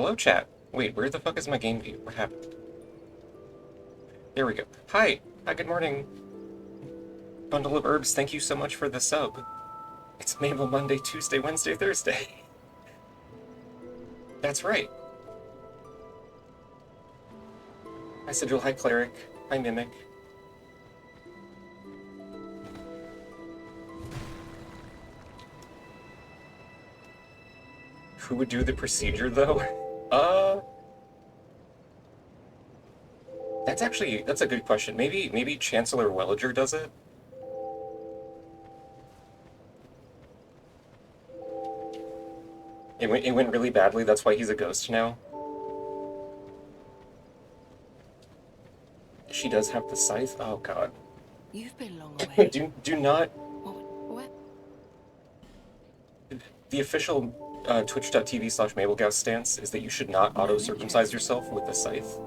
Hello, chat. Wait, where the fuck is my game view? What happened? There we go. Hi. Hi, good morning. Bundle of Herbs, thank you so much for the sub. It's Mabel Monday, Tuesday, Wednesday, Thursday. That's right. Hi, Sigil. Hi, Cleric. Hi, Mimic. Who would do the procedure, though? That's a good question. Maybe Chancellor Welliger does it? It went really badly, that's why he's a ghost now. She does have the scythe? Oh, God. You've been long away. Do not... What? The official twitch.tv/MabelGauss stance is that you should not auto-circumcise yourself with the scythe.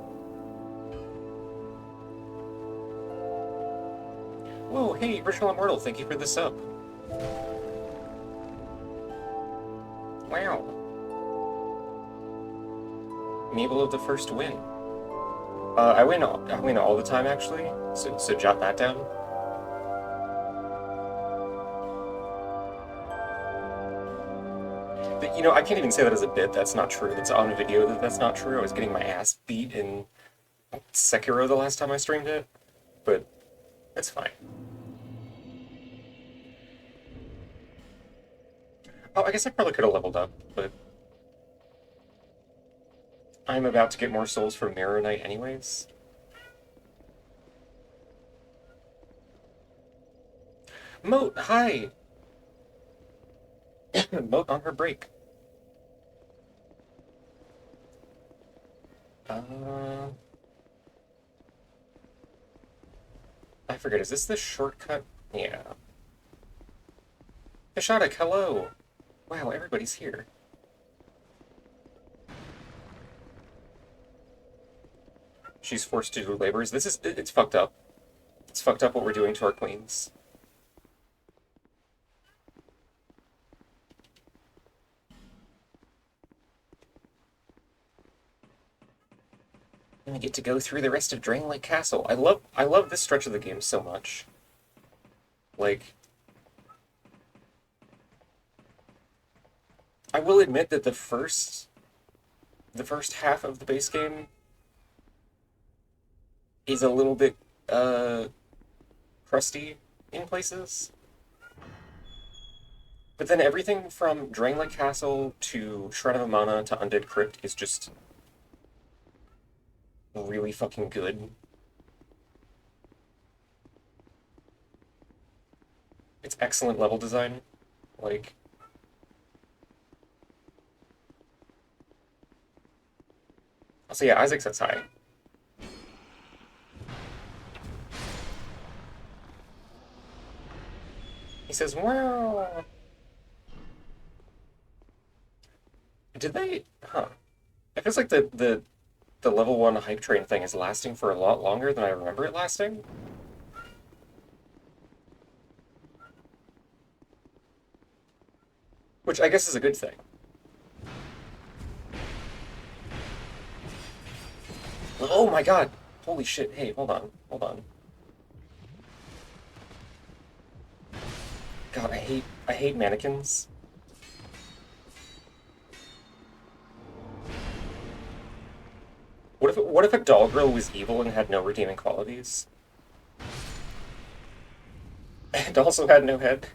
Whoa, hey, Original Immortal, thank you for the sub. Wow. Mabel of the first win. I win all the time, actually, so jot that down. But, you know, I can't even say that as a bit. That's not true. That's on a video that's not true. I was getting my ass beat in Sekiro the last time I streamed it, but it's fine. Oh, I guess I probably could have leveled up, but I'm about to get more souls from Mirror Knight anyways. Moat, hi! Moat on her break. I forget, is this the shortcut? Yeah. Fishotic, hello! Wow, everybody's here. She's forced to do labors. It's fucked up. It's fucked up what we're doing to our queens. And we get to go through the rest of Drain Lake Castle. I love this stretch of the game so much. Like, I will admit that the first half of the base game is a little bit crusty in places. But then everything from Drain Lake Castle to Shred of Amana to Undead Crypt is just really fucking good. It's excellent level design. Like, also, yeah, Isaac says hi. He says, wow. Did they? Huh. It feels like the level 1 hype train thing is lasting for a lot longer than I remember it lasting. Which I guess is a good thing. Oh my god! Holy shit, hey, hold on, hold on. God, I hate mannequins. What if a doll girl was evil and had no redeeming qualities? And also had no head?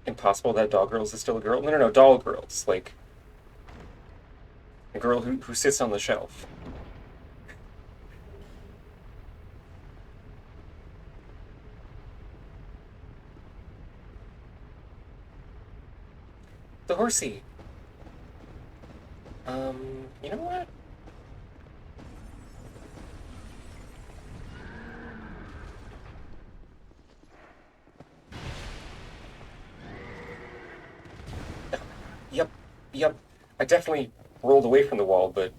Impossible that doll girls is still a girl? No, no, no, doll girls. Like, a girl who sits on the shelf. The horsey. You know what? Yep, yep. I definitely rolled away from the wall, but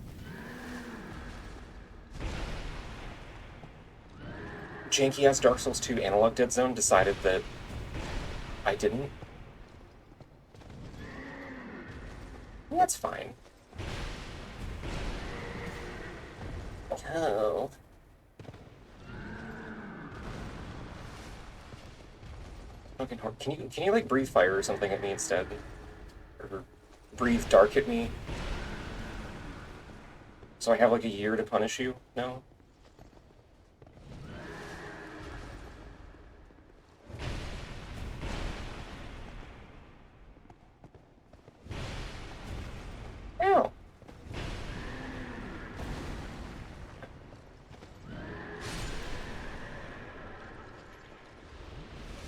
janky-ass Dark Souls 2 Analog Dead Zone decided that I didn't. And that's fine. Oh. Fucking hard. Can you like breathe fire or something at me instead? Or breathe dark at me? So I have like a year to punish you? No? No.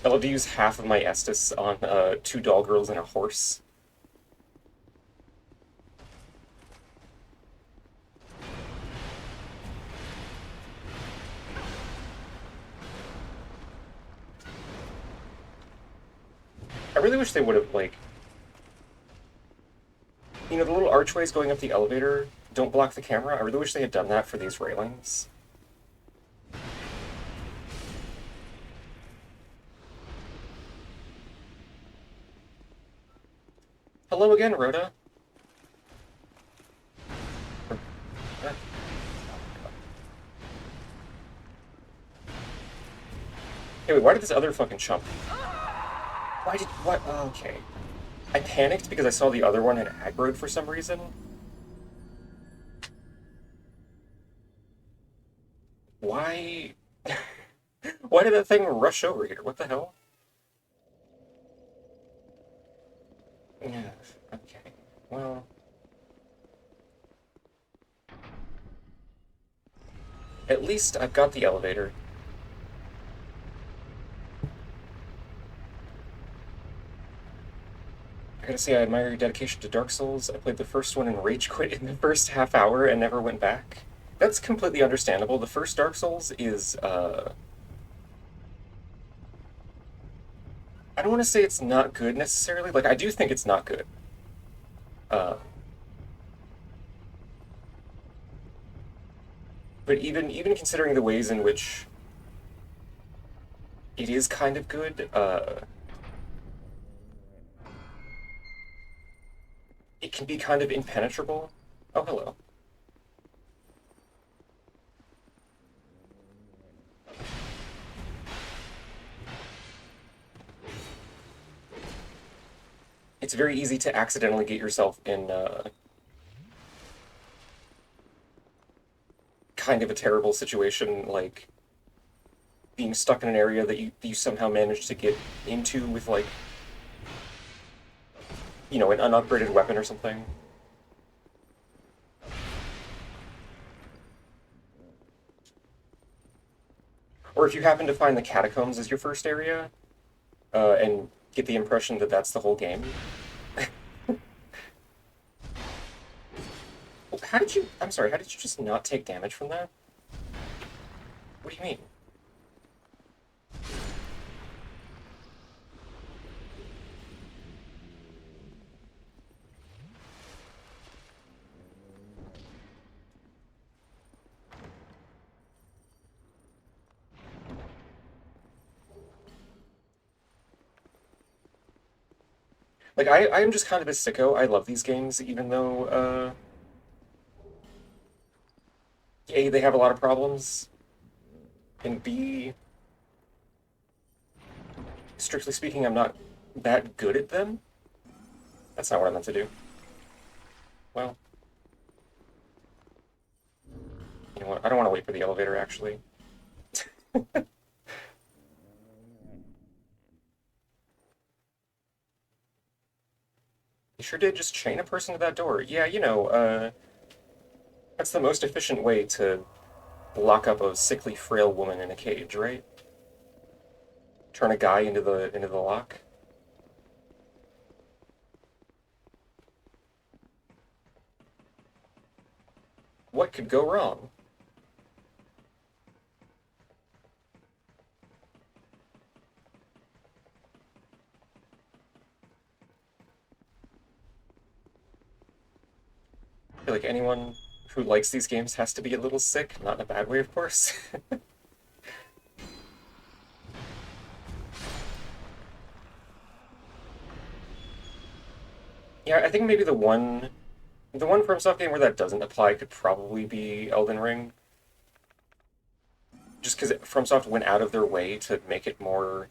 I love to use half of my Estus on two doll girls and a horse. I really wish they would have, like, you know, the little archways going up the elevator don't block the camera. I really wish they had done that for these railings. Hello again, Rhoda. Hey, wait, why did this other fucking chump? Why did, what? Oh, okay. I panicked because I saw the other one had aggroed for some reason. Why? Why did that thing rush over here? What the hell? Yeah, okay. Well, at least I've got the elevator. I gotta say, I admire your dedication to Dark Souls. I played the first one and rage quit in the first half hour and never went back. That's completely understandable. The first Dark Souls is, I don't want to say it's not good necessarily. Like, I do think it's not good. Uh, but even considering the ways in which it is kind of good, it can be kind of impenetrable. Oh, hello. It's very easy to accidentally get yourself in kind of a terrible situation, like being stuck in an area that you somehow managed to get into with, like, you know, an unupgraded weapon or something. Or if you happen to find the catacombs as your first area, and get the impression that that's the whole game. How did you? I'm sorry. How did you just not take damage from that? What do you mean? Like, I'm just kind of a sicko. I love these games, even though, A, they have a lot of problems, and B, strictly speaking, I'm not that good at them. That's not what I meant to do. Well, you know what? I don't want to wait for the elevator, actually. You sure did just chain a person to that door. Yeah, you know, that's the most efficient way to lock up a sickly, frail woman in a cage, right? Turn a guy into the lock. What could go wrong? feel like anyone who likes these games has to be a little sick, not in a bad way, of course. Yeah, I think maybe the one FromSoft game where that doesn't apply could probably be Elden Ring, just because FromSoft went out of their way to make it more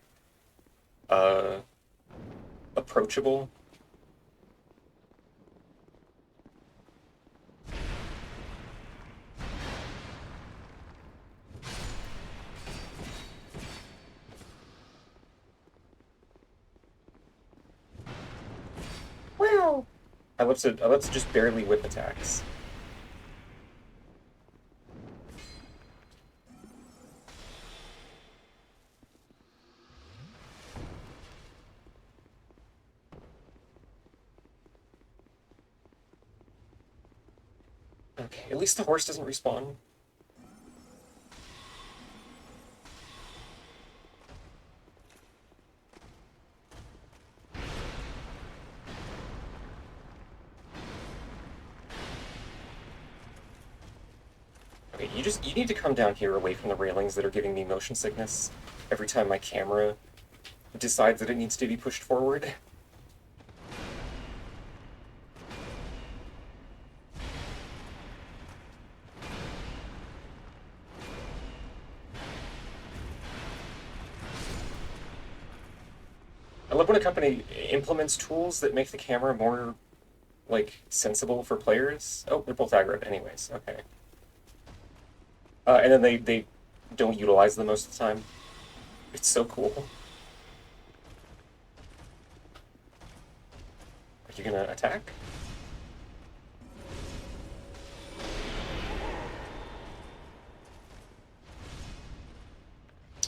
uh, approachable. Wow. I love to just barely whip attacks. Okay, at least the horse doesn't respawn. Okay, you need to come down here away from the railings that are giving me motion sickness every time my camera decides that it needs to be pushed forward. I love when a company implements tools that make the camera more, like, sensible for players. Oh, they're both aggro anyways, okay. And then they don't utilize them most of the time. It's so cool. Are you gonna attack?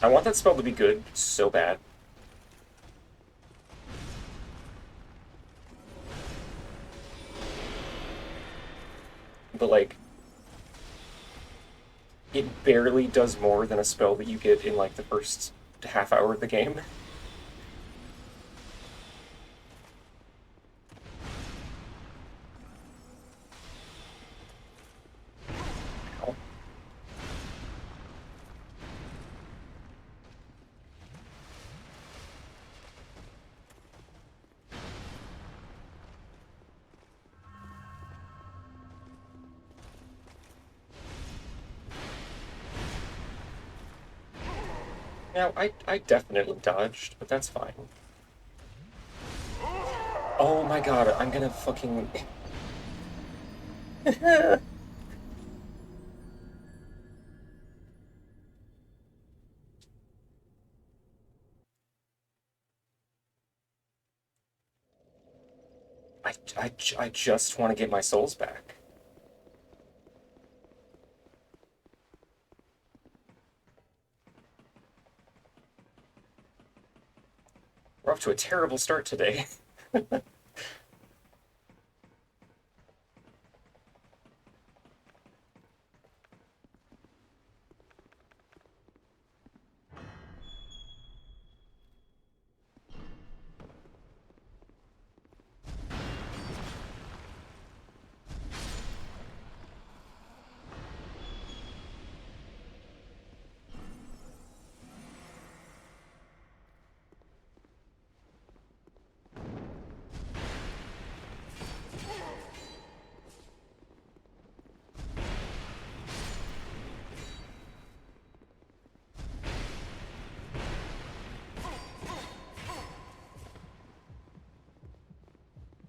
I want that spell to be good so bad. But, like, it barely does more than a spell that you get in, like, the first half hour of the game. Ow. Now, I definitely dodged, but that's fine. Oh my god, I'm gonna fucking... I just want to get my souls back. We're off to a terrible start today.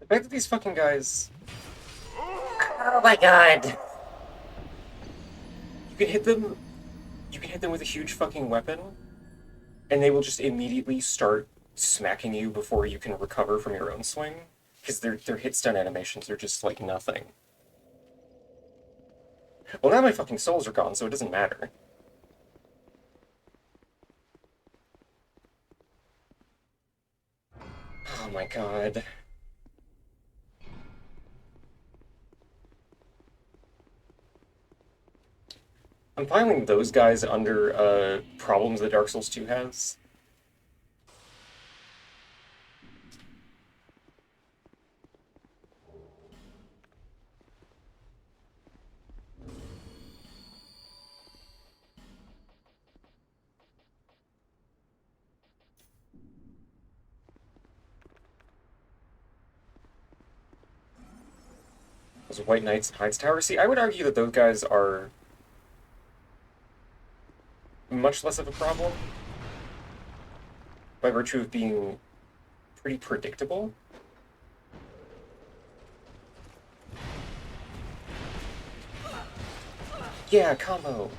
The fact that these fucking guys... Oh my god! You can hit them... You can hit them with a huge fucking weapon, and they will just immediately start smacking you before you can recover from your own swing. Because their hit stun animations are just like nothing. Well, now my fucking souls are gone, so it doesn't matter. Oh my god. I'm filing those guys under problems that Dark Souls 2 has. Those White Knights and Hides Tower. See, I would argue that those guys are much less of a problem by virtue of being pretty predictable. Yeah, combo.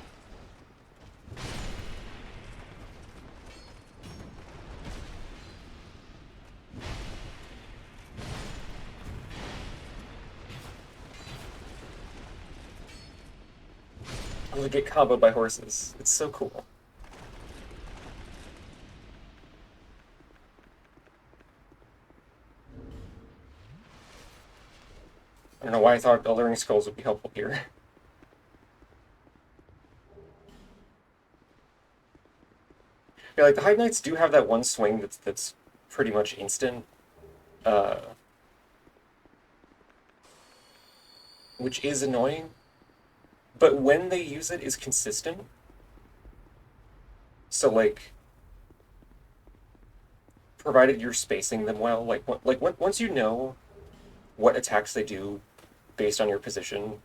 I'm gonna get comboed by horses. It's so cool. I don't know why I thought Alluring Skulls would be helpful here. Yeah, like the Hive Knights do have that one swing that's pretty much instant, which is annoying. But when they use it, is consistent. So like, provided you're spacing them well, once you know what attacks they do based on your position,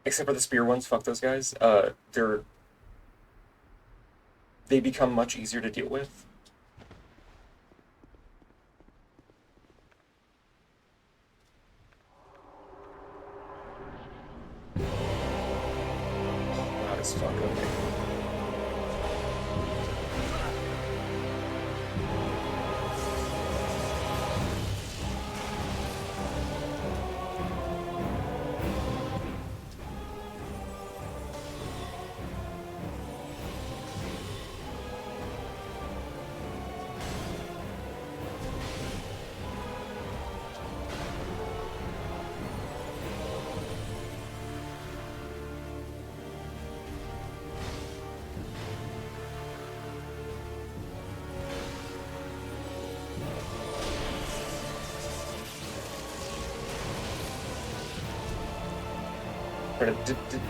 except for the spear ones, fuck those guys. They become much easier to deal with. That is fuck okay.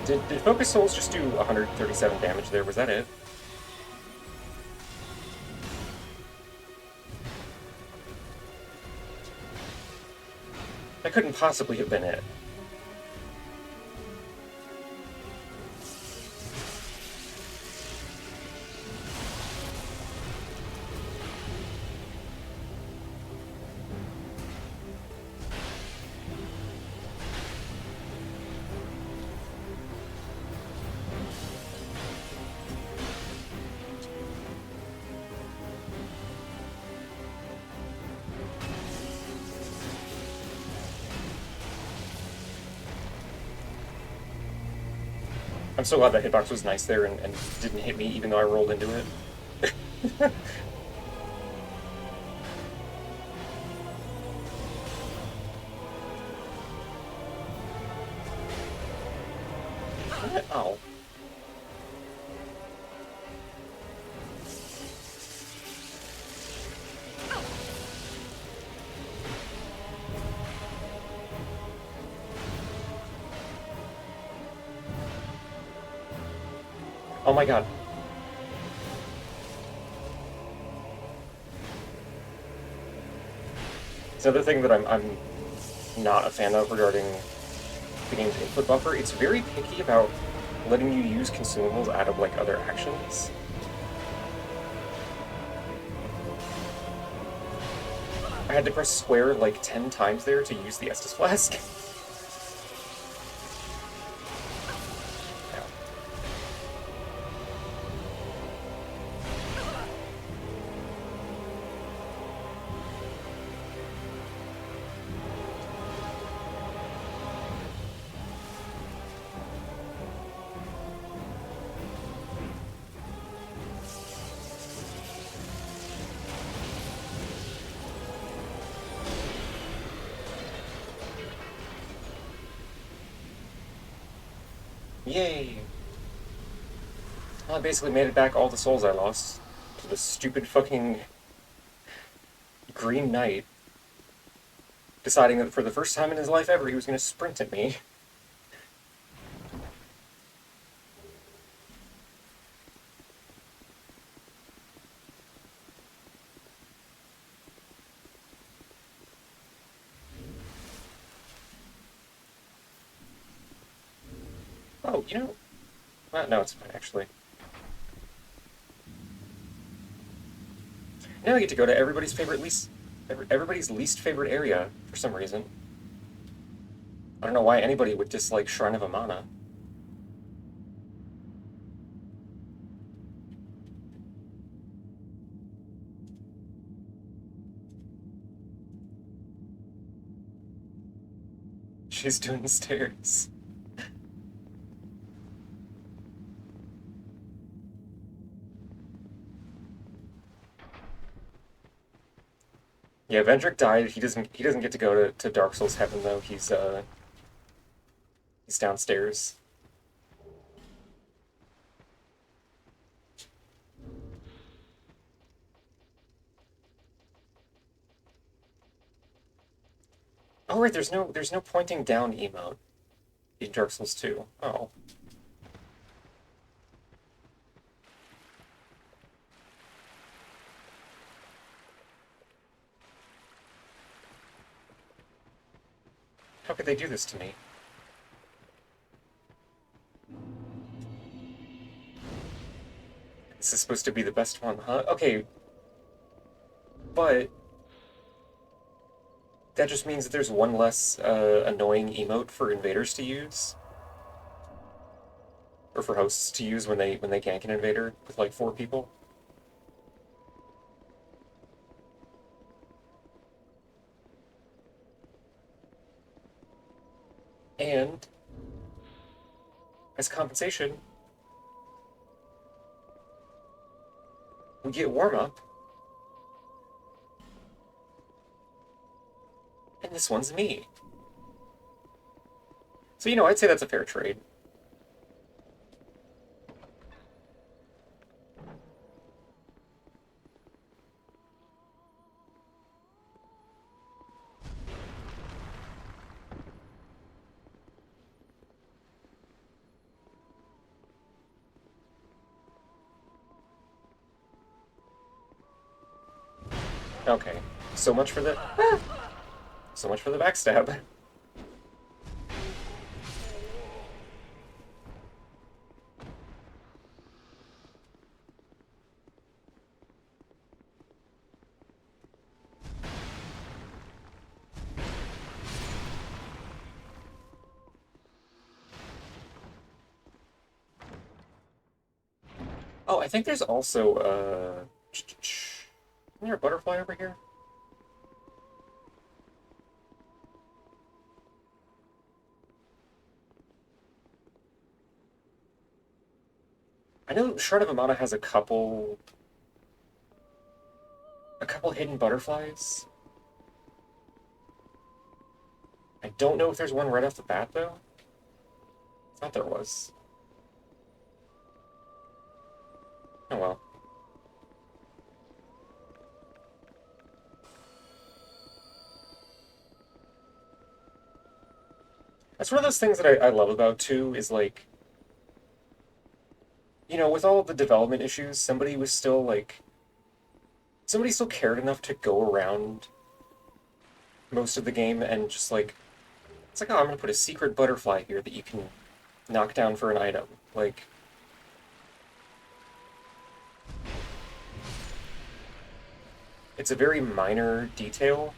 Did Focus Souls just do 137 damage there? Was that it? That couldn't possibly have been it. I'm so glad that hitbox was nice there and didn't hit me even though I rolled into it. Oh. Oh my god. It's another thing that I'm not a fan of regarding the game's input buffer. It's very picky about letting you use consumables out of like other actions. I had to press square like 10 times there to use the Estus Flask. Yay! Well, I basically made it back all the souls I lost to the stupid fucking Green Knight deciding that for the first time in his life ever he was going to sprint at me. you know, no, it's fine actually. Now I get to go to everybody's least favorite area for some reason. I don't know why anybody would dislike Shrine of Amana. She's doing stairs. Yeah, Vendrick died. He doesn't get to go to Dark Souls Heaven though. He's downstairs. Oh right, there's no pointing down emote in Dark Souls 2. Oh. How could they do this to me? This is supposed to be the best one, huh? Okay, but that just means that there's one less annoying emote for invaders to use, or for hosts to use when they gank an invader with like 4 people. And as compensation, we get warm up, and this one's me. So I'd say that's a fair trade. Okay, so much for the so much for the backstab. Oh, I think there's also isn't there a butterfly over here? I know Shard of Amana has a couple hidden butterflies. I don't know if there's one right off the bat though. I thought there was. Oh well. That's one of those things that I love about 2 is like, with all of the development issues, somebody still cared enough to go around most of the game and just like, it's like, oh, I'm gonna put a secret butterfly here that you can knock down for an item. Like, it's a very minor detail,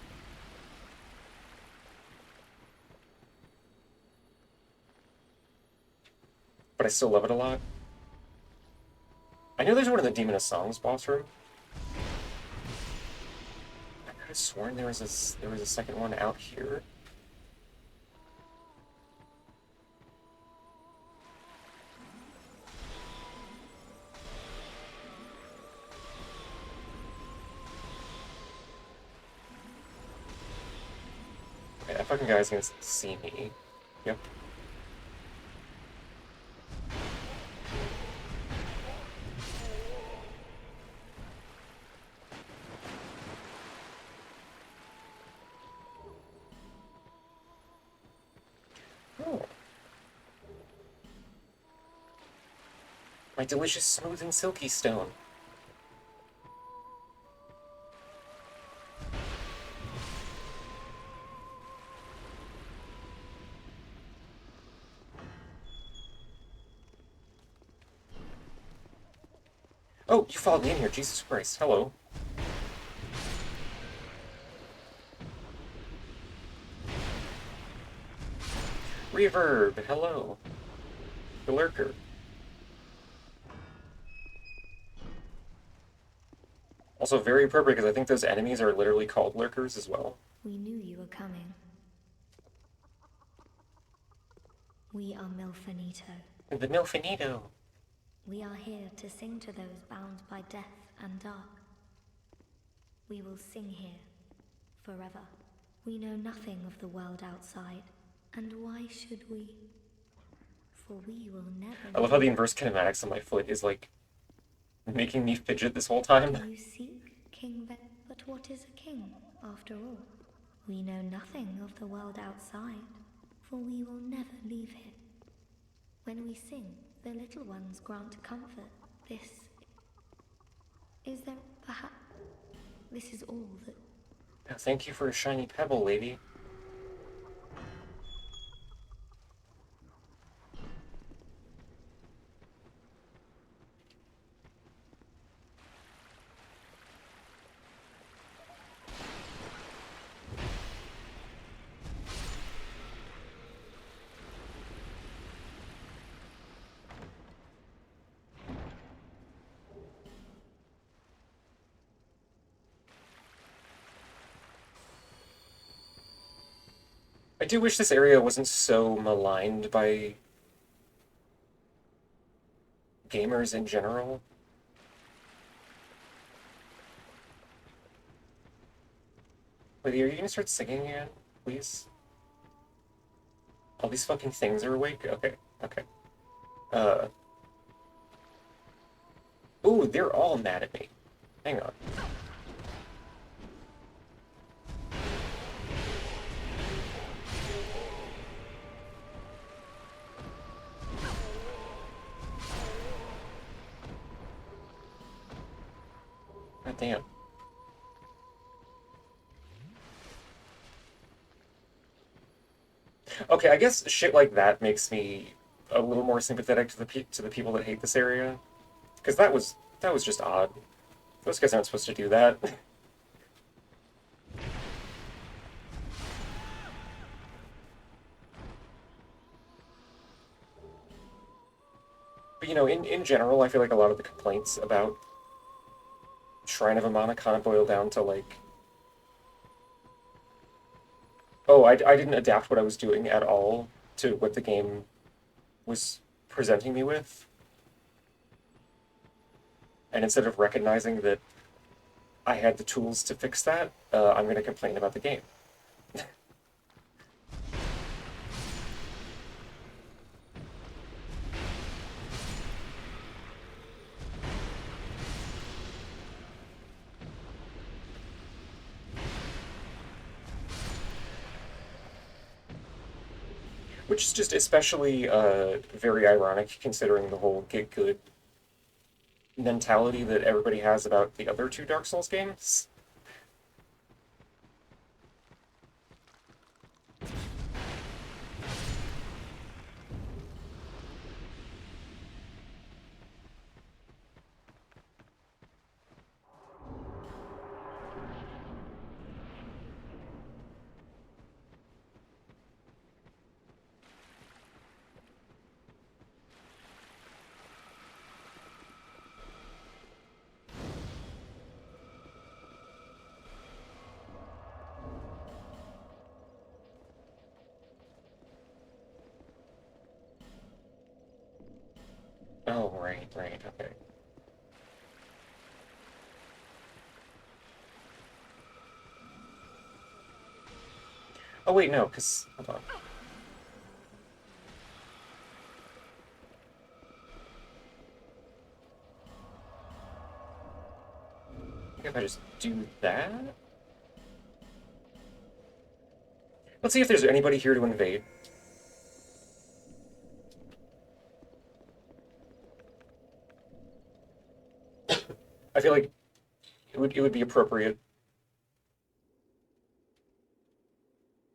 but I still love it a lot. I know there's one in the Demon of Songs boss room. I could have sworn there was a second one out here. Okay, that fucking guy's gonna see me. Yep. Oh. My delicious, smooth, and silky stone. Oh, you followed me in here. Jesus Christ. Hello. Reverb. Hello. The lurker. Also very appropriate because I think those enemies are literally called lurkers as well. We knew you were coming. We are Milfinito. The Milfinito. We are here to sing to those bound by death and dark. We will sing here forever. We know nothing of the world outside, and why should we? For we will never. I love how the inverse kinematics on my foot is like making me fidget this whole time. You seek King but what is a king, after all? We know nothing of the world outside, for we will never leave here. When we sing, the little ones grant comfort. This... Is there perhaps... This is all that... Now, thank you for a shiny pebble, lady. I do wish this area wasn't so maligned by gamers in general. Lady, are you gonna start singing again, please? All these fucking things are awake? Okay, okay. Ooh, they're all mad at me. Hang on. God damn. Okay, I guess shit like that makes me a little more sympathetic to the people that hate this area, because that was just odd. Those guys aren't supposed to do that. But you know, in general, I feel like a lot of the complaints about Shrine of Amana kind of boil down to like, oh, I didn't adapt what I was doing at all to what the game was presenting me with. And instead of recognizing that I had the tools to fix that, I'm going to complain about the game. Which is just especially very ironic considering the whole get good mentality that everybody has about the other two Dark Souls games. Oh, right, right, okay. Oh, wait, no, because... Hold on. I think if I just do that... Let's see if there's anybody here to invade. I feel like it would be appropriate.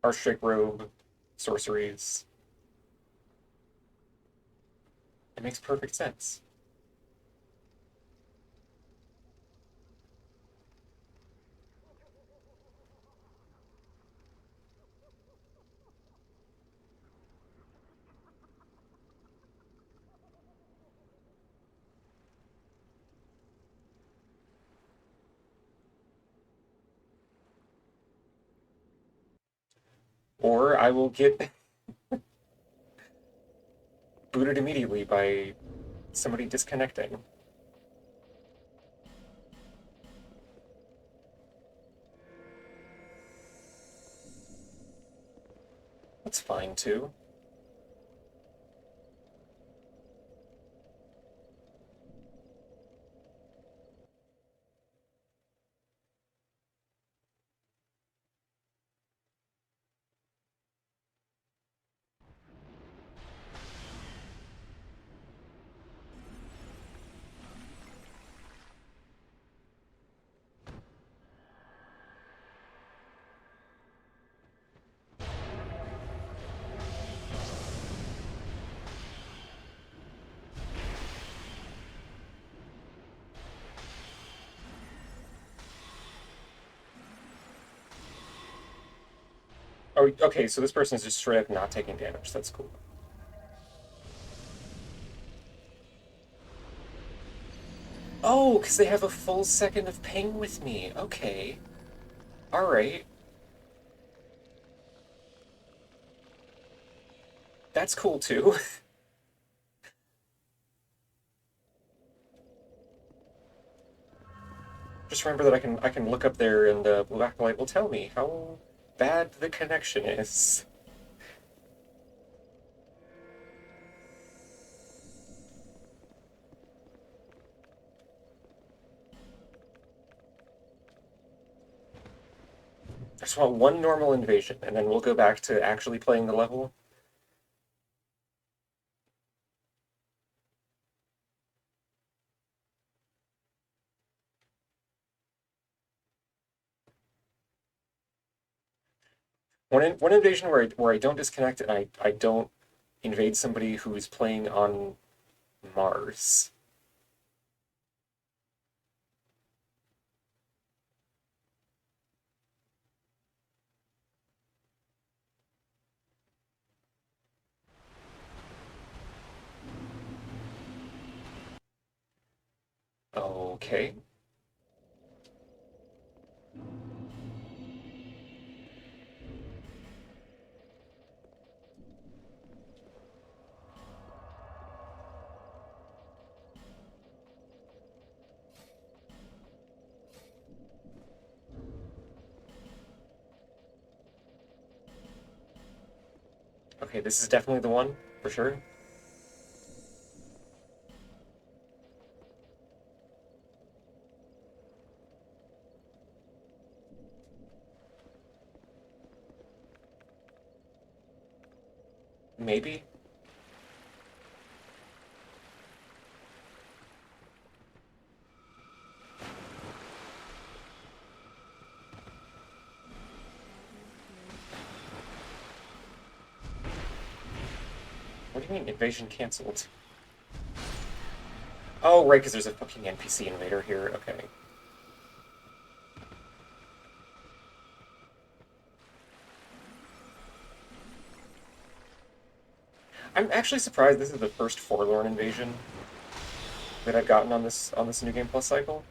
Archstrike robe, sorceries. It makes perfect sense. Or I will get booted immediately by somebody disconnecting. That's fine too. Oh, okay, so this person is just straight up not taking damage. That's cool. Oh, because they have a full second of ping with me. Okay. Alright. That's cool too. Just remember that I can look up there and Blacklight will tell me how bad the connection is. I just want one normal invasion, and then we'll go back to actually playing the level. One invasion where I don't disconnect and I don't invade somebody who's playing on Mars. Okay. Okay, this is definitely the one, for sure. Maybe? What do you mean, invasion cancelled? Oh, right, because there's a fucking NPC invader here. Okay. I'm actually surprised this is the first Forlorn invasion that I've gotten on this New Game Plus cycle.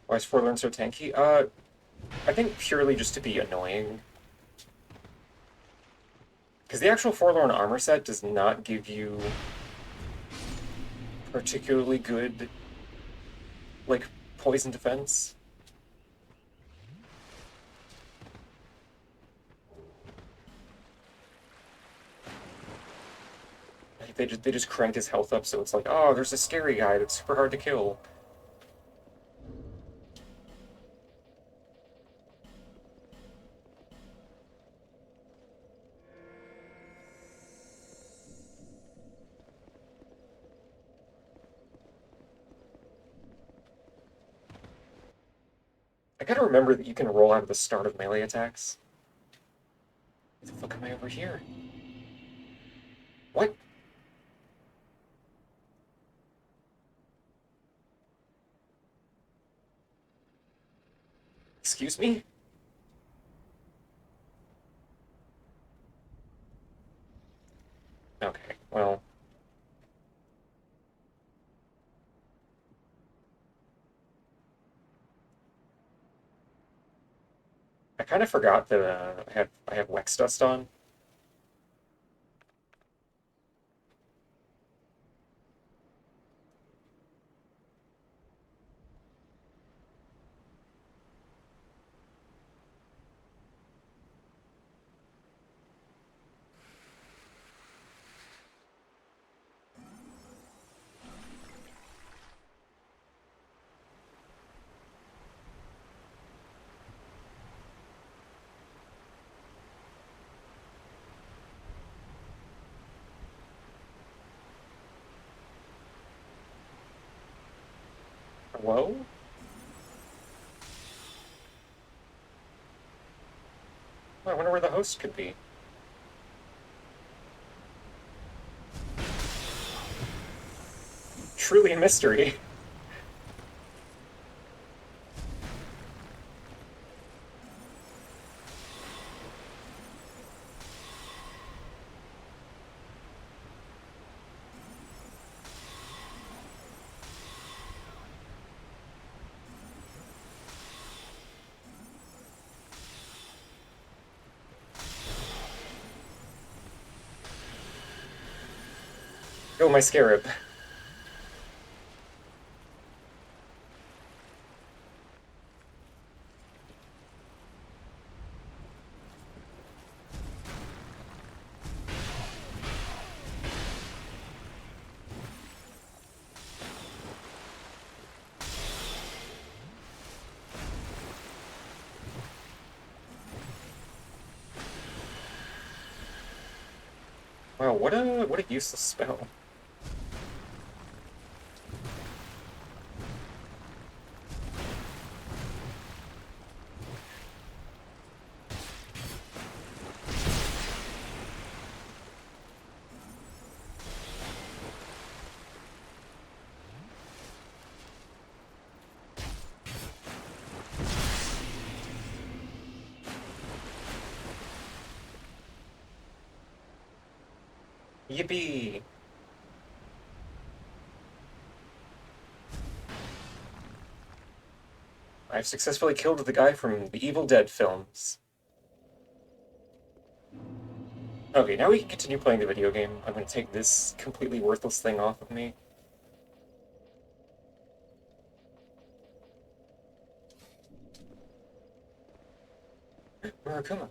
Why is Forlorn so tanky? I think purely just to be annoying. Because the actual Forlorn armor set does not give you particularly good, like, poison defense. Like, they just cranked his health up, so it's like, oh, there's a scary guy that's super hard to kill. gotta remember that you can roll out at the start of melee attacks. Why the fuck am I over here? What? Excuse me? Okay, well... I kind of forgot that I have Wex Dust on. Hello? Oh, I wonder where the host could be. Truly a mystery. Oh, my scarab. Wow, what a useless spell. Yippee! I've successfully killed the guy from the Evil Dead films. Okay, now we can continue playing the video game. I'm gonna take this completely worthless thing off of me. Murakuma.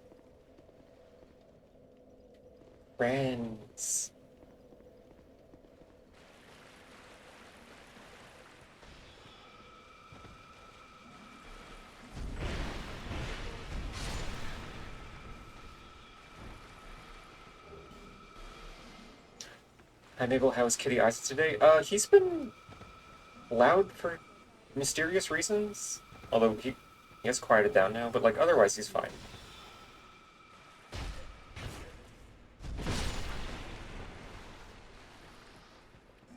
Friends. Hi Mabel, how's Kitty Isaac today? He's been loud for mysterious reasons. Although he has quieted down now, but like otherwise he's fine.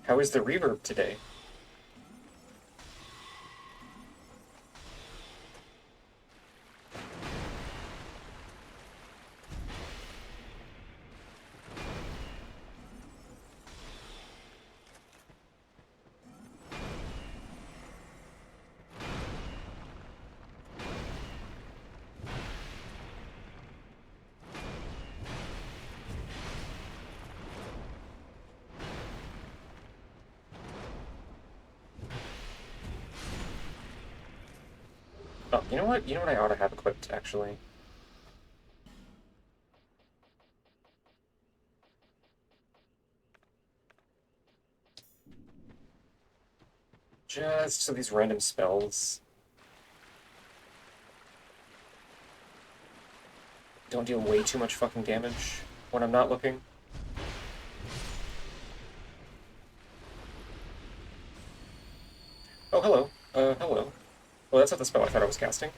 How is the reverb today? Oh, you know what? You know what I ought to have equipped, actually? Just so these random spells don't deal way too much fucking damage when I'm not looking. Oh, hello. Hello. Well, that's not the spell I thought I was casting.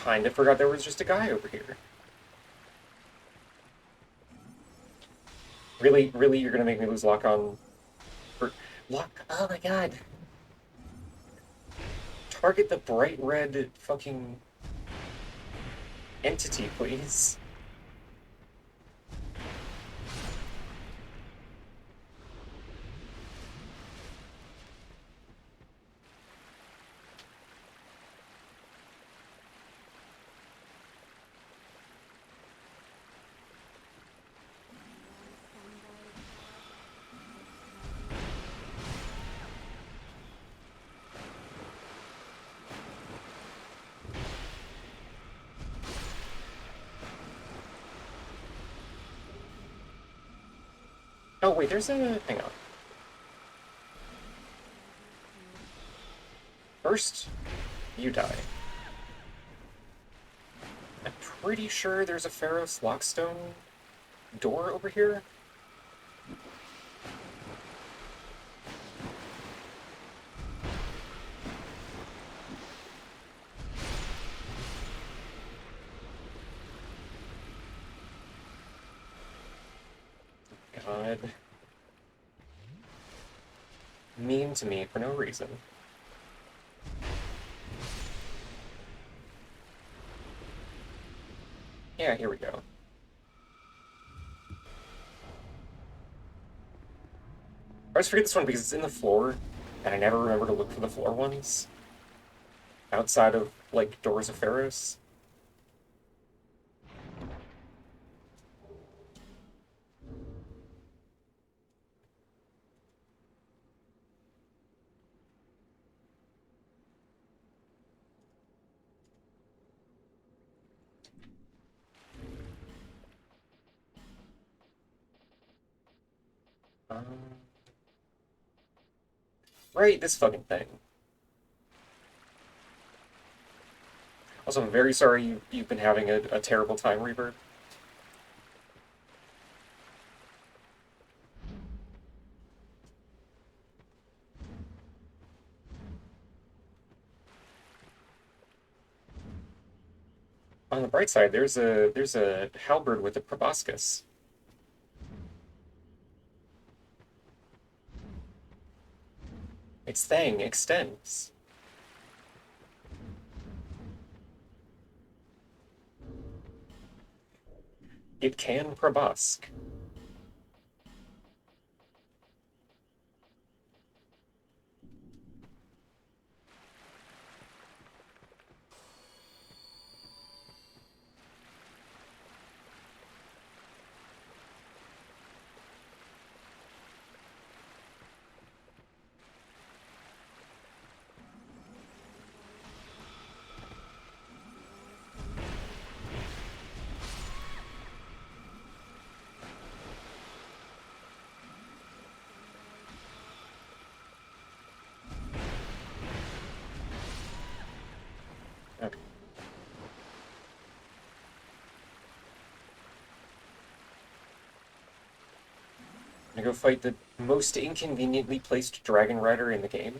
kind of forgot there was just a guy over here. Really, really, you're gonna make me lose lock on... Lock... Oh my god. Target the bright red fucking... entity, please. Oh, wait, there's a... Hang on. First, you die. I'm pretty sure there's a Pharaoh's Lockstone door over here. God. Mean to me for no reason. Yeah, here we go. I always forget this one because it's in the floor, and I never remember to look for the floor ones. Outside of, like, Doors of Pharos. Um... Right, this fucking thing. Also, I'm very sorry you've been having a terrible time, Reaper. On the bright side, there's a halberd with a proboscis. Its thing extends. It can probosc. Okay. I'm gonna go fight the most inconveniently placed dragon rider in the game.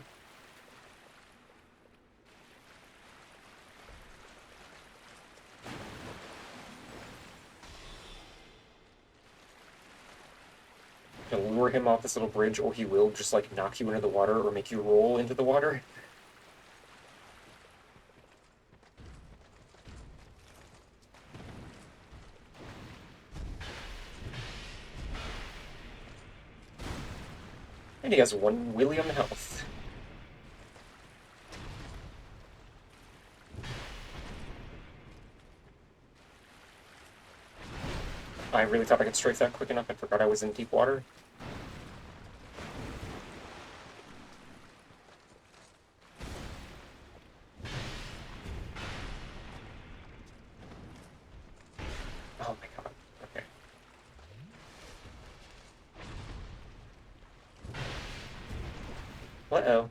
Gonna lure him off this little bridge, or he will just like knock you into the water or make you roll into the water. And he has 1 William health. I really thought I could strafe that quick enough and forgot I was in deep water. Oh my god. Okay. Uh-oh.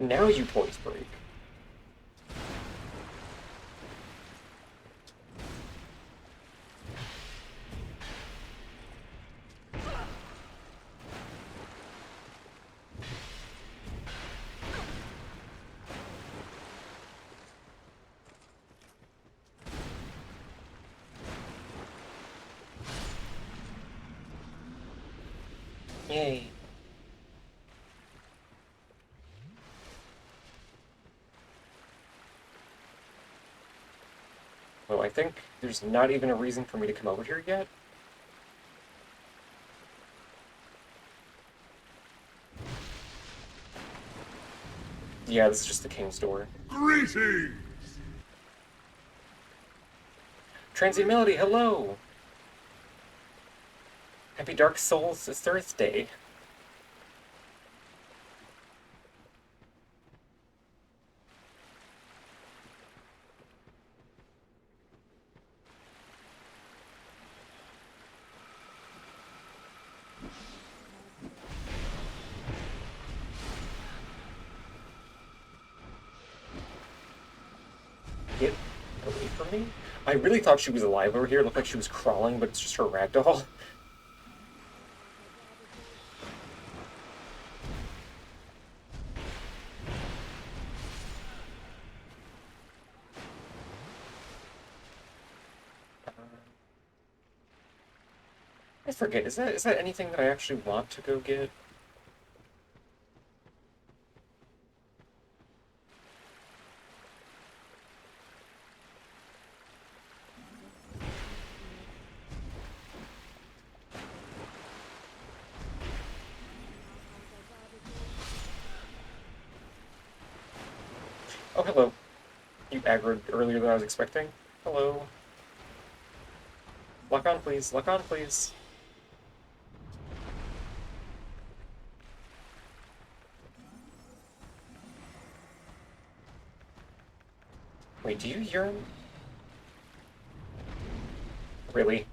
Now you poise break. Yay. Well, I think there's not even a reason for me to come over here yet. Yeah, this is just the king's door. Greetings! Transient Melody, hello! Happy Dark Souls Thursday. Get away from me? I really thought she was alive over here. It looked like she was crawling, but it's just her ragdoll. I forget, is that anything that I actually want to go get? Oh, hello. You aggroed earlier than I was expecting. Hello. Lock on, please. Lock on, please. Wait, do you yearn? Really?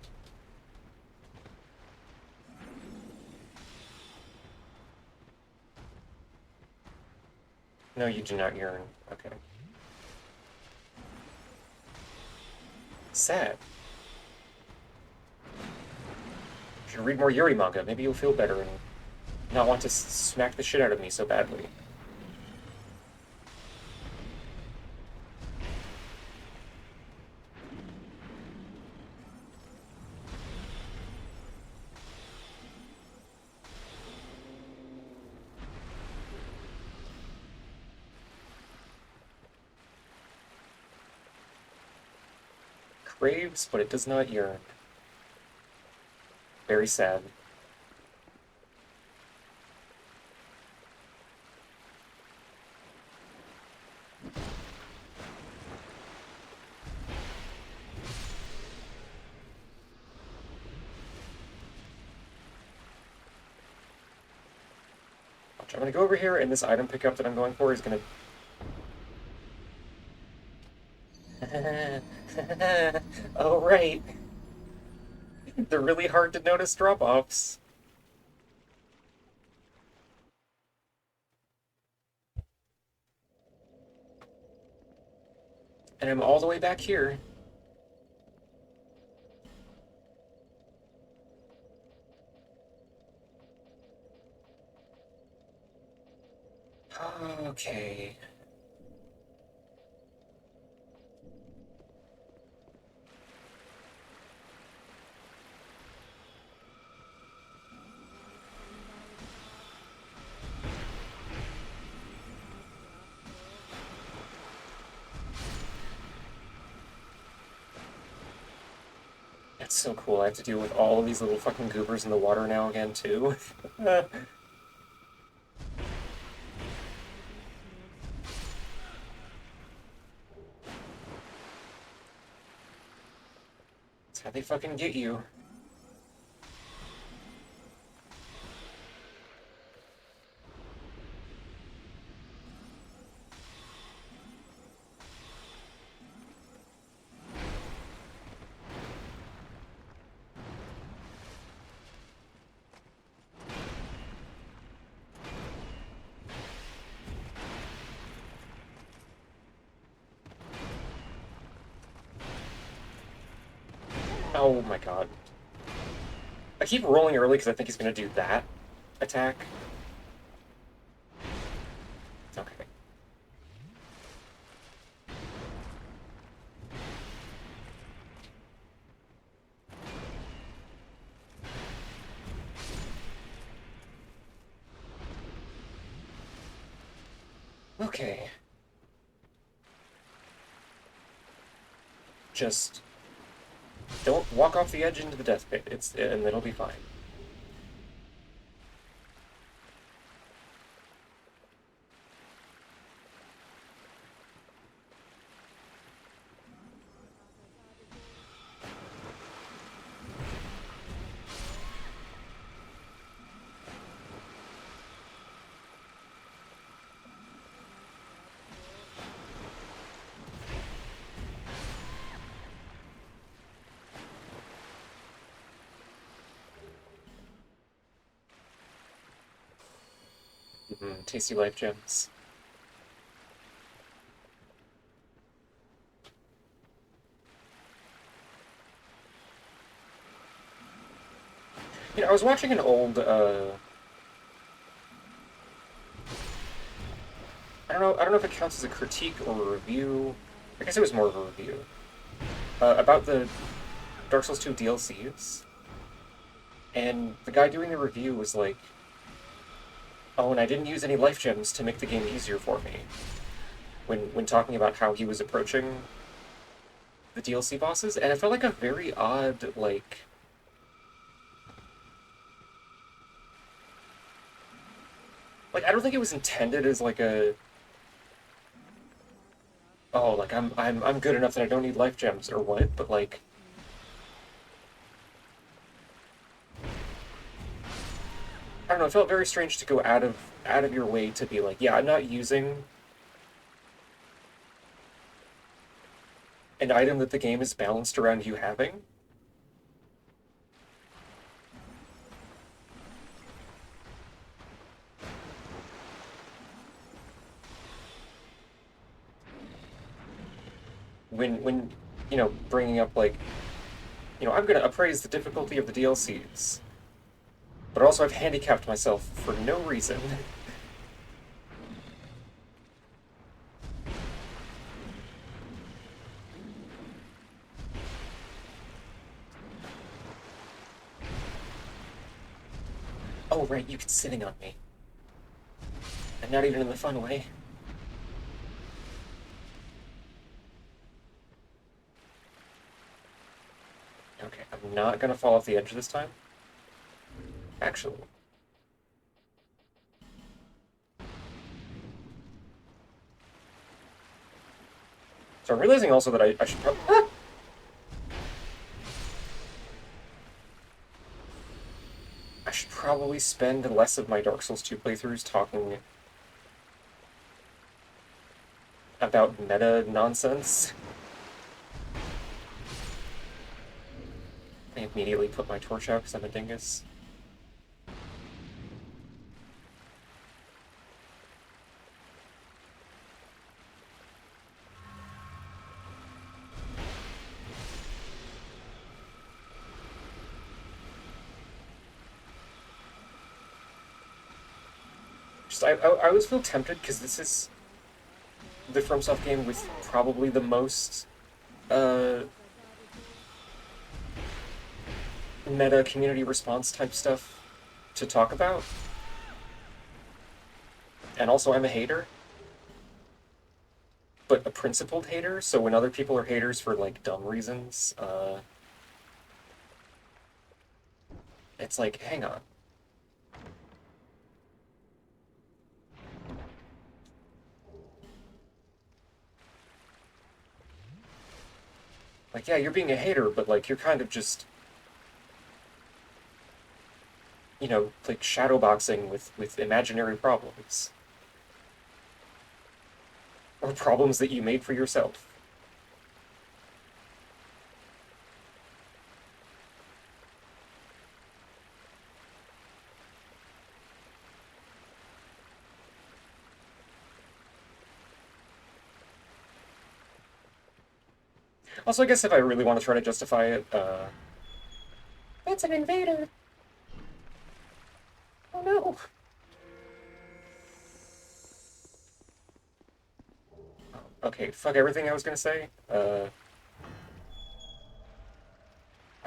No, you do not yearn. Okay. Sad. You should read more Yuri manga. Maybe you'll feel better and not want to smack the shit out of me so badly. Craves, but it does not yearn. Very sad. Watch, I'm gonna go over here, and this item pickup that I'm going for is gonna... Oh, right. They're really hard to notice drop-offs. And I'm all the way back here. Okay. That's so cool. I have to deal with all of these little fucking goobers in the water now again, too. That's how they fucking get you. Oh my god. I keep rolling early because I think he's gonna do that attack. Okay. Okay. Just don't walk off the edge into the death pit. And it'll be fine. Tasty life gems. You know, I was watching an old, I don't know if it counts as a critique or a review. I guess it was more of a review. About the Dark Souls 2 DLCs. And the guy doing the review was like, oh, and I didn't use any life gems to make the game easier for me. When talking about how he was approaching the DLC bosses, and it felt like a very odd, like... Like, I don't think it was intended as like a... Oh, like, I'm good enough that I don't need life gems, or what, but like... I don't know, it felt very strange to go out of your way to be like, yeah, I'm not using an item that the game is balanced around you having. When you know, bringing up like, you know, I'm gonna appraise the difficulty of the DLCs, but also I've handicapped myself for no reason. Oh, right, you keep sitting on me. And not even in the fun way. Okay, I'm not gonna fall off the edge this time. Actually. So I'm realizing also that I should probably... Ah! I should probably spend less of my Dark Souls 2 playthroughs talking about meta nonsense. I immediately put my torch out because I'm a dingus. Just, I always feel tempted because this is the FromSoft game with probably the most meta community response type stuff to talk about. And also I'm a hater. But a principled hater, so when other people are haters for like dumb reasons, it's like, hang on. Like, yeah, you're being a hater, but like you're kind of just, you know, like shadowboxing with imaginary problems. Or problems that you made for yourself. Also, I guess if I really want to try to justify it, It's an invader! Oh no! Okay, fuck everything I was gonna say. I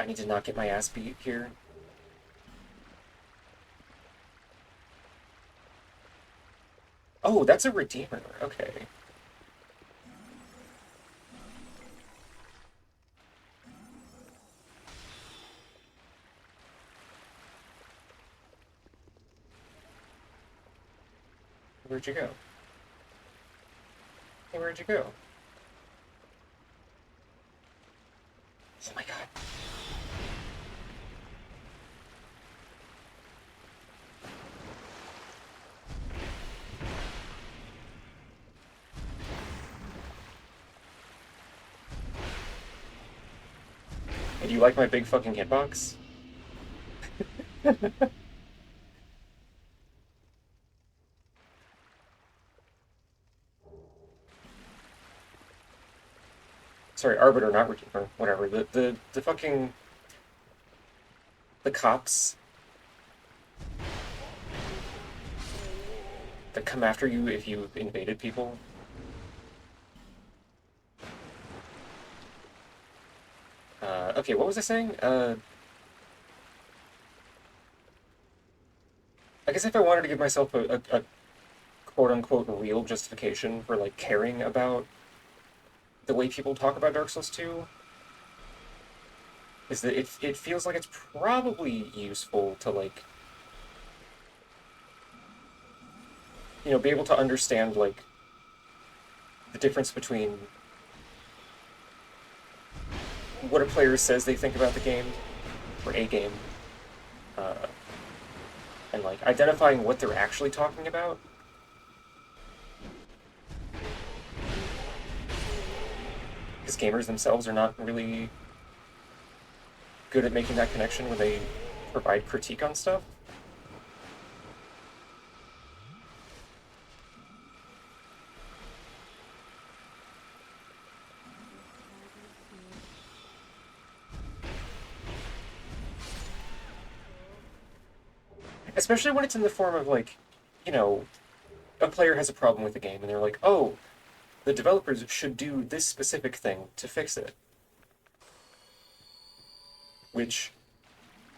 need to not get my ass beat here. Oh, that's a Redeemer. Okay. Where'd you go? Hey, where'd you go? Oh my god. Hey, do you like my big fucking hitbox? Sorry, Arbiter, not Redeemer. Whatever. The fucking... The cops that come after you if you invaded people. Okay, what was I saying? I guess if I wanted to give myself a quote-unquote real justification for, like, caring about the way people talk about Dark Souls 2, is that it feels like it's probably useful to, like, you know, be able to understand, like, the difference between what a player says they think about the game, or a game, uh, and, like, identifying what they're actually talking about. Because gamers themselves are not really good at making that connection when they provide critique on stuff. Especially when it's in the form of, like, you know, a player has a problem with the game and they're like, oh, the developers should do this specific thing to fix it. Which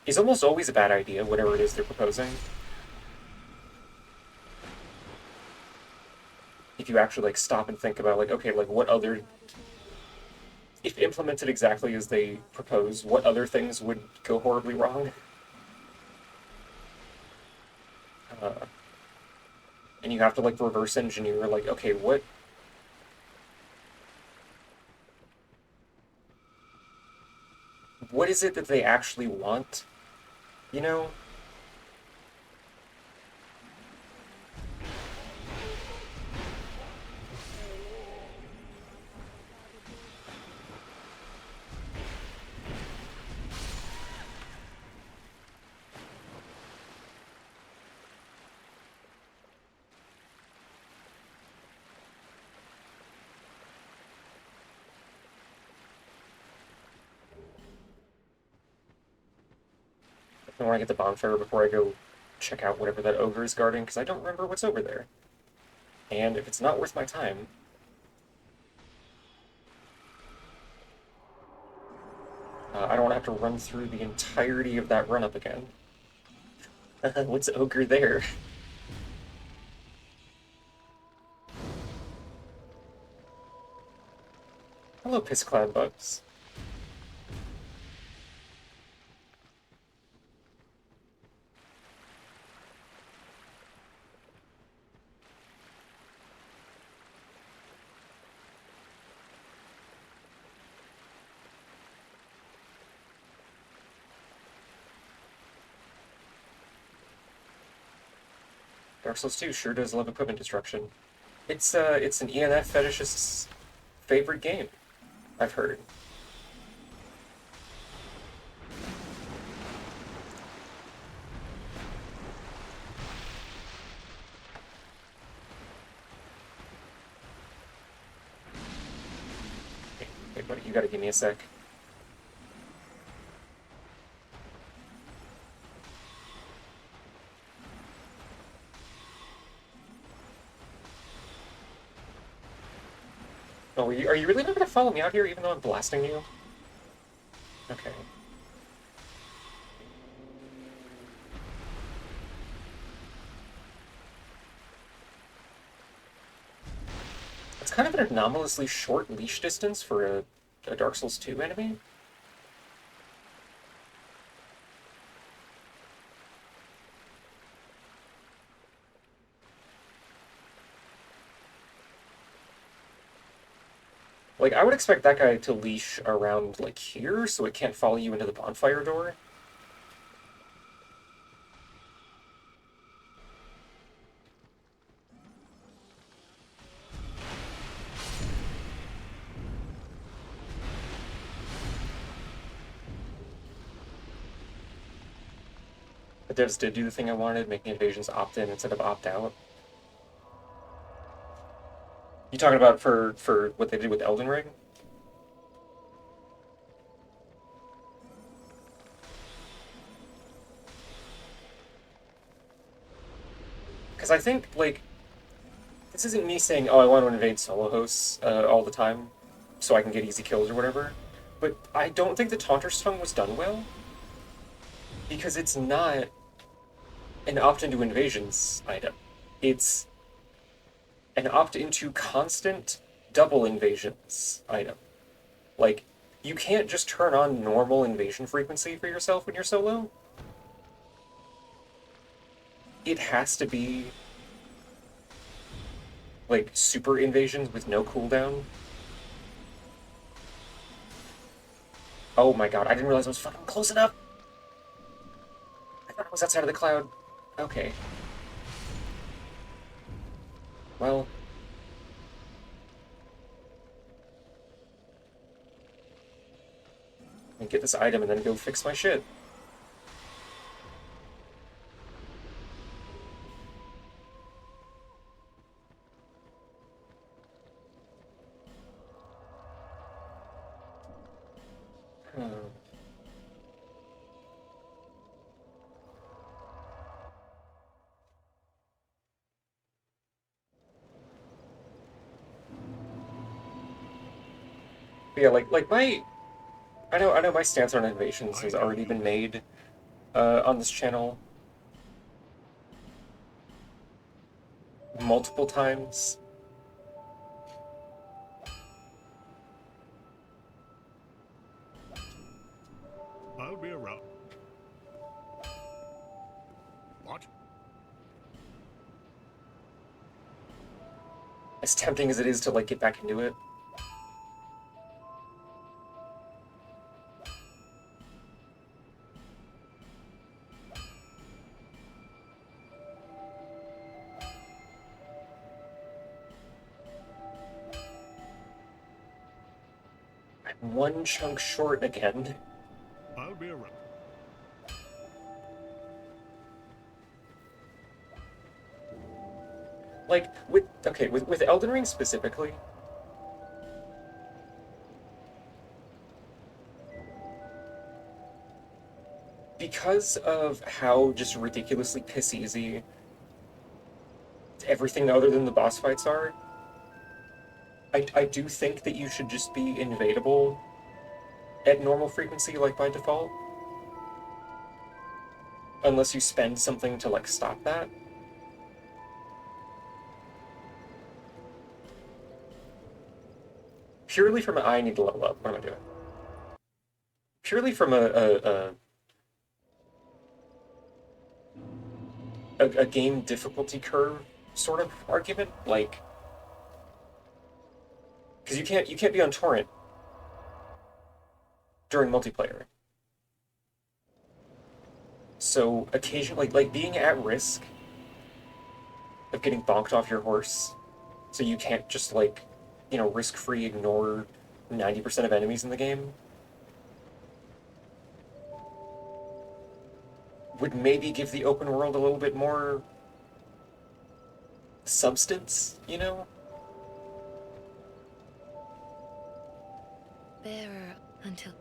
is almost always a bad idea, whatever it is they're proposing. If you actually, like, stop and think about, like, okay, like, what other... If implemented exactly as they propose, what other things would go horribly wrong? And you have to, like, reverse engineer, like, okay, what is it that they actually want? You know? I want to get the bonfire before I go check out whatever that ogre is guarding, because I don't remember what's over there. And if it's not worth my time, I don't want to have to run through the entirety of that run-up again. What's ogre there? Hello, piss-cloud bugs. Dark Souls 2 sure does love equipment destruction. It's an ENF fetishist's favorite game, I've heard. Hey, buddy, you gotta give me a sec. Oh, are you really not gonna follow me out here even though I'm blasting you? Okay. It's kind of an anomalously short leash distance for a Dark Souls 2 enemy. Like, I would expect that guy to leash around, like, here, so it can't follow you into the bonfire door. The devs did do the thing I wanted, making invasions opt-in instead of opt-out. You talking about for what they did with Elden Ring? Because I think, like, this isn't me saying, oh, I want to invade solo hosts all the time so I can get easy kills or whatever, but I don't think the Taunter's Tongue was done well, because it's not an opt-into invasions item. It's an opt-into constant double invasions item. Like, you can't just turn on normal invasion frequency for yourself when you're solo. It has to be like super invasions with no cooldown. Oh my god, I didn't realize I was fucking close enough! I thought I was outside of the cloud. Okay. Well. I get this item and then go fix my shit. Hmm. But yeah, like my I know my stance on invasions has already been made on this channel multiple times. I'll be around. What? As tempting as it is to like get back into it. I'm one chunk short again. I'll be around. Like with Elden Ring specifically, because of how just ridiculously piss easy everything other than the boss fights are, I do think that you should just be invadable at normal frequency, like by default. Unless you spend something to like stop that. Purely from I need to level up. What am I doing? Purely from a game difficulty curve sort of argument, like, because you can't be on torrent during multiplayer. So occasionally, like being at risk of getting bonked off your horse, so you can't just like, you know, risk-free ignore 90% of enemies in the game, would maybe give the open world a little bit more substance, you know? Bearer until.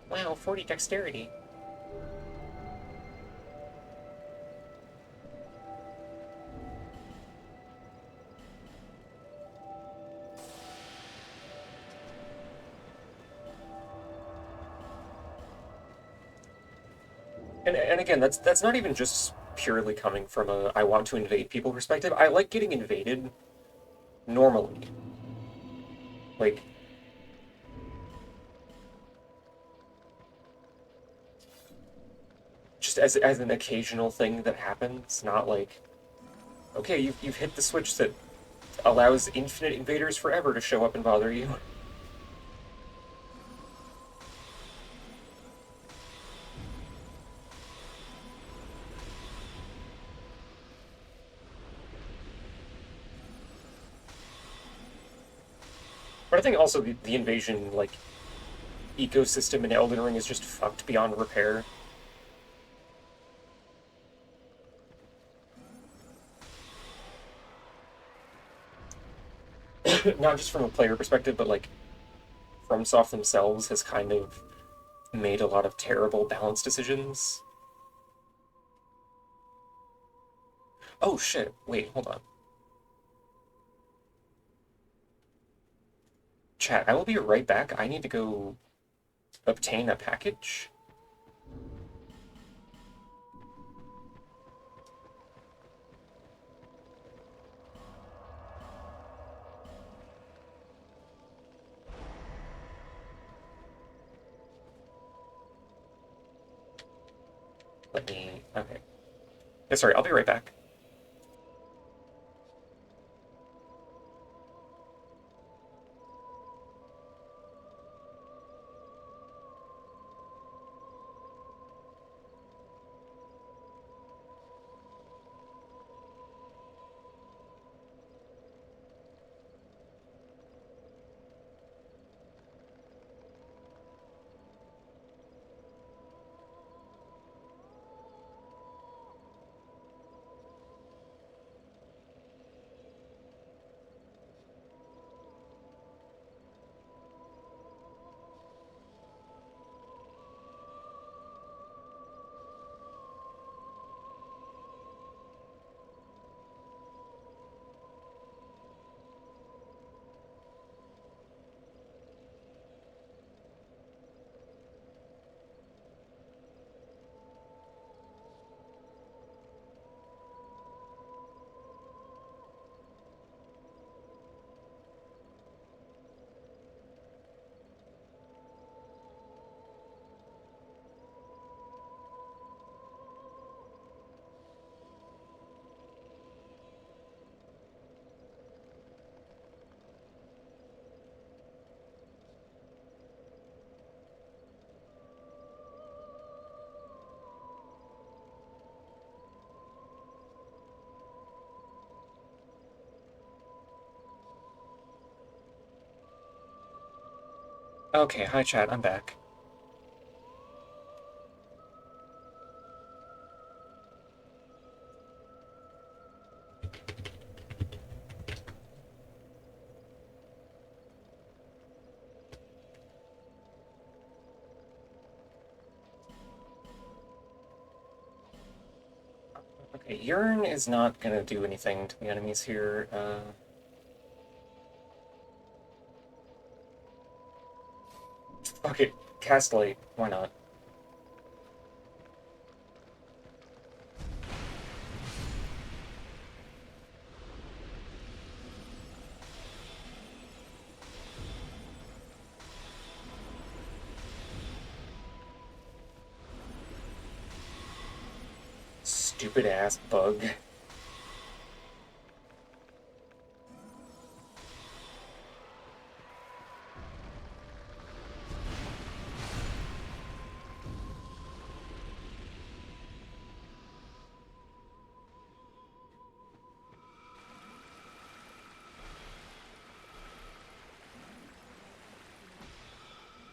Wow, 40 dexterity. And again, that's not even just purely coming from a I want to invade people perspective. I like getting invaded normally. Like, just as an occasional thing that happens, not like, okay, you've hit the switch that allows infinite invaders forever to show up and bother you. But I think also the invasion, like, ecosystem in Elden Ring is just fucked beyond repair. Not just from a player perspective, but like FromSoft themselves has kind of made a lot of terrible balance decisions. Oh shit, wait, hold on. Chat, I will be right back. I need to go obtain a package. Let me... Okay. Yeah, sorry, I'll be right back. Okay, hi chat, I'm back. Okay, Urine is not gonna do anything to the enemies here. Fuck it, cast light, why not? Stupid ass bug.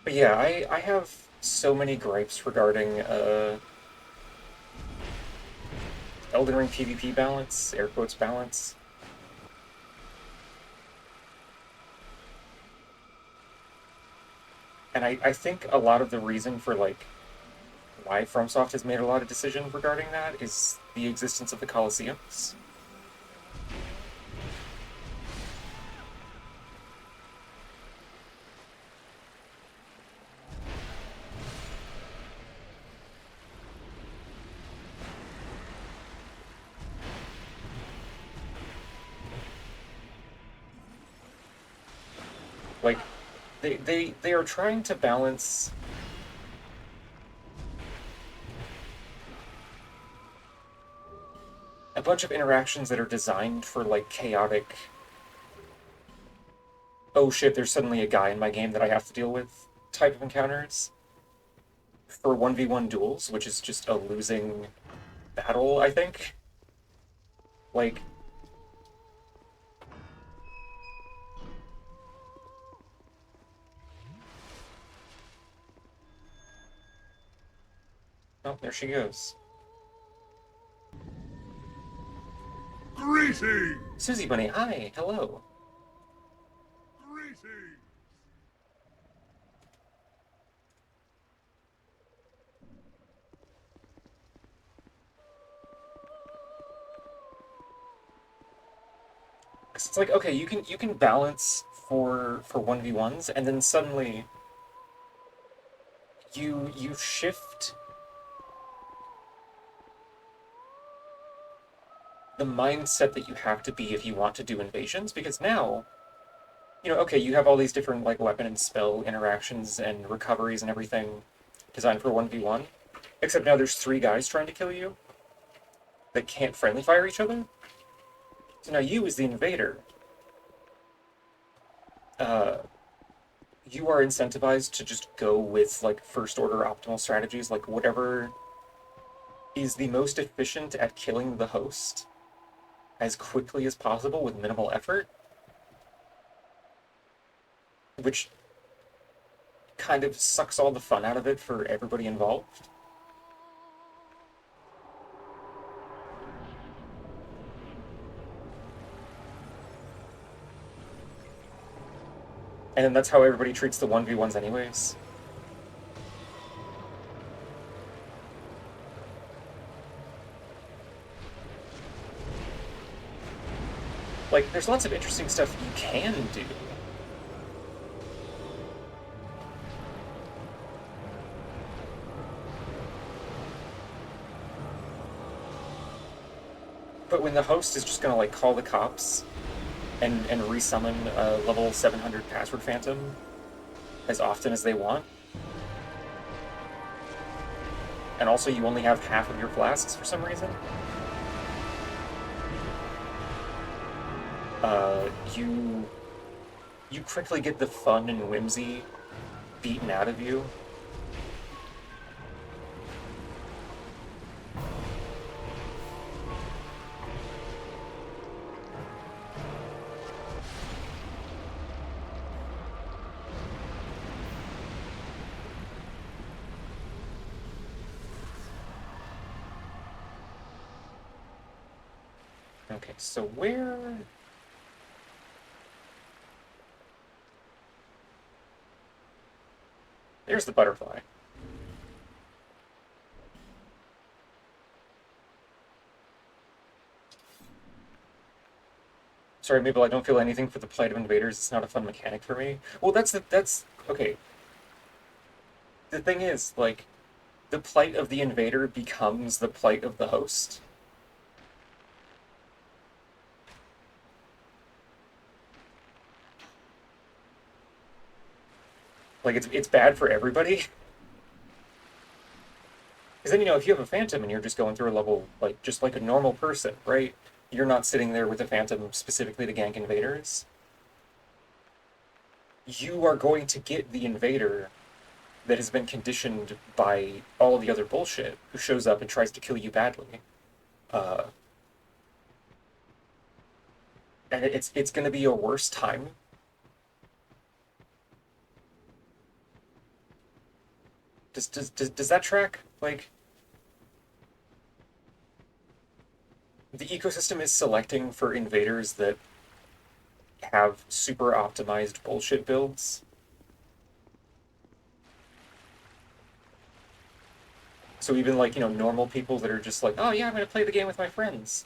But yeah, I have so many gripes regarding Elden Ring PvP balance, air quotes balance. And I think a lot of the reason for, like, why FromSoft has made a lot of decisions regarding that is the existence of the Colosseums. Like, they are trying to balance a bunch of interactions that are designed for, like, chaotic, oh shit, there's suddenly a guy in my game that I have to deal with type of encounters for 1v1 duels, which is just a losing battle, I think. Like, oh, there she goes. Greetings! Susie Bunny, hi, hello. Greetings! It's like, okay, you can balance for 1v1s, and then suddenly you shift the mindset that you have to be if you want to do invasions, because now, okay, you have all these different, like, weapon and spell interactions and recoveries and everything designed for 1v1, except now there's three guys trying to kill you that can't friendly fire each other. So now you, as the invader, uh, you are incentivized to just go with, like, first order optimal strategies, like whatever is the most efficient at killing the host as quickly as possible with minimal effort, which kind of sucks all the fun out of it for everybody involved. And then that's how everybody treats the 1v1s anyways. Like, there's lots of interesting stuff you can do. But when the host is just gonna, like, call the cops and resummon a level 700 password phantom as often as they want, and also you only have half of your flasks for some reason, you quickly get the fun and whimsy beaten out of you. Okay, so where... There's the butterfly. Sorry, Mabel, I don't feel anything for the plight of invaders. It's not a fun mechanic for me. Well, that's... Okay. The thing is, like, the plight of the invader becomes the plight of the host. Like, it's bad for everybody. Because then, if you have a phantom and you're just going through a level, like, just like a normal person, right? You're not sitting there with a phantom specifically to gank invaders. You are going to get the invader that has been conditioned by all the other bullshit who shows up and tries to kill you badly. Uh, and it's going to be a worse time. Does that track? Like, the ecosystem is selecting for invaders that have super optimized bullshit builds. So even like, normal people that are just like, oh yeah, I'm gonna play the game with my friends,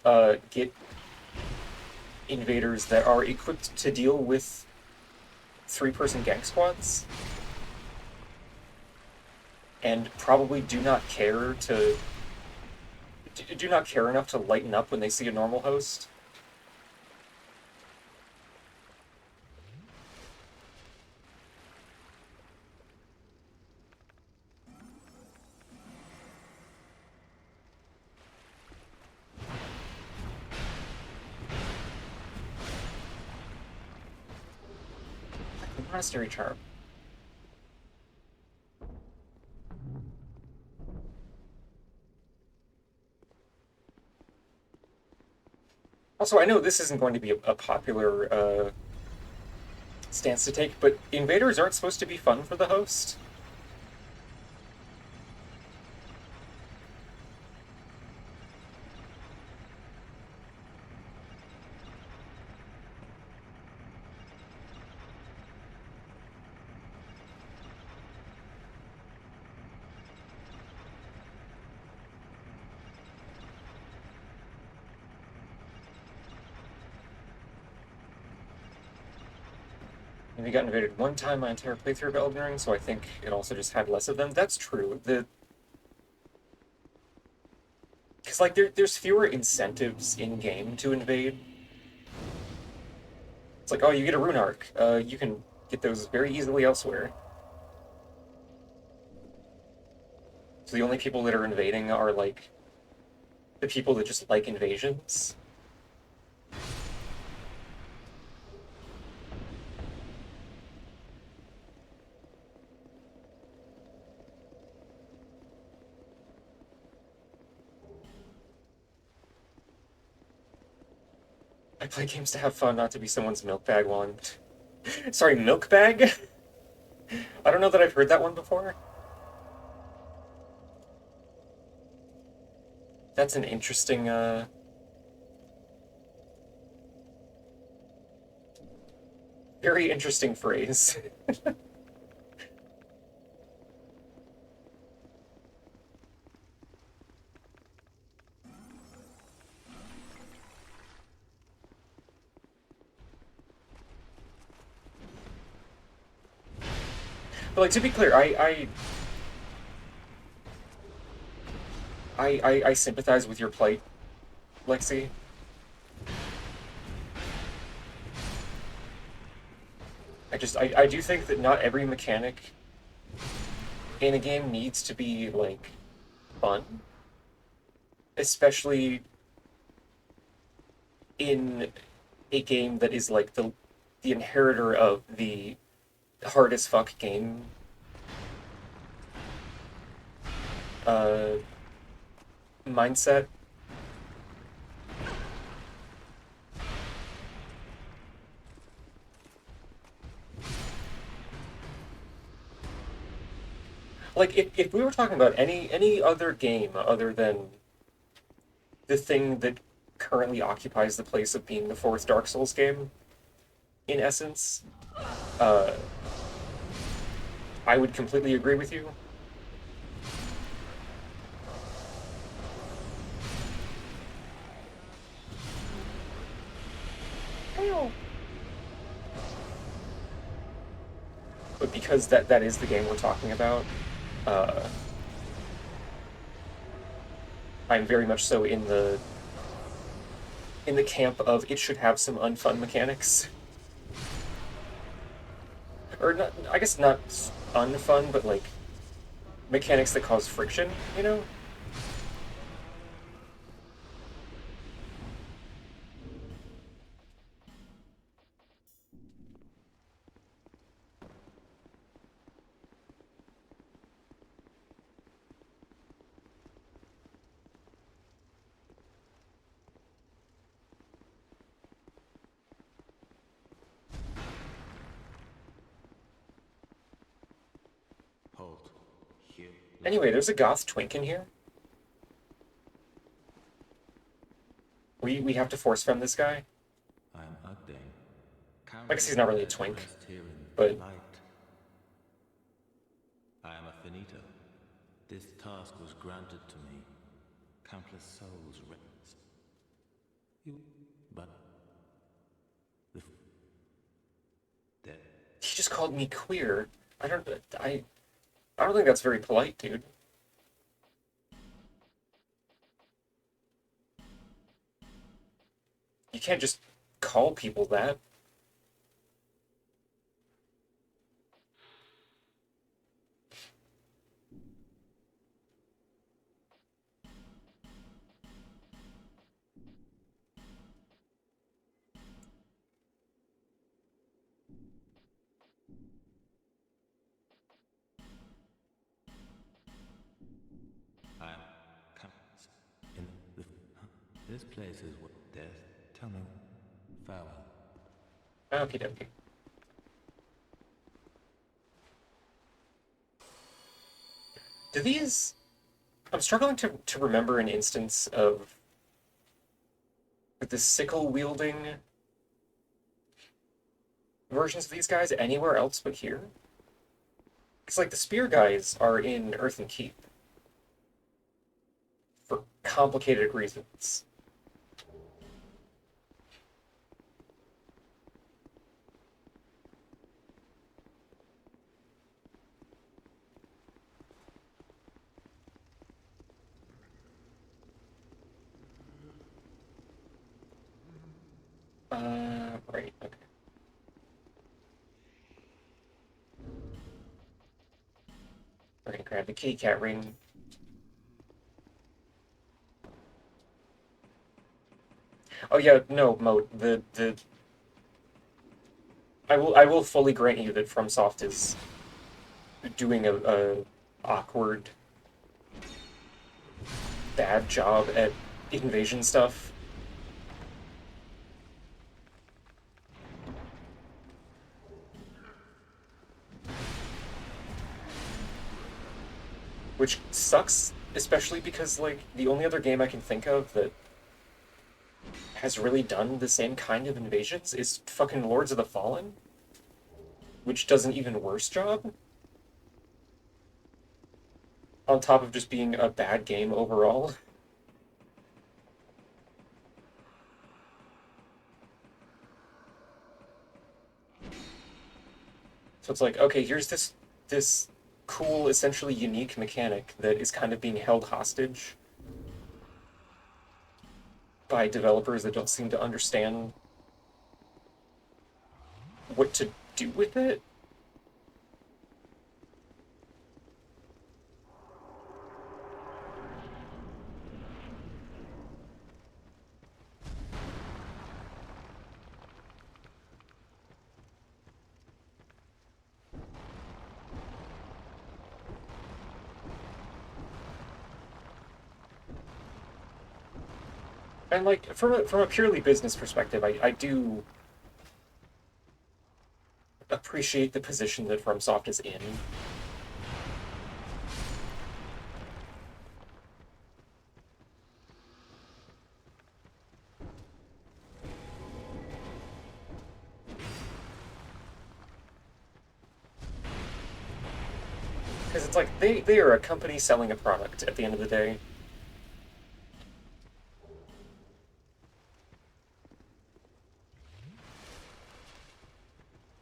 get invaders that are equipped to deal with three-person gang squads, and probably do not care enough to lighten up when they see a normal host. Monastery charm. Also, I know this isn't going to be a popular stance to take, but invaders aren't supposed to be fun for the host. And we got invaded one time my entire playthrough of Elden Ring, so I think it also just had less of them. That's true. Because like there's fewer incentives in game to invade. It's like, oh, you get a rune arc. You can get those very easily elsewhere. So the only people that are invading are like the people that just like invasions. I play games to have fun, not to be someone's milk bag while I'm... Sorry, milk bag? I don't know that I've heard that one before. That's an interesting, very interesting phrase. But like, to be clear, I sympathize with your plight, Lexi. I do think that not every mechanic in a game needs to be, like, fun. Especially in a game that is, like, the inheritor of the hard as fuck game mindset. Like, if we were talking about any other game other than the thing that currently occupies the place of being the fourth Dark Souls game, in essence, uh, I would completely agree with you. But because that is the game we're talking about, uh, I'm very much so in the camp of it should have some unfun mechanics. Or not, I guess not unfun, but like mechanics that cause friction, you know? Halt. Here. Anyway, there's a goth twink in here. We have to force fem this guy. I am Ugdane. I guess he's not really a twink, First here in but light. I am a finito. This task was granted to me. Countless souls you, but the dead. He just called me queer. I don't think that's very polite, dude. You can't just call people that. In the, this place is what death. Tell me, farewell. Okie dokie. Do these... I'm struggling to remember an instance of the sickle-wielding versions of these guys anywhere else but here. Because, like, the spear guys are in Earthen Keep. For complicated reasons. Right, okay. We're gonna grab the kitty cat ring. Oh yeah, no, Mo, I will fully grant you that FromSoft is doing a awkward, bad job at invasion stuff. Which sucks, especially because, like, the only other game I can think of that has really done the same kind of invasions is fucking Lords of the Fallen, which does an even worse job. On top of just being a bad game overall. So it's like, okay, here's this cool, essentially unique mechanic that is kind of being held hostage by developers that don't seem to understand what to do with it. And, like, from a purely business perspective, I do appreciate the position that FromSoft is in. Because it's like, they are a company selling a product at the end of the day.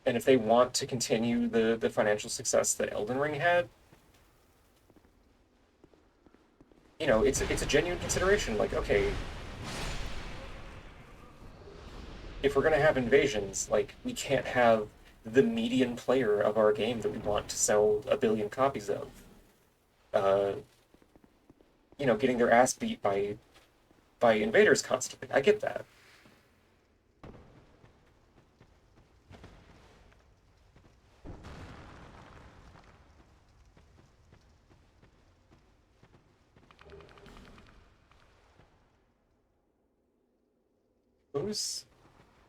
And if they want to continue the financial success that Elden Ring had, you know, it's a genuine consideration. Like, okay, if we're gonna have invasions, like, we can't have the median player of our game that we want to sell 1 billion copies of, you know, getting their ass beat by invaders constantly. I get that.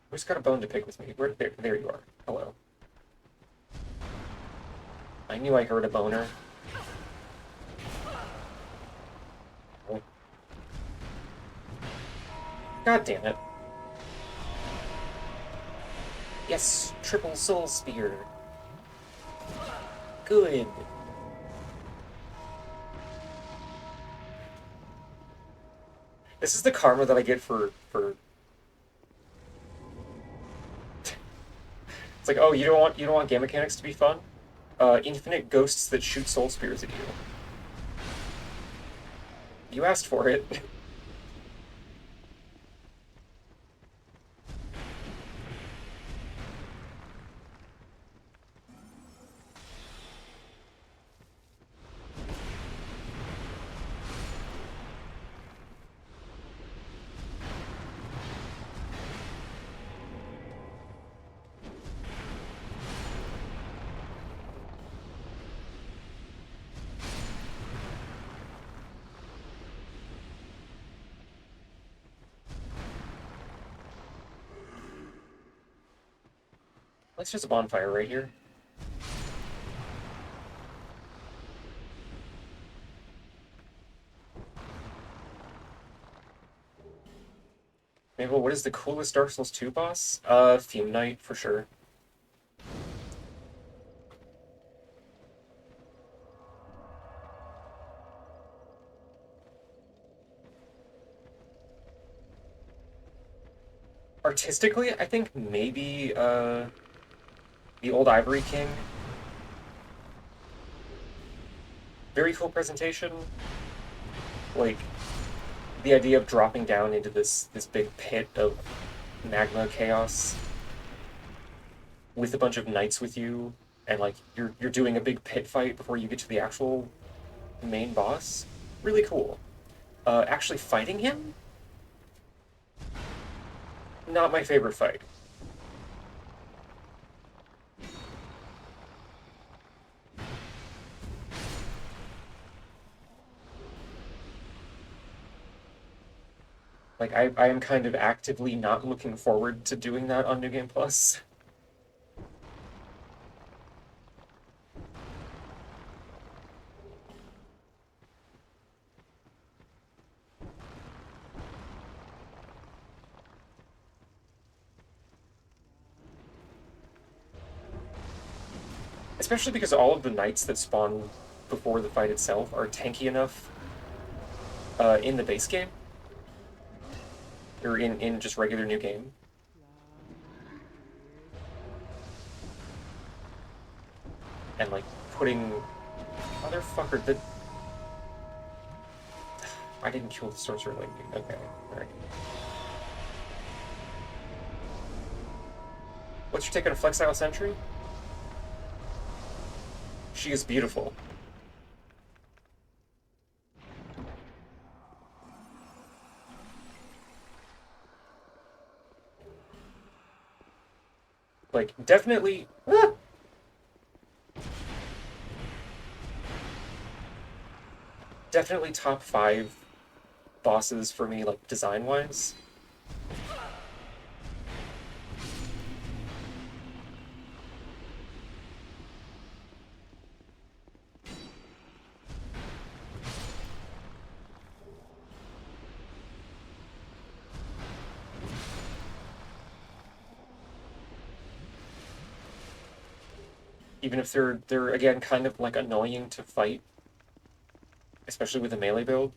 Who's got a bone to pick with me? There you are. Hello. I knew I heard a boner. Oh. God damn it. Yes, triple soul spear. Good. This is the karma that I get for... It's like, oh, you don't want game mechanics to be fun? Infinite ghosts that shoot soul spears at you. You asked for it. Let's just a bonfire right here. Mabel, what is the coolest Dark Souls 2 boss? Fume Knight, for sure. Artistically, I think maybe, the Old Ivory King. Very cool presentation. Like, the idea of dropping down into this big pit of magma chaos with a bunch of knights with you, and like you're doing a big pit fight before you get to the actual main boss. Really cool. Actually fighting him? Not my favorite fight. Like, I am kind of actively not looking forward to doing that on New Game Plus. Especially because all of the knights that spawn before the fight itself are tanky enough in the base game. Or in just regular New Game. And like putting... Motherfucker, the... I didn't kill the sorcerer lady. Okay, alright. What's your take on Flexile Sentry? She is beautiful. Like, definitely... Definitely top 5 bosses for me, like, design-wise. Even if they're again kind of like annoying to fight, especially with a melee build.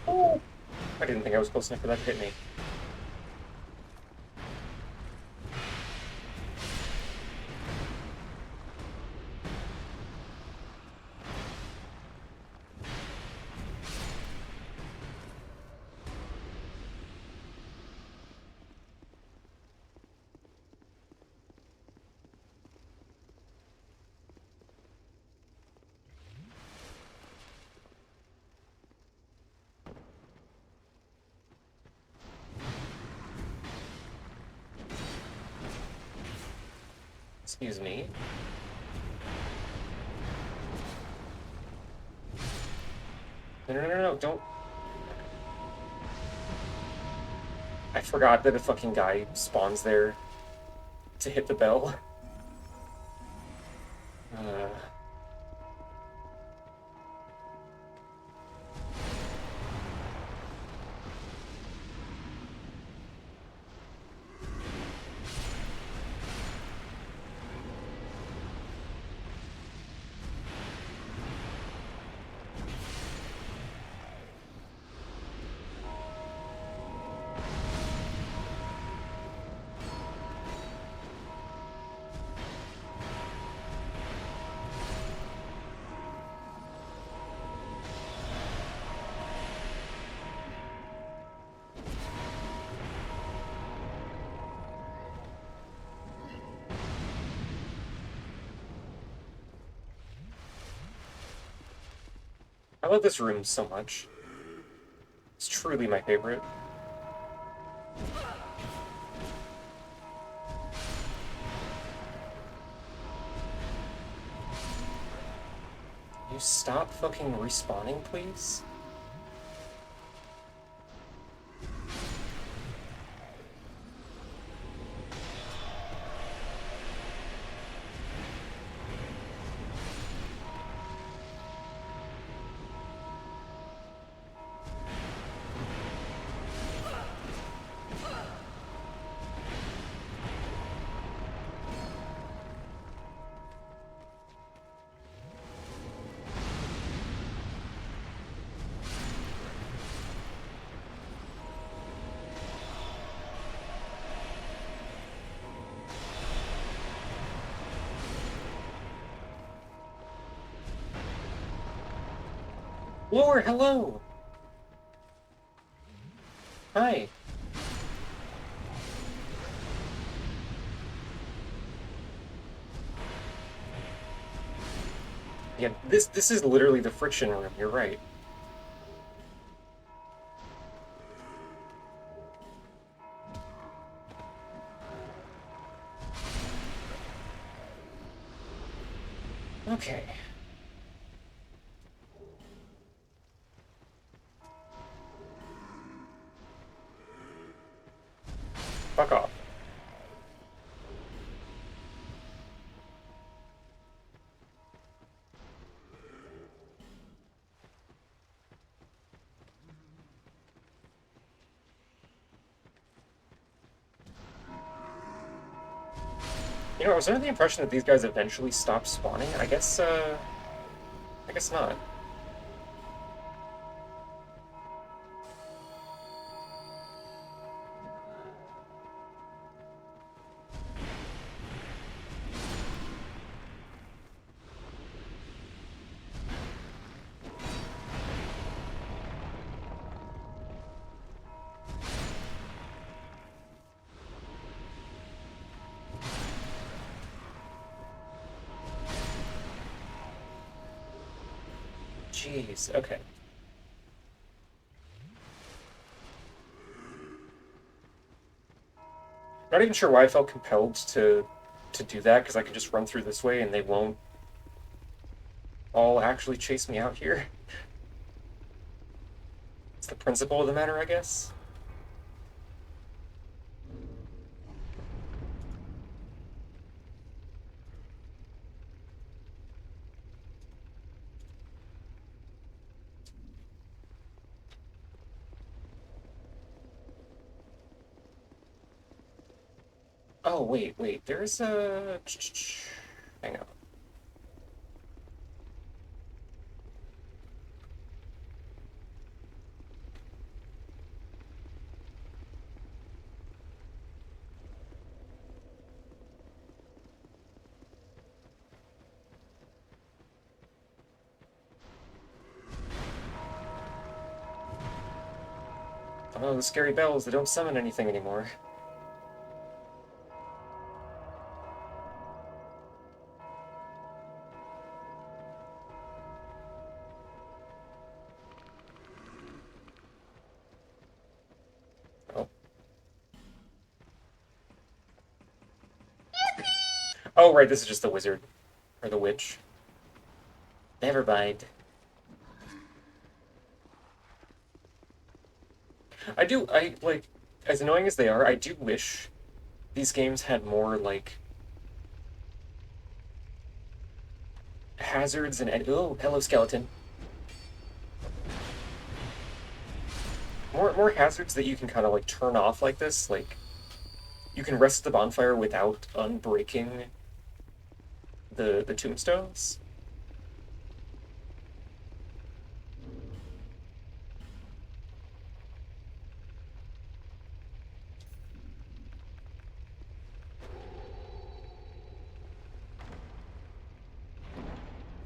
Oh, I didn't think I was close enough for that to hit me. Excuse me. No, don't. I forgot that a fucking guy spawns there to hit the bell. I love this room so much. It's truly my favorite. You stop fucking respawning, please? Lord, hello! Hi. Yeah, this is literally the friction room, you're right. Okay. Fuck off. You know, I was under the impression that these guys eventually stop spawning. I guess not. Jeez, okay. Not even sure why I felt compelled to do that, because I could just run through this way and they won't all actually chase me out here. It's the principle of the matter, I guess. Oh, wait, there's a... Hang on. Oh, the scary bells, they don't summon anything anymore. Oh. Oh, right, this is just the wizard. Or the witch. Never mind. Like, as annoying as they are, I do wish these games had more, like, hazards and... Oh, hello, skeleton. More hazards that you can kind of, like, turn off like this. Like, you can rest the bonfire without unbreaking the tombstones.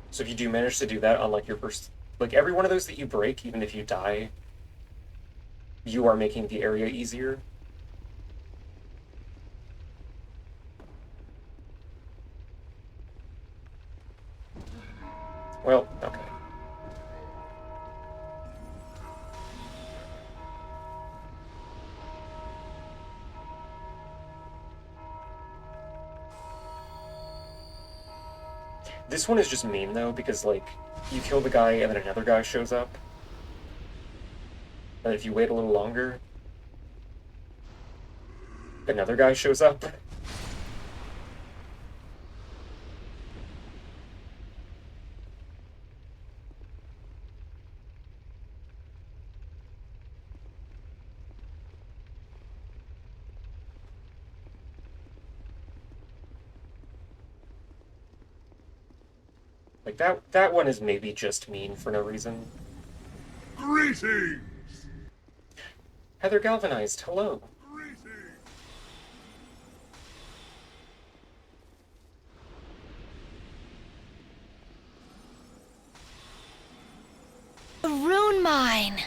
So if you do manage to do that on, like, your first... Like, every one of those that you break, even if you die, you are making the area easier. Well, okay. This one is just mean, though, because, like, you kill the guy and then another guy shows up. And if you wait a little longer, another guy shows up. Like, that one is maybe just mean for no reason. Greetings! Heather Galvanized, hello. Greetings! A rune mine!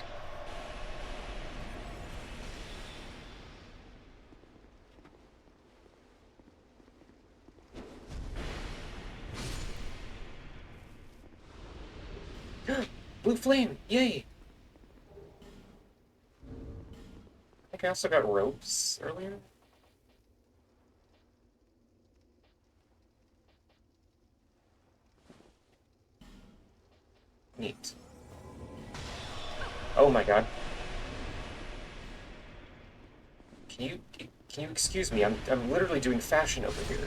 Blue flame, yay! I think I also got ropes earlier. Neat. Oh my god. Can you excuse me? I'm literally doing fashion over here.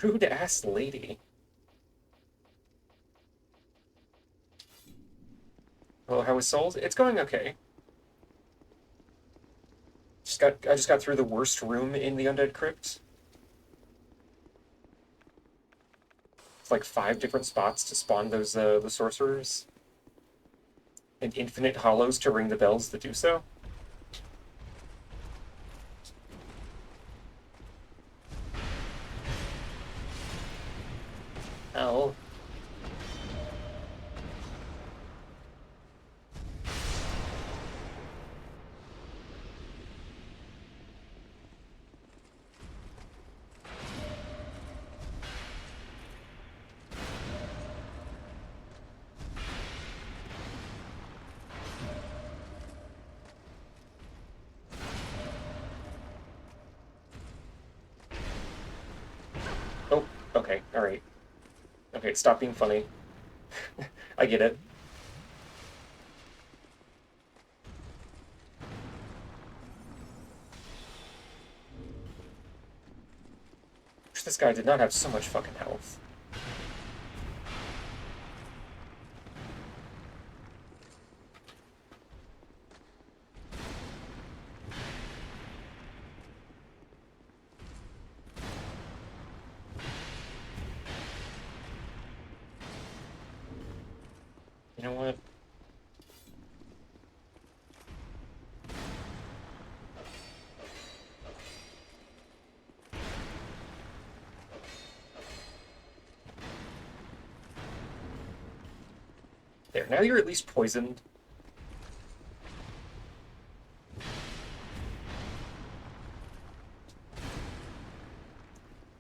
Rude ass lady. Well, how was Souls? It's going okay. I just got through the worst room in the Undead Crypt. It's like 5 different spots to spawn those the sorcerers. And infinite hollows to ring the bells that do so. Oh. Oh, okay, alright. Okay, stop being funny. I get it. Wish this guy did not have so much fucking health. You know what? There, now you're at least poisoned.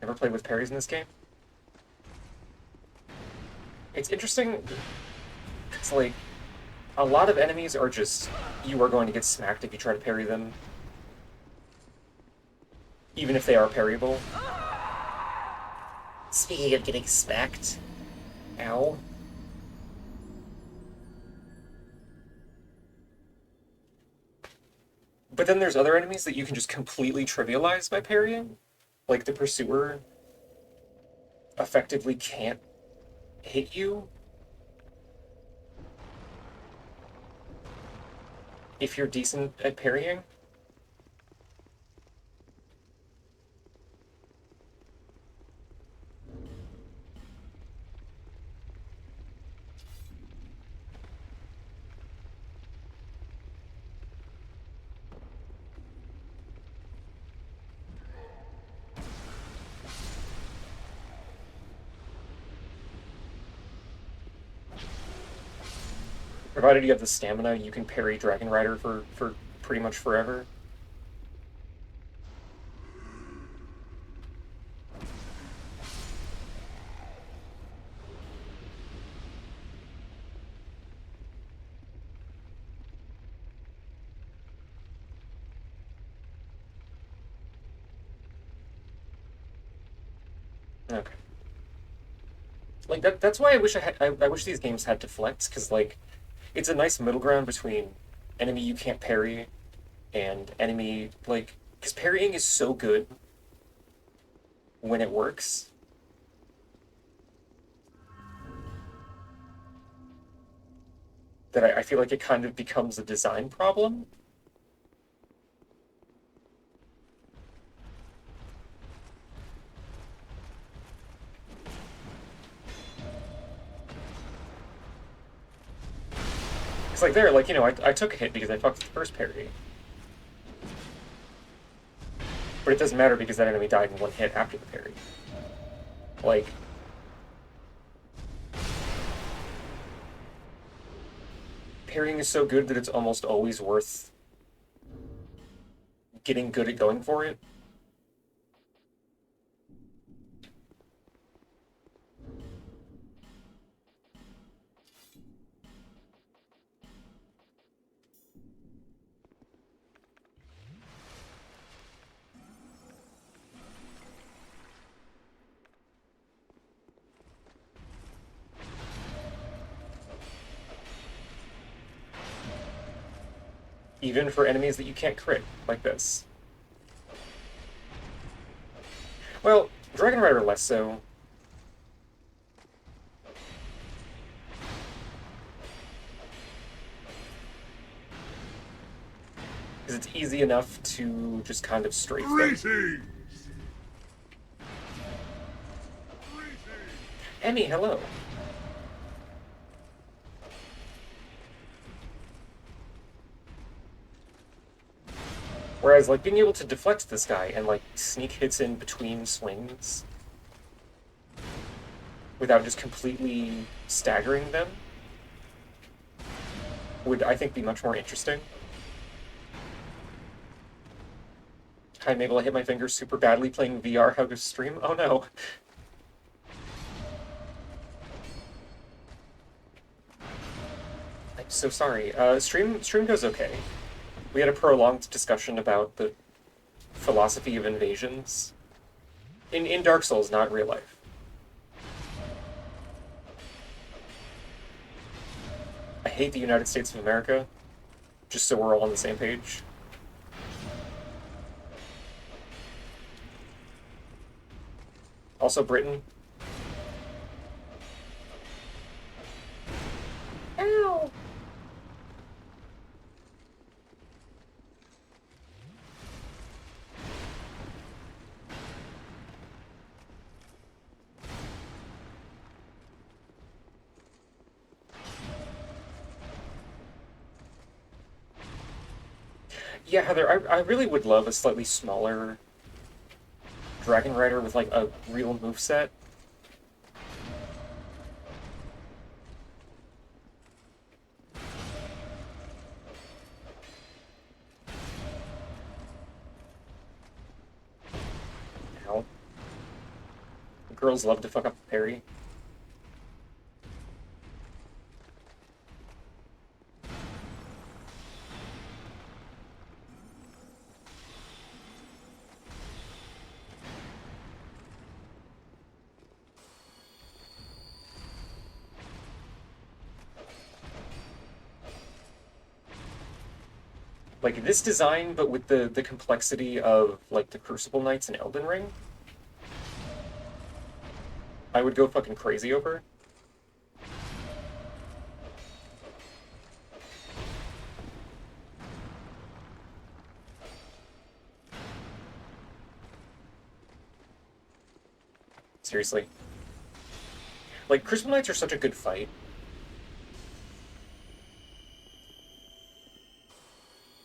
Ever played with parries in this game? It's interesting. It's like, a lot of enemies are just, you are going to get smacked if you try to parry them. Even if they are parryable. Speaking of getting smacked. Ow. But then there's other enemies that you can just completely trivialize by parrying. Like the Pursuer effectively can't hit you if you're decent at parrying. Provided you have the stamina, you can parry Dragon Rider for pretty much forever. Okay. Like, that's why I wish I wish these games had deflects, because, like, it's a nice middle ground between enemy you can't parry and enemy, like, because parrying is so good when it works. That I feel like it kind of becomes a design problem. It's like there, like, I took a hit because I fucked the first parry. But it doesn't matter because that enemy died in one hit after the parry. Like, parrying is so good that it's almost always worth getting good at going for it. Even for enemies that you can't crit, like this. Well, Dragon Rider less so. Because it's easy enough to just kind of strafe them. Greetings! Emmy, hello. Whereas, like, being able to deflect this guy and, like, sneak hits in between swings without just completely staggering them would, I think, be much more interesting. Hi, Mabel, I hit my fingers super badly playing VR. How goes stream? Oh no. I'm so sorry. Stream goes okay. We had a prolonged discussion about the philosophy of invasions. In Dark Souls, not real life. I hate the United States of America, just so we're all on the same page. Also Britain. Ow! Yeah, Heather, I really would love a slightly smaller Dragon Rider with, like, a real moveset. Ow. Girls love to fuck up parry. Like, this design, but with the complexity of, like, the Crucible Knights and Elden Ring, I would go fucking crazy over. Seriously. Like, Crucible Knights are such a good fight.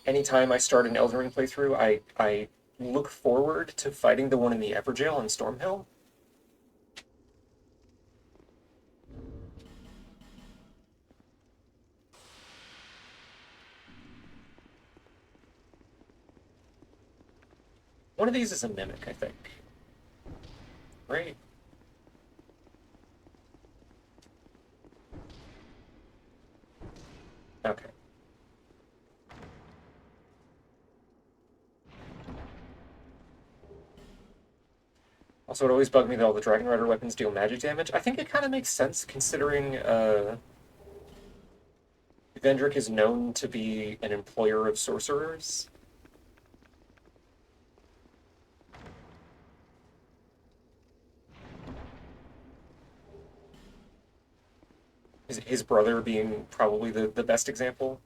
Anytime I start an Elden Ring playthrough, I look forward to fighting the one in the Everjail on Stormhill. One of these is a Mimic, I think. Right? Okay. Also, it always bugged me that all the Dragon Rider weapons deal magic damage. I think it kind of makes sense considering Vendrick is known to be an employer of sorcerers. His brother being probably the best example.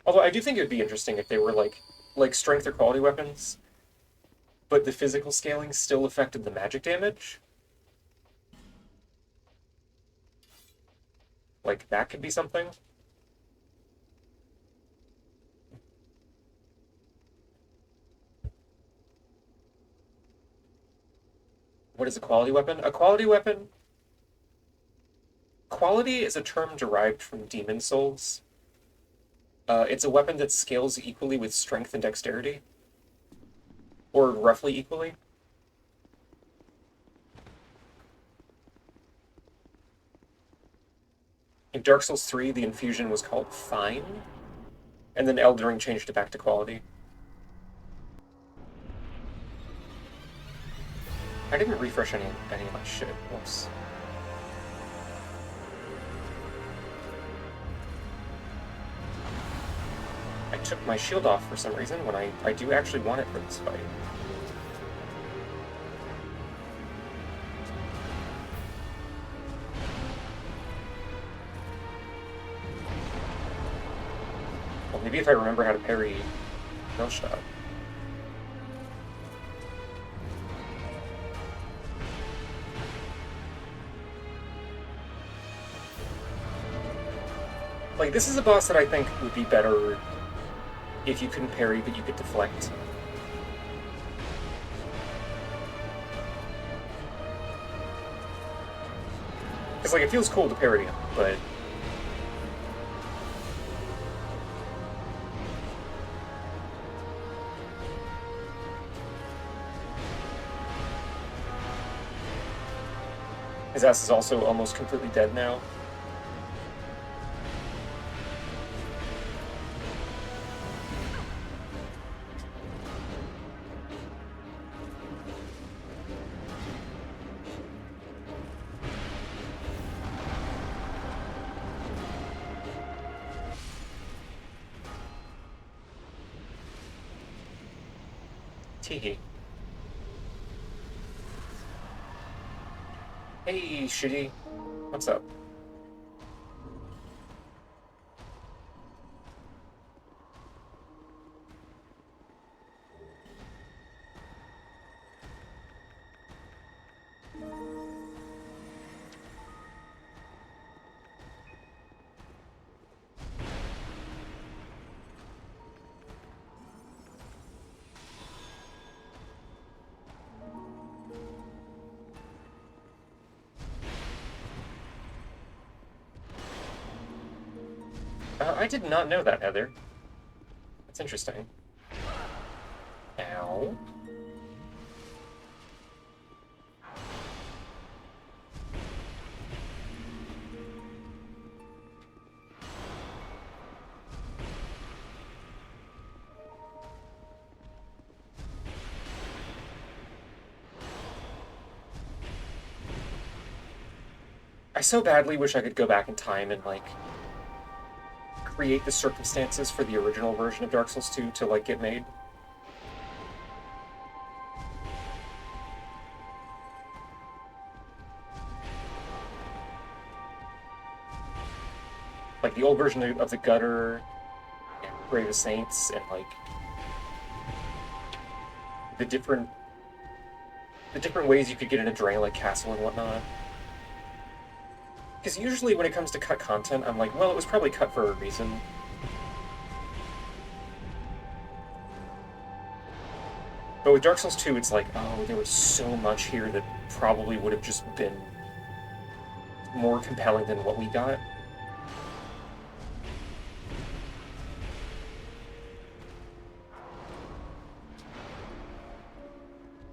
Although I do think it would be interesting if they were like strength or quality weapons, but the physical scaling still affected the magic damage. Like, that could be something. What is a quality weapon? A quality weapon... Quality is a term derived from demon souls. It's a weapon that scales equally with strength and dexterity. Or roughly equally. In Dark Souls 3, the infusion was called Fine, and then Elden Ring changed it back to quality. I didn't refresh any of my shit. Whoops. I took my shield off for some reason when I do actually want it for this fight. Well, maybe if I remember how to parry no shot. Like, this is a boss that I think would be better if you couldn't parry, but you could deflect. Because, like, it feels cool to parry him, but... his ass is also almost completely dead now. Teehee. Hey, shitty. What's up? I did not know that, Heather. That's interesting. Ow. I so badly wish I could go back in time and, like, create the circumstances for the original version of Dark Souls 2 to, like, get made. Like, the old version of the Gutter and Grave of Saints and, like, the different ways you could get in a Drangleic Castle and whatnot. Because usually when it comes to cut content, I'm like, well, it was probably cut for a reason. But with Dark Souls 2, it's like, oh, there was so much here that probably would have just been more compelling than what we got.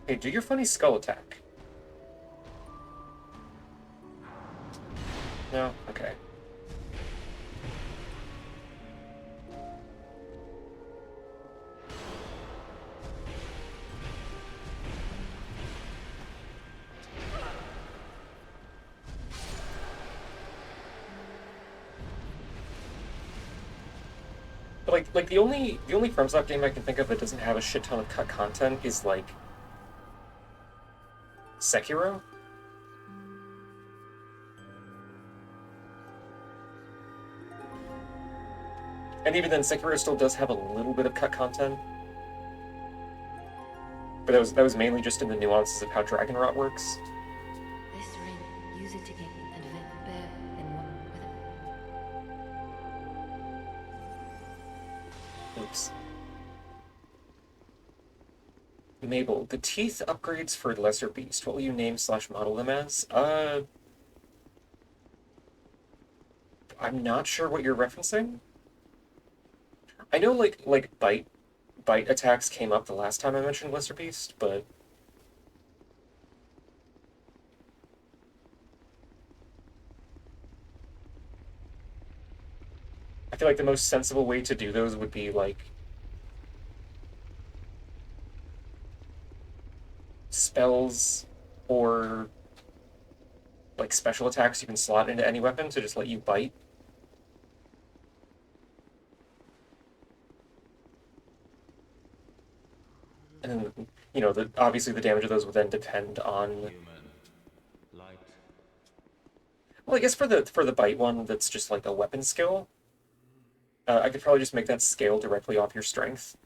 Hey, do your funny skull attack. No? Okay. But like the only FromSoft game I can think of that doesn't have a shit ton of cut content is like Sekiro. And even then, Sekiro still does have a little bit of cut content. But that was mainly just in the nuances of how Dragon Rot works. This ring, use it again, and then bear in one with it. Oops. Mabel, the teeth upgrades for Lesser Beast, what will you name/model them as? I'm not sure what you're referencing. I know like bite attacks came up the last time I mentioned Lesser Beast, but I feel like the most sensible way to do those would be like spells or like special attacks you can slot into any weapon to just let you bite. And then, obviously the damage of those would then depend on. Human. Light. Well, I guess for the bite one, that's just like a weapon skill. I could probably just make that scale directly off your strength.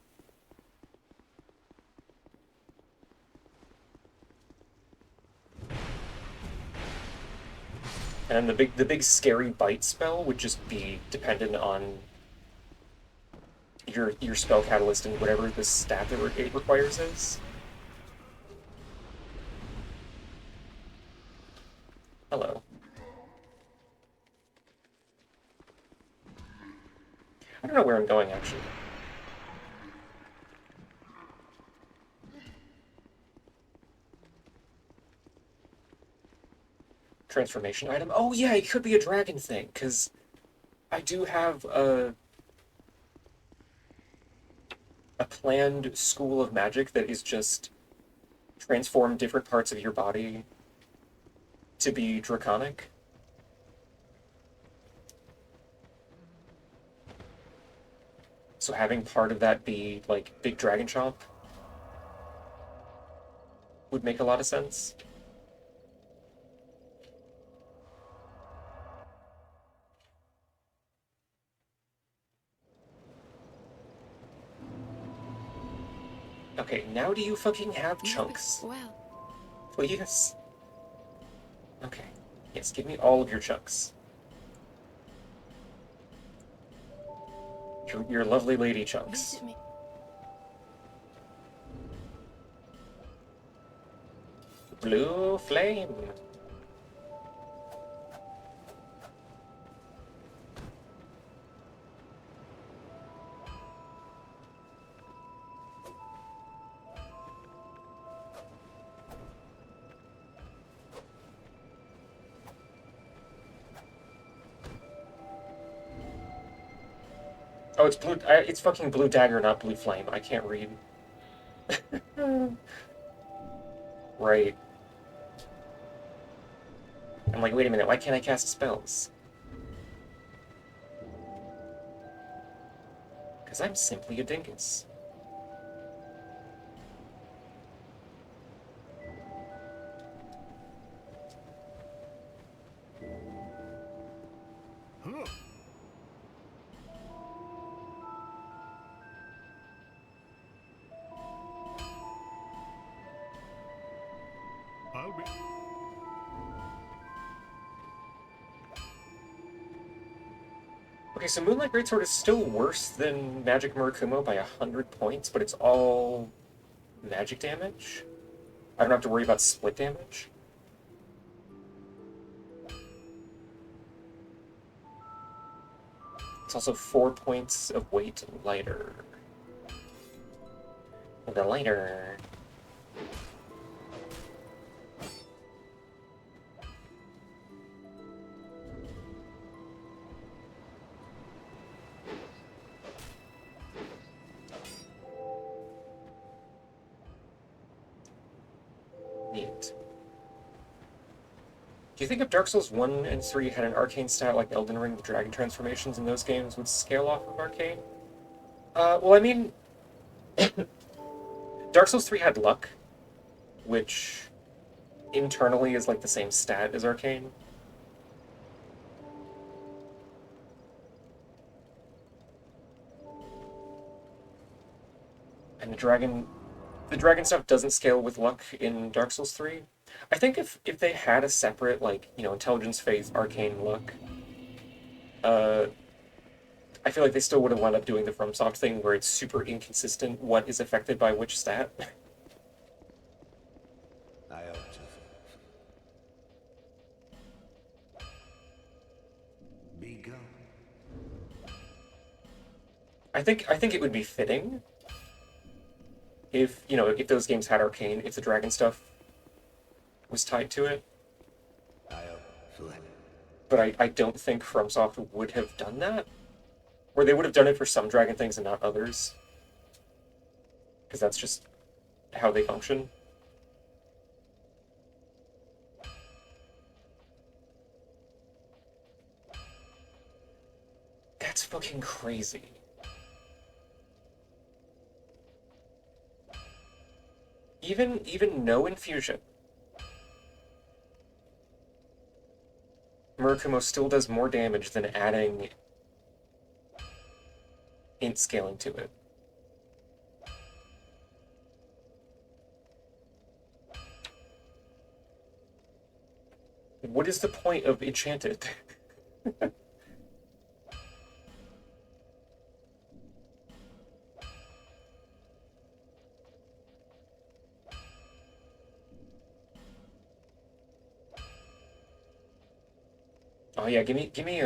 And then the big scary bite spell would just be dependent on your spell catalyst and whatever the stat that it requires is. Hello. I don't know where I'm going, actually. Transformation item? Oh yeah, it could be a dragon thing, because I do have a planned school of magic that is just transform different parts of your body to be draconic. So having part of that be like big dragon chomp would make a lot of sense. Okay, now do you fucking have chunks? Well, Please? Okay. Yes, give me all of your chunks. Your lovely lady chunks. visit me. Blue flame. Oh, it's blue. It's fucking blue dagger, not blue flame. I can't read. Right. I'm like, wait a minute. Why can't I cast spells? Because I'm simply a dingus. Huh. I'll be. Okay, so Moonlight Greatsword is still worse than Magic Murakumo by 100 points, but it's all magic damage. I don't have to worry about split damage. It's also 4 points of weight lighter. The lighter. Do you think if Dark Souls 1 and 3 had an arcane stat like Elden Ring, the dragon transformations in those games would scale off of arcane? Well, I mean, Dark Souls 3 had luck, which internally is like the same stat as arcane. And the dragon stuff doesn't scale with luck in Dark Souls 3. I think if they had a separate, like, you know, intelligence, faith, arcane, luck, I feel like they still would have wound up doing the FromSoft thing where it's super inconsistent what is affected by which stat. I ought to. Be gone. I think it would be fitting if, you know, if those games had arcane, if the dragon stuff was tied to it. I ought to. But I don't think FromSoft would have done that. Or they would have done it for some dragon things and not others. Because that's just how they function. That's fucking crazy. Even no infusion. Murakumo still does more damage than adding int scaling to it. What is the point of Enchanted? Oh yeah, give me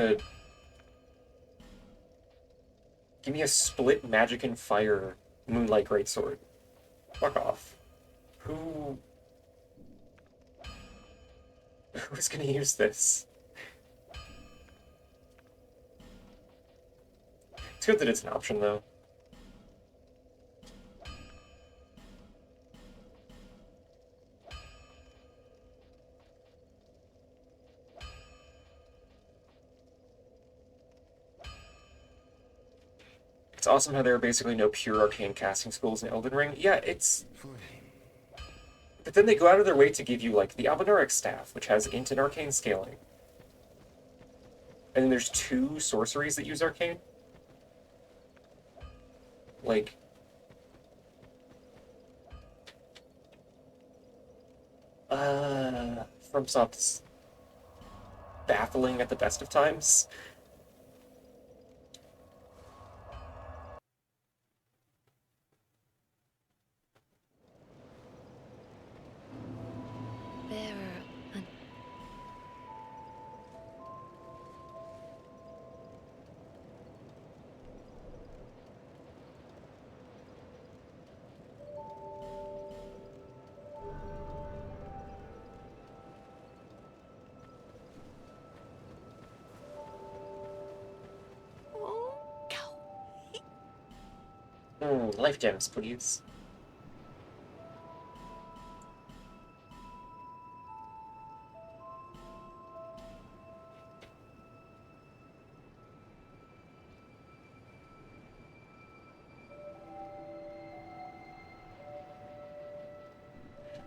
a split magic and fire moonlight greatsword. Fuck off. Who's gonna use this? It's good that it's an option though. It's awesome how there are basically no pure arcane casting schools in Elden Ring. Yeah, it's... But then they go out of their way to give you, like, the Albinauric Staff, which has int and arcane scaling. And then there's 2 sorceries that use arcane. Like... FromSoft's baffling at the best of times. Bearer, Life gems, please.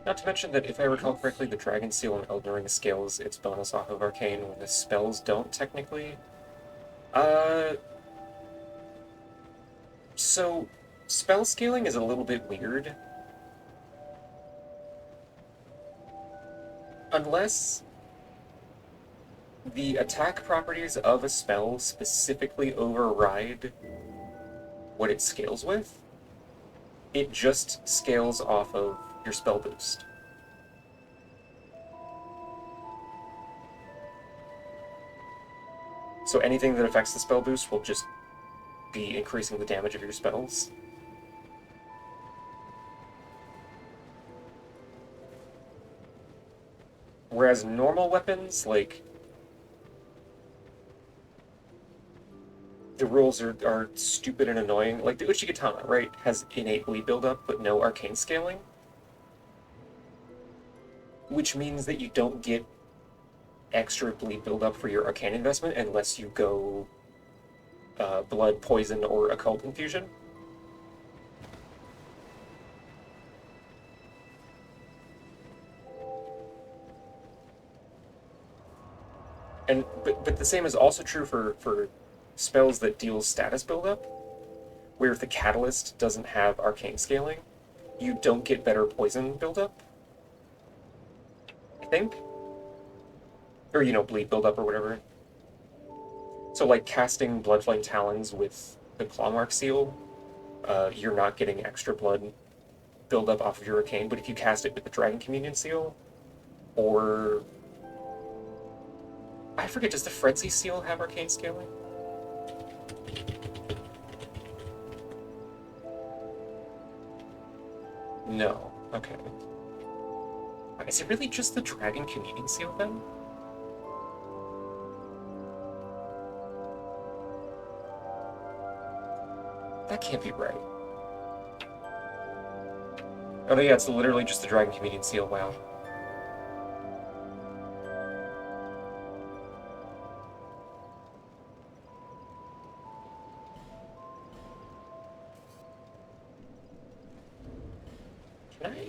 Not to mention that, if I recall correctly, the Dragon Seal in Elden Ring scales its bonus off of Arcane when the spells don't, technically. So, spell scaling is a little bit weird. Unless the attack properties of a spell specifically override what it scales with, it just scales off of your spell boost. So anything that affects the spell boost will just be increasing the damage of your spells. Whereas normal weapons, like, the rules are stupid and annoying. Like the Uchigatana, right, has innate bleed buildup, but no arcane scaling. Which means that you don't get extra bleed buildup for your arcane investment unless you go blood, poison, or occult infusion. And but the same is also true for spells that deal status buildup, where if the catalyst doesn't have arcane scaling, you don't get better poison buildup. I think, or bleed buildup or whatever. So like casting Bloodflame Talons with the Clawmark Seal, you're not getting extra blood buildup off of your arcane, but if you cast it with the Dragon Communion Seal, or I forget, does the Frenzy Seal have arcane scaling? No. Okay. Is it really just the Dragon Communion Seal then? That can't be right. Oh no, yeah, it's literally just the Dragon Communion Seal, wow. Can I...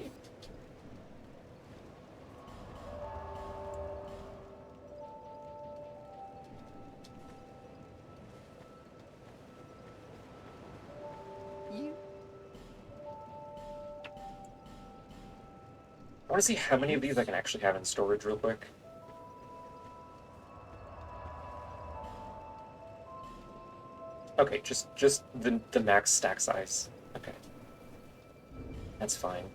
I want to see how many of these I can actually have in storage real quick. Okay, just the max stack size. Okay. That's fine.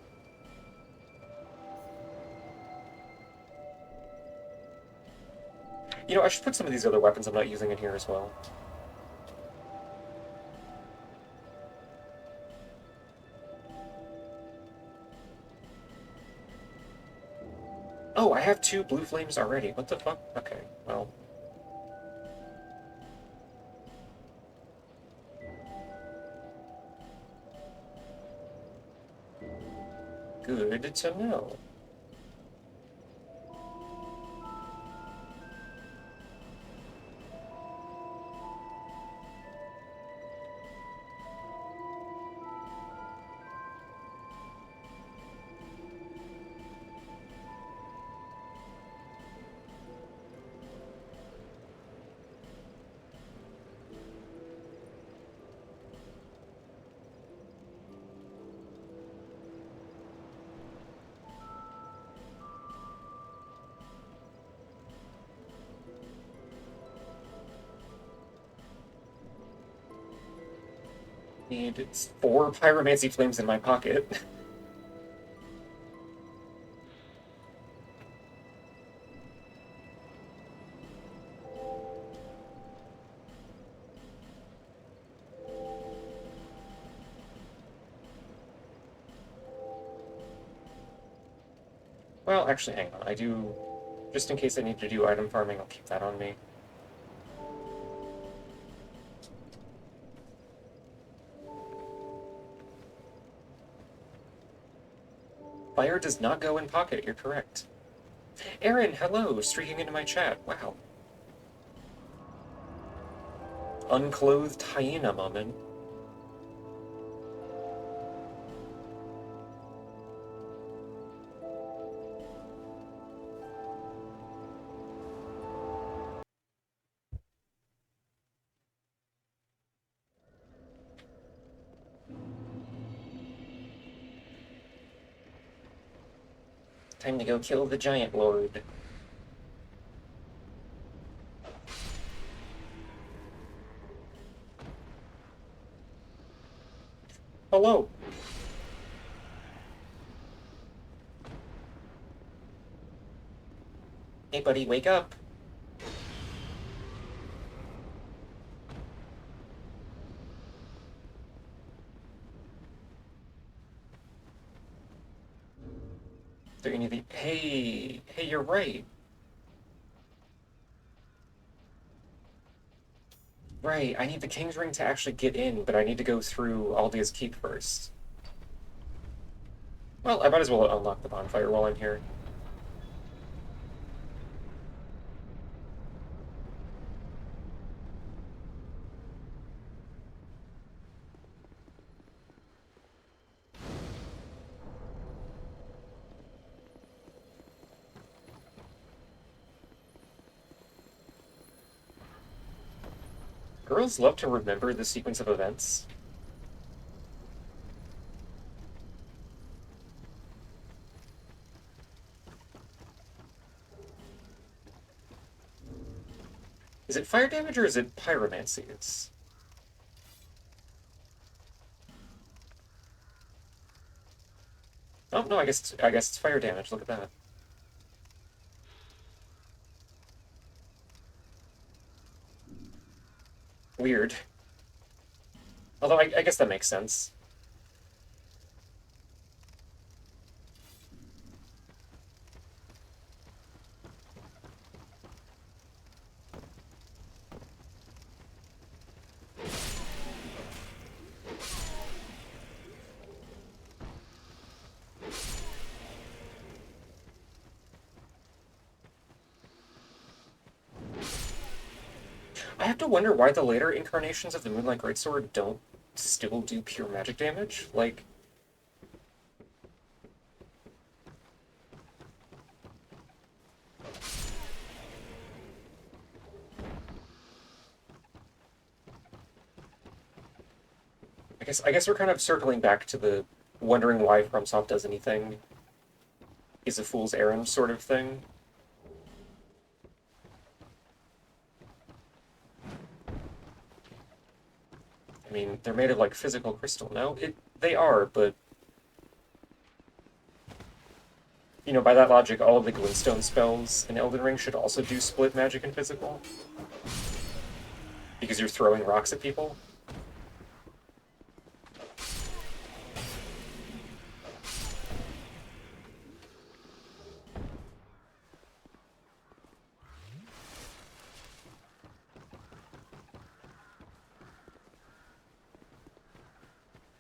I should put some of these other weapons I'm not using in here as well. Oh, I have 2 blue flames already. What the fuck? Okay, well. Good to know. Need 4 pyromancy flames in my pocket. Well, actually, hang on. I do... Just in case I need to do item farming, I'll keep that on me. Fire does not go in pocket, you're correct. Aaron, hello, streaking into my chat. Wow. Unclothed hyena moment. Time to go kill the giant lord. Hello. Hey buddy, wake up. There any of the... Hey, you're right. Right, I need the King's Ring to actually get in, but I need to go through Aldia's Keep first. Well, I might as well unlock the bonfire while I'm here. girls love to remember the sequence of events? Is it fire damage or is it pyromancy? It's... Oh, no, I guess it's fire damage. Look at that. Weird. Although I guess that makes sense. I have to wonder why the later incarnations of the Moonlight Greatsword don't still do pure magic damage. Like... I guess we're kind of circling back to the wondering why FromSoft does anything is a fool's errand sort of thing. I mean, they're made of, like, physical crystal. No, they are, but... You know, by that logic, all of the glintstone spells in Elden Ring should also do split magic and physical. Because you're throwing rocks at people.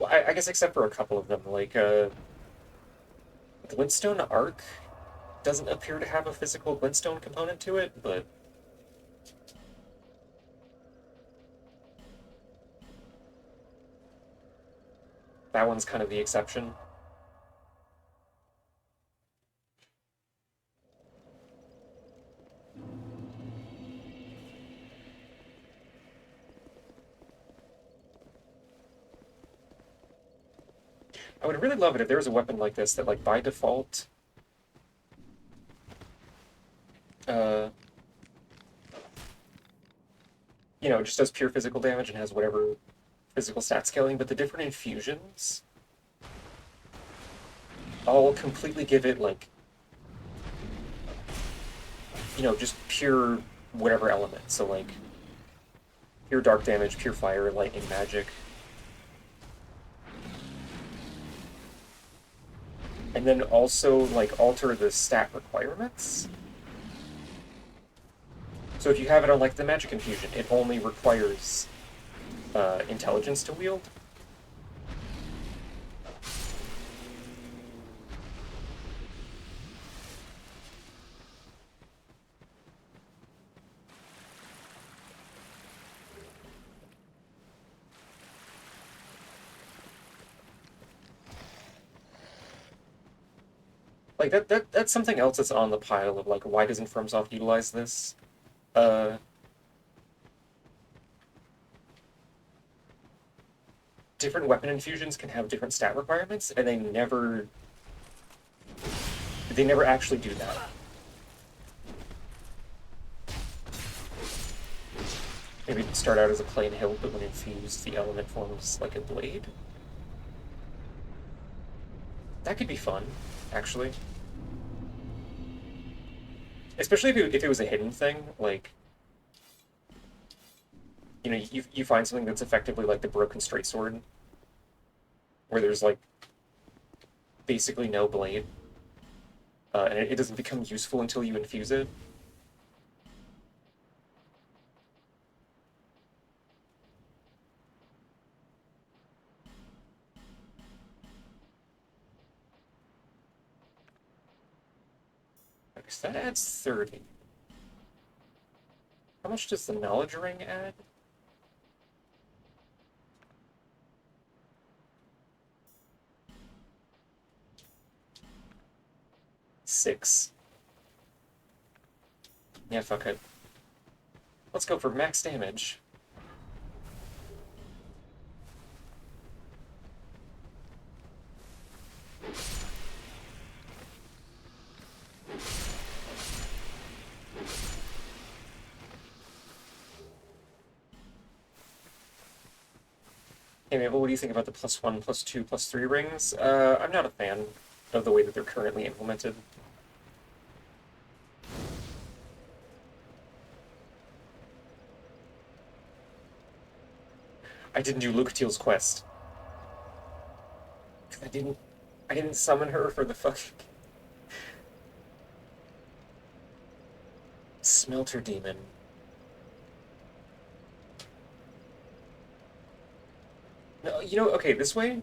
Well, I guess except for a couple of them, like, Glintstone Arc doesn't appear to have a physical glintstone component to it, but... that one's kind of the exception. I would really love it if there was a weapon like this that, like, by default, you know, just does pure physical damage and has whatever physical stat scaling, but the different infusions all completely give it, like, you know, just pure whatever element. So, like, pure dark damage, pure fire, lightning, magic. And then also, like, alter the stat requirements. So if you have it on, like, the magic infusion, it only requires intelligence to wield. Like, that's something else that's on the pile of, like, why doesn't FromSoft utilize this? Different weapon infusions can have different stat requirements, and they never actually do that. Maybe it'd start out as a plain hilt, but when infused, the element forms like a blade. That could be fun, actually. Especially if it was a hidden thing, like... You know, you find something that's effectively like the broken straight sword, where there's, like, basically no blade, and it doesn't become useful until you infuse it. Okay, so that adds 30. How much does the knowledge ring add? Six. Yeah, fuck it. Let's go for max damage. Hey Mabel, what do you think about the +1, +2, +3 rings? I'm not a fan of the way that they're currently implemented. I didn't do Lucatiel's quest. I didn't summon her for the fucking Smelter Demon. No, you know, okay, this way,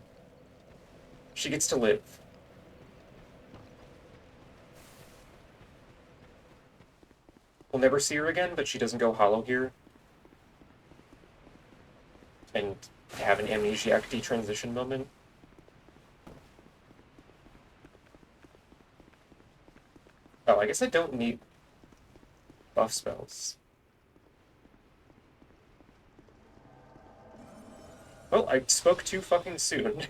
she gets to live. We'll never see her again, but she doesn't go hollow here. And have an amnesiac detransition moment. Oh, I guess I don't need buff spells. Well, I spoke too fucking soon.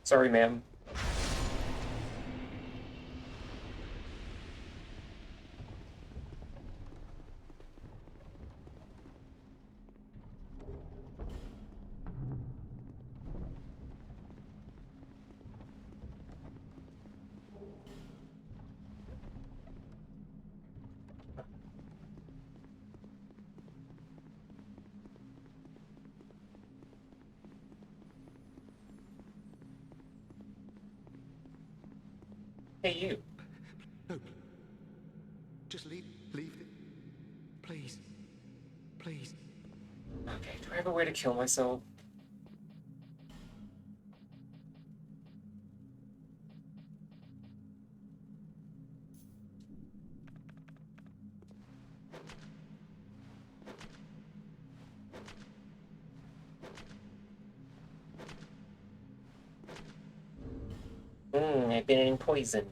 Sorry, ma'am. Hey, you. No. Just leave it. Please. Please. Okay, do I have a way to kill myself? I've been poisoned.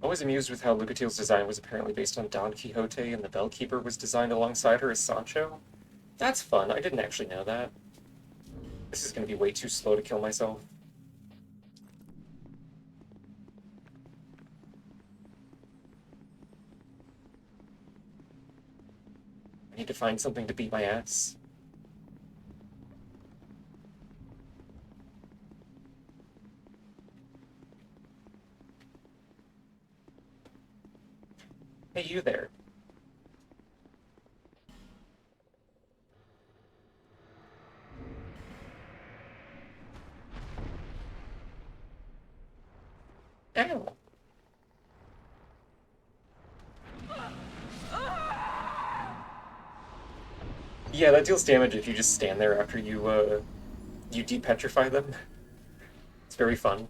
Always amused with how Lucatiel's design was apparently based on Don Quixote and the Bellkeeper was designed alongside her as Sancho. That's fun, I didn't actually know that. This is gonna be way too slow to kill myself. I need to find something to beat my ass. Hey, you there. Ow. Yeah, that deals damage if you just stand there after you depetrify them. It's very fun.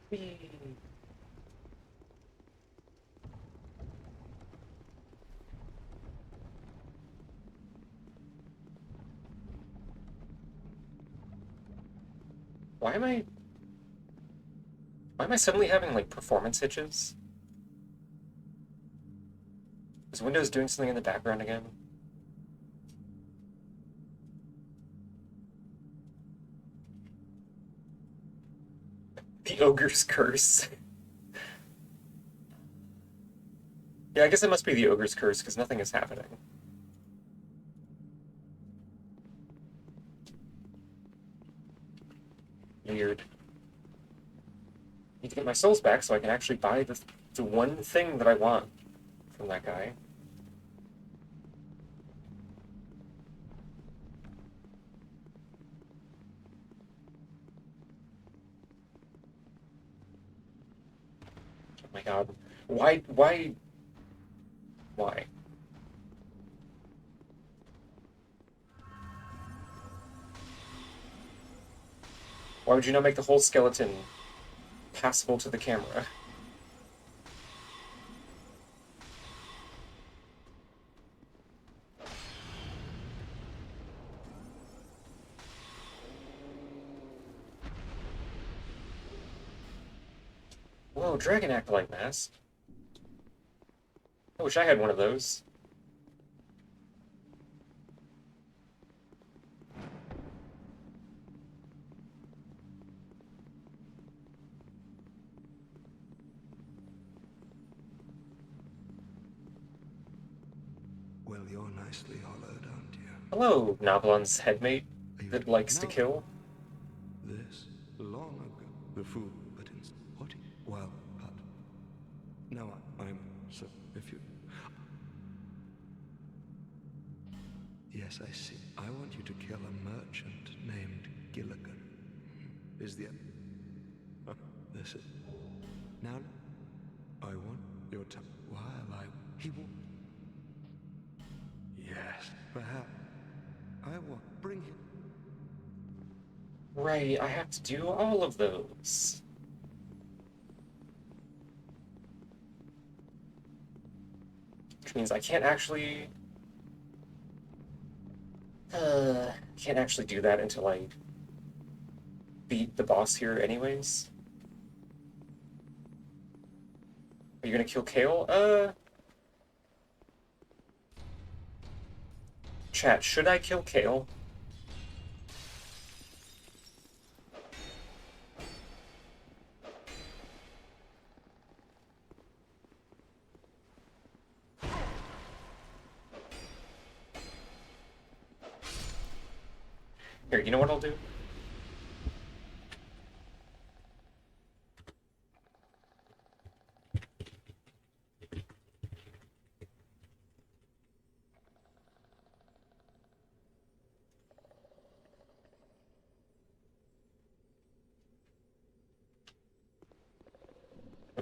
Whee. Why am I suddenly having, like, performance hitches? Is Windows doing something in the background again? The Ogre's Curse. Yeah, I guess it must be the Ogre's Curse, because nothing is happening. Weird. Need to get my souls back so I can actually buy the one thing that I want from that guy. Oh my god. Why Why? Why would you not make the whole skeleton passable to the camera? Whoa, Dragon Acolyte mask. I wish I had one of those. Well, you're nicely hollowed, aren't you? Hello, Noblon's headmate Are you that likes to no. kill. This long ago, the fool, but in what? Well, but no, I'm so. If you, yes, I see. I want you to kill a merchant named Gilligan. Is the this is now? I want your time while he will. Yes, perhaps I will bring him. Right, I have to do all of those. Which means I can't actually... can't actually do that until I beat the boss here anyways. Are you gonna kill Kale? Chat, should I kill Kale? Here, you know what I'll do?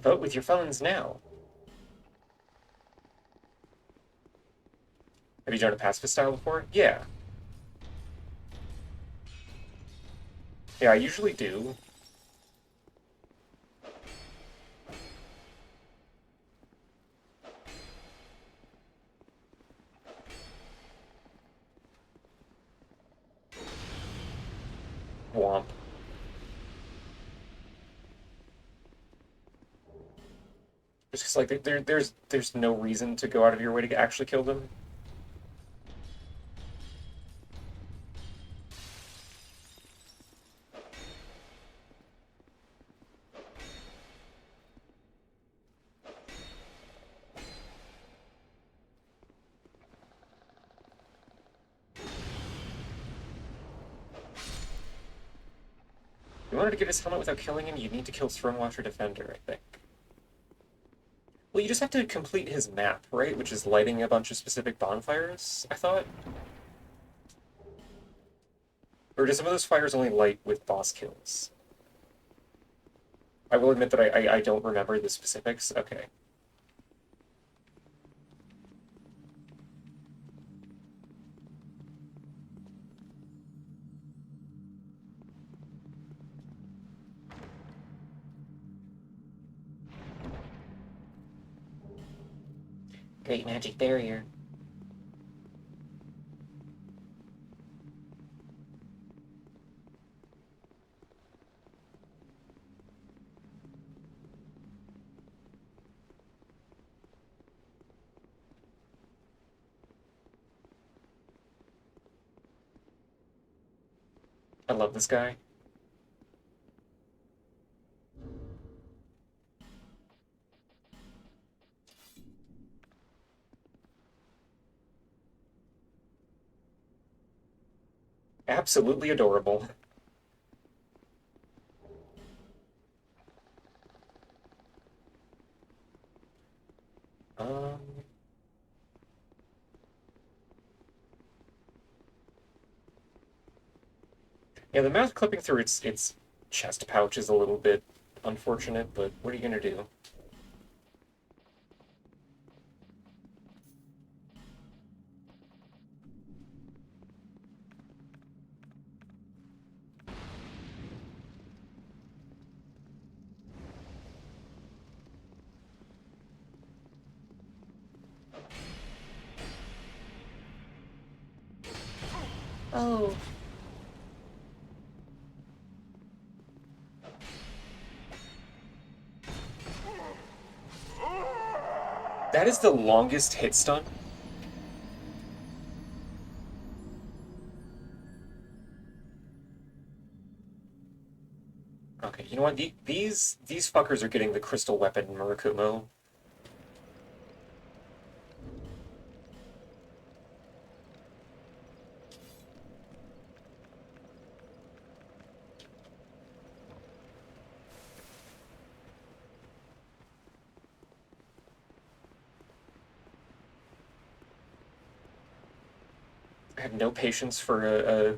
Vote with your phones now. Have you done a pacifist style before? Yeah. Yeah, I usually do. Womp. Just 'cause, like, there's no reason to go out of your way to actually kill them. In order to get his helmet without killing him, you need to kill Thronewatcher Defender, I think. Well, you just have to complete his map, right? Which is lighting a bunch of specific bonfires, I thought? Or do some of those fires only light with boss kills? I will admit that I don't remember the specifics. Okay. Great magic barrier. I love this guy. Absolutely adorable. Um... Yeah, the mouth clipping through its chest pouch is a little bit unfortunate, but what are you gonna do? Oh. That is the longest hit stun. Okay, you know what? These fuckers are getting the crystal weapon, Murakumo. I have no patience for a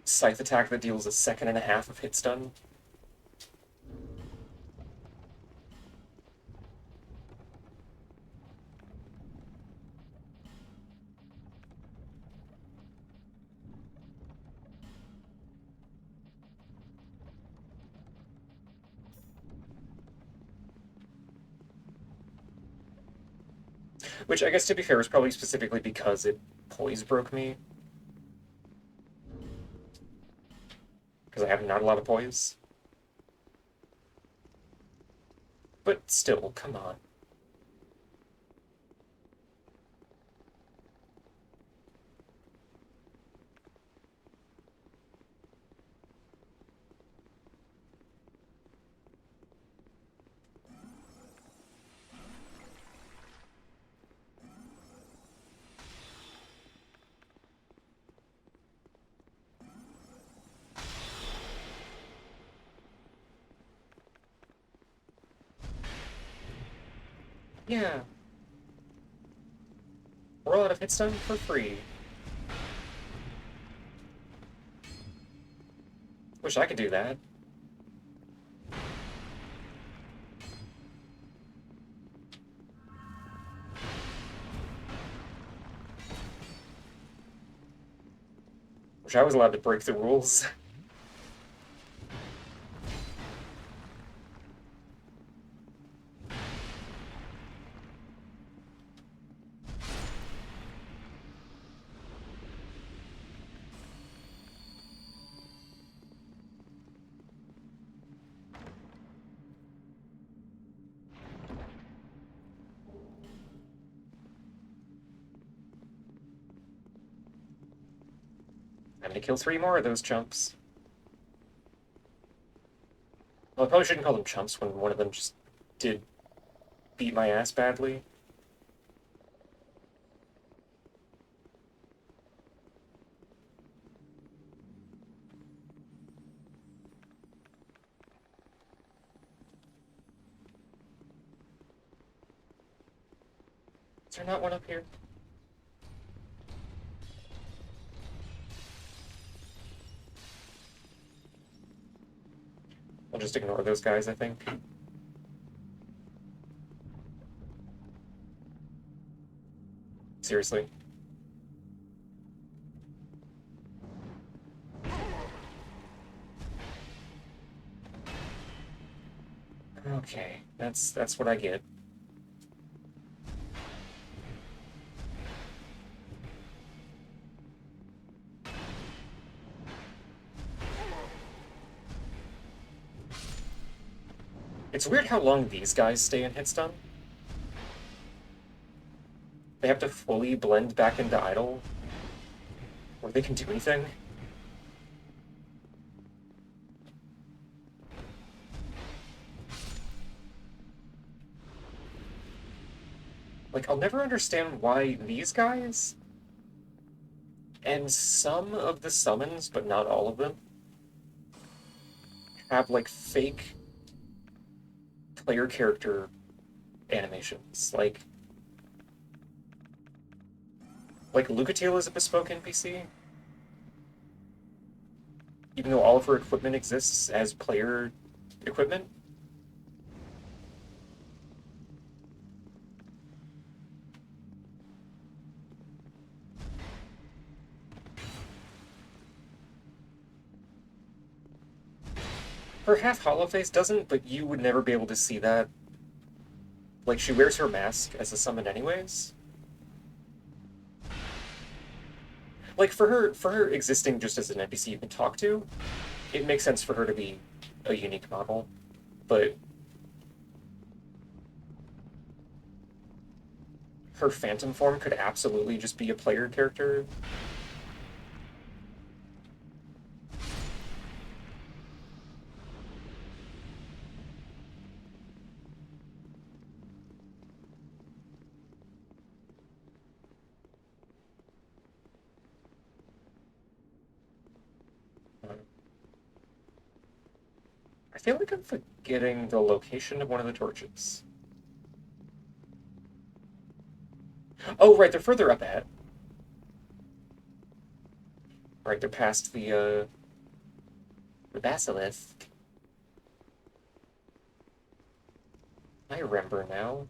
scythe attack that deals 1.5 seconds of hit stun. Which, I guess, to be fair, is probably specifically because it poise broke me. Because I have not a lot of poise. But still, come on. Yeah. Roll out of hit stun for free. Wish I could do that. Wish I was allowed to break the rules. I'm gonna kill 3 more of those chumps. Well, I probably shouldn't call them chumps when one of them just did beat my ass badly. Is there not one up here? I'll just ignore those guys, I think. Seriously. Okay, that's what I get. It's weird how long these guys stay in hit stun. They have to fully blend back into idle, or they can do anything. Like, I'll never understand why these guys, and some of the summons, but not all of them, have, like, fake player character animations. Like Lucatiel is a bespoke NPC, even though all of her equipment exists as player equipment. Her half hollow face doesn't, but you would never be able to see that. Like, she wears her mask as a summon anyways. Like, for her existing just as an NPC you can talk to, it makes sense for her to be a unique model. But her phantom form could absolutely just be a player character. I feel like I'm forgetting the location of one of the torches. Oh, right, they're further up ahead. Right, they're past the basilisk. I remember now.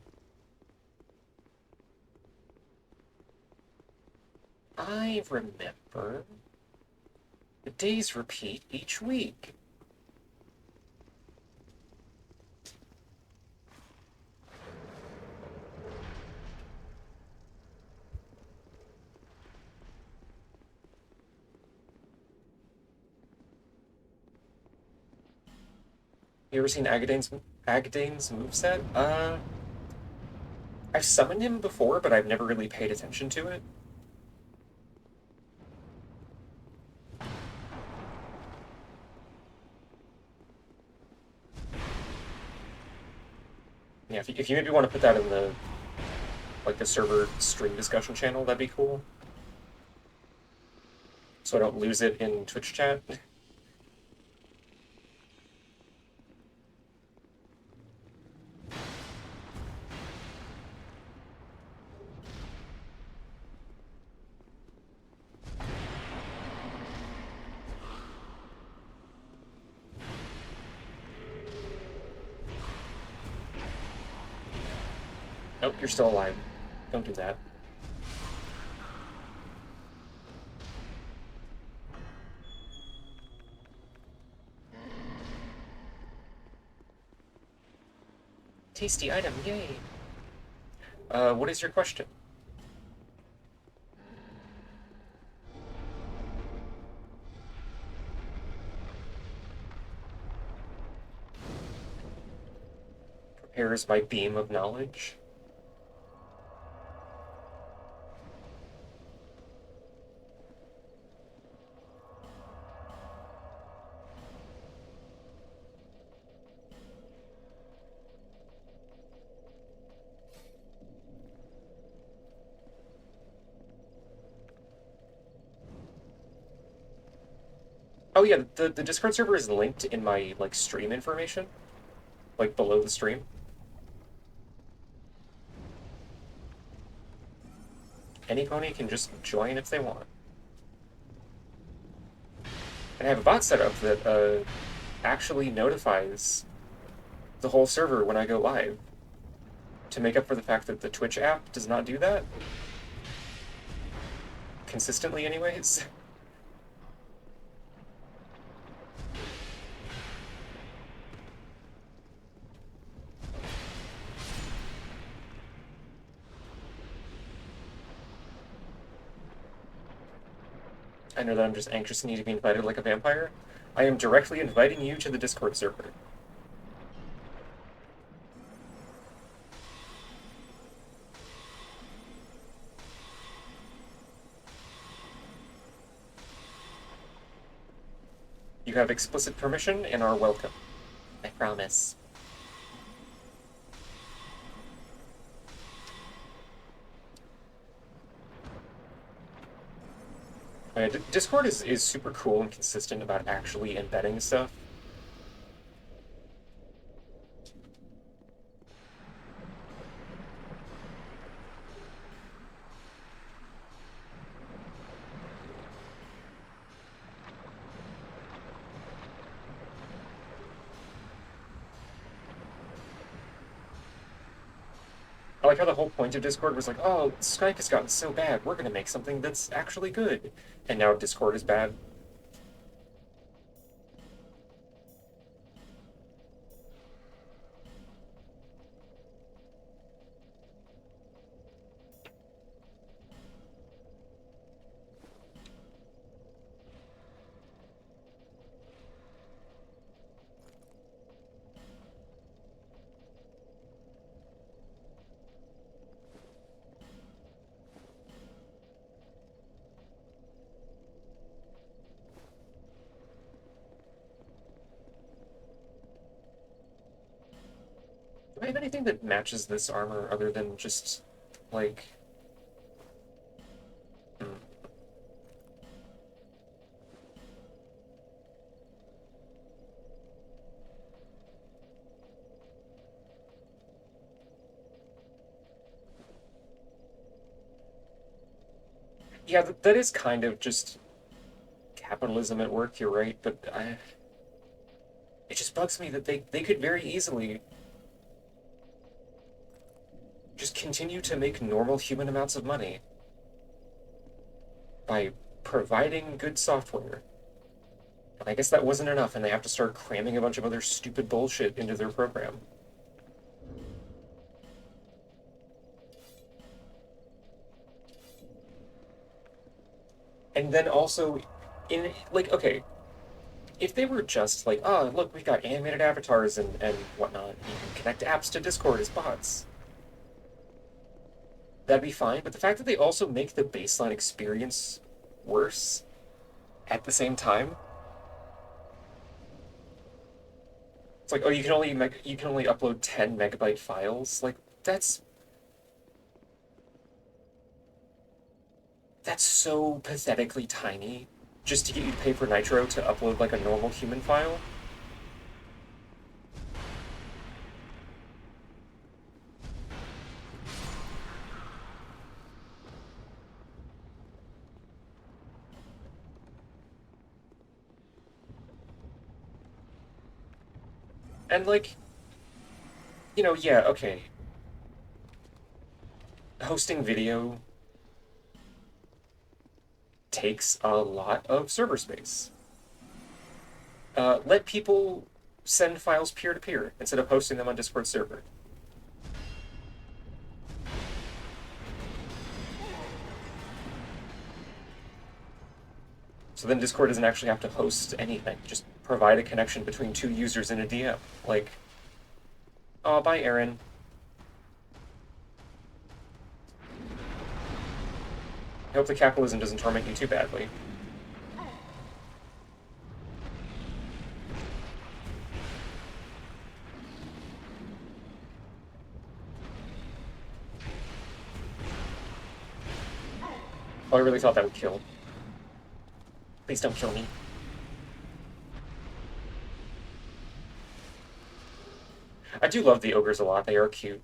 I remember. The days repeat each week. You ever seen Agadane's moveset? I've summoned him before, but I've never really paid attention to it. Yeah, if you maybe want to put that in the the server stream discussion channel, that'd be cool. So I don't lose it in Twitch chat. Nope, you're still alive. Don't do that. Tasty item, yay! What is your question? Prepares my beam of knowledge. Oh yeah, the Discord server is linked in my stream information, below the stream. Any pony can just join if they want. And I have a bot set up that actually notifies the whole server when I go live, to make up for the fact that the Twitch app does not do that. Consistently, anyways. I know that I'm just anxious and need to be invited like a vampire. I am directly inviting you to the Discord server. You have explicit permission and are welcome. I promise. Discord is super cool and consistent about actually embedding stuff. I like how the whole point of Discord was like, oh, Skype has gotten so bad, we're gonna make something that's actually good. And now Discord is bad. I have anything that matches this armor other than just, like... Hmm. Yeah, that is kind of just capitalism at work, you're right, but it just bugs me that they could very easily just continue to make normal human amounts of money by providing good software. And I guess that wasn't enough, and they have to start cramming a bunch of other stupid bullshit into their program. And then also, like, okay, if they were just like, oh, look, we've got animated avatars and whatnot, you can connect apps to Discord as bots, that'd be fine. But the fact that they also make the baseline experience worse at the same time, it's like, oh, you can only upload 10 megabyte files. Like, that's so pathetically tiny just to get you to pay for Nitro to upload like a normal human file. And like, you know, yeah, okay. Hosting video takes a lot of server space. Let people send files peer-to-peer instead of hosting them on Discord server. So then Discord doesn't actually have to host anything. Just provide a connection between two users in a DM. Like, oh, bye, Aaron. I hope the capitalism doesn't torment you too badly. Oh, I really thought that would kill. Please don't kill me. I do love the ogres a lot. They are cute.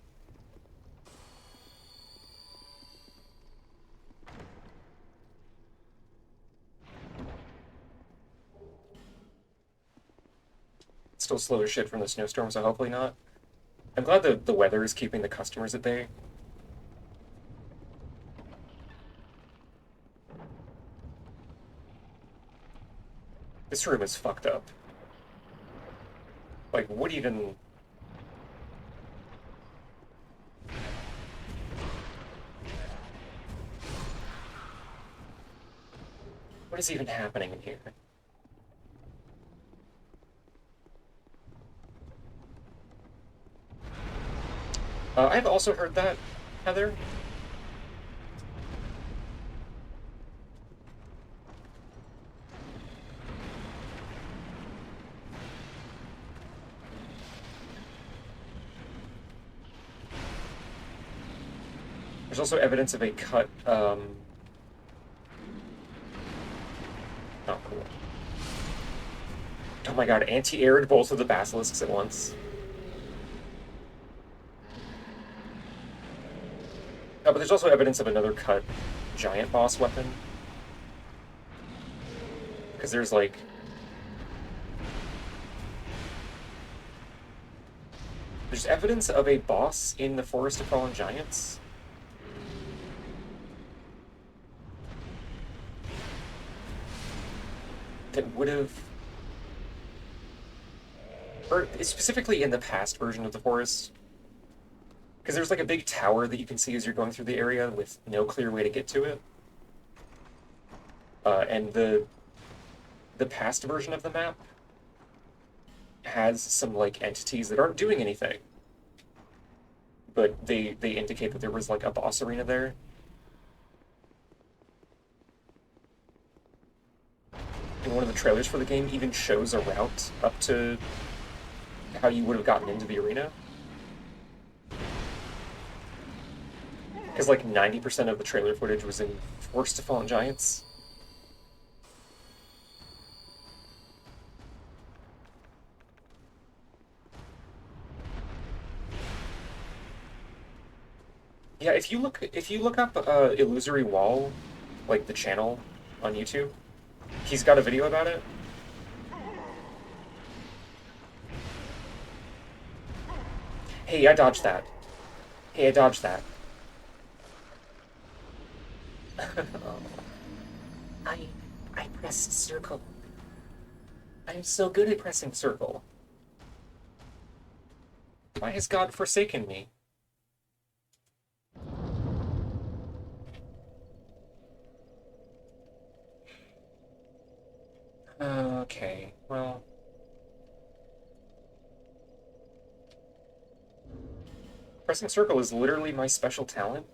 Still slow as shit from the snowstorm, so hopefully not. I'm glad the weather is keeping the customers at bay. This room is fucked up. Like, what even... What is even happening in here? I've also heard that, Heather. There's also evidence of a cut, oh, cool. Oh my god, anti-aired both of the basilisks at once. Oh, but there's also evidence of another cut giant boss weapon. Because there's, like... There's evidence of a boss in the Forest of Fallen Giants. That would have... Or specifically in the past version of the forest. Because there's like a big tower that you can see as you're going through the area with no clear way to get to it. And the past version of the map has some like entities that aren't doing anything. But they indicate that there was like a boss arena there. And one of the trailers for the game even shows a route up to how you would have gotten into the arena. Because like 90% of the trailer footage was in Forced to Fallen Giants. Yeah, if you look up Illusory Wall, like the channel on YouTube, he's got a video about it. Hey, I dodged that. Hey, I dodged that. I I pressed circle. I'm so good at pressing circle. Why has God forsaken me? Okay, well... Pressing circle is literally my special talent.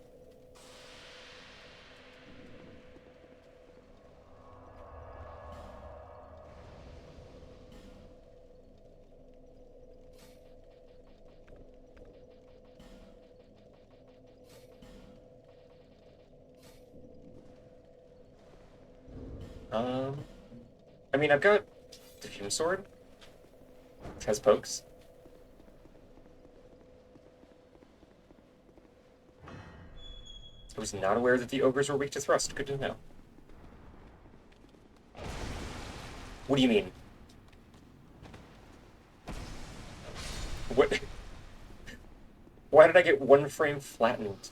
I mean, I've got the Fume Sword, which has pokes. I was not aware that the ogres were weak to thrust. Good to know. What do you mean? What? Why did I get one frame flattened?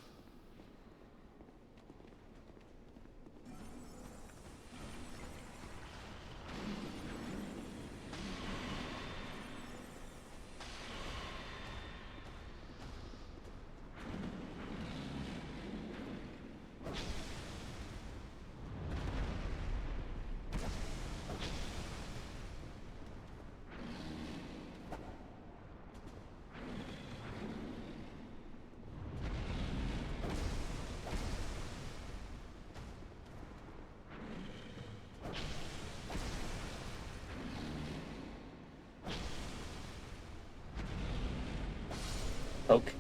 Poke.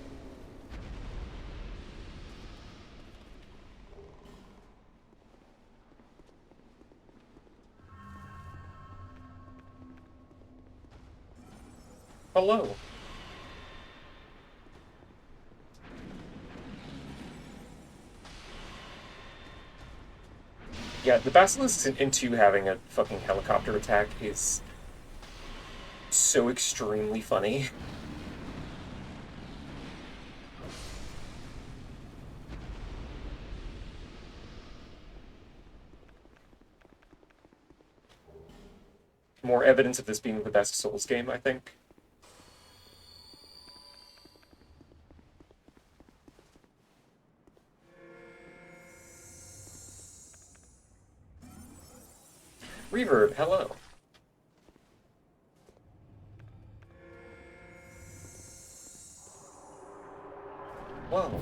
Hello. Yeah, the Basilisk into having a fucking helicopter attack is so extremely funny. More evidence of this being the best Souls game, I think. Reverb, hello. Whoa.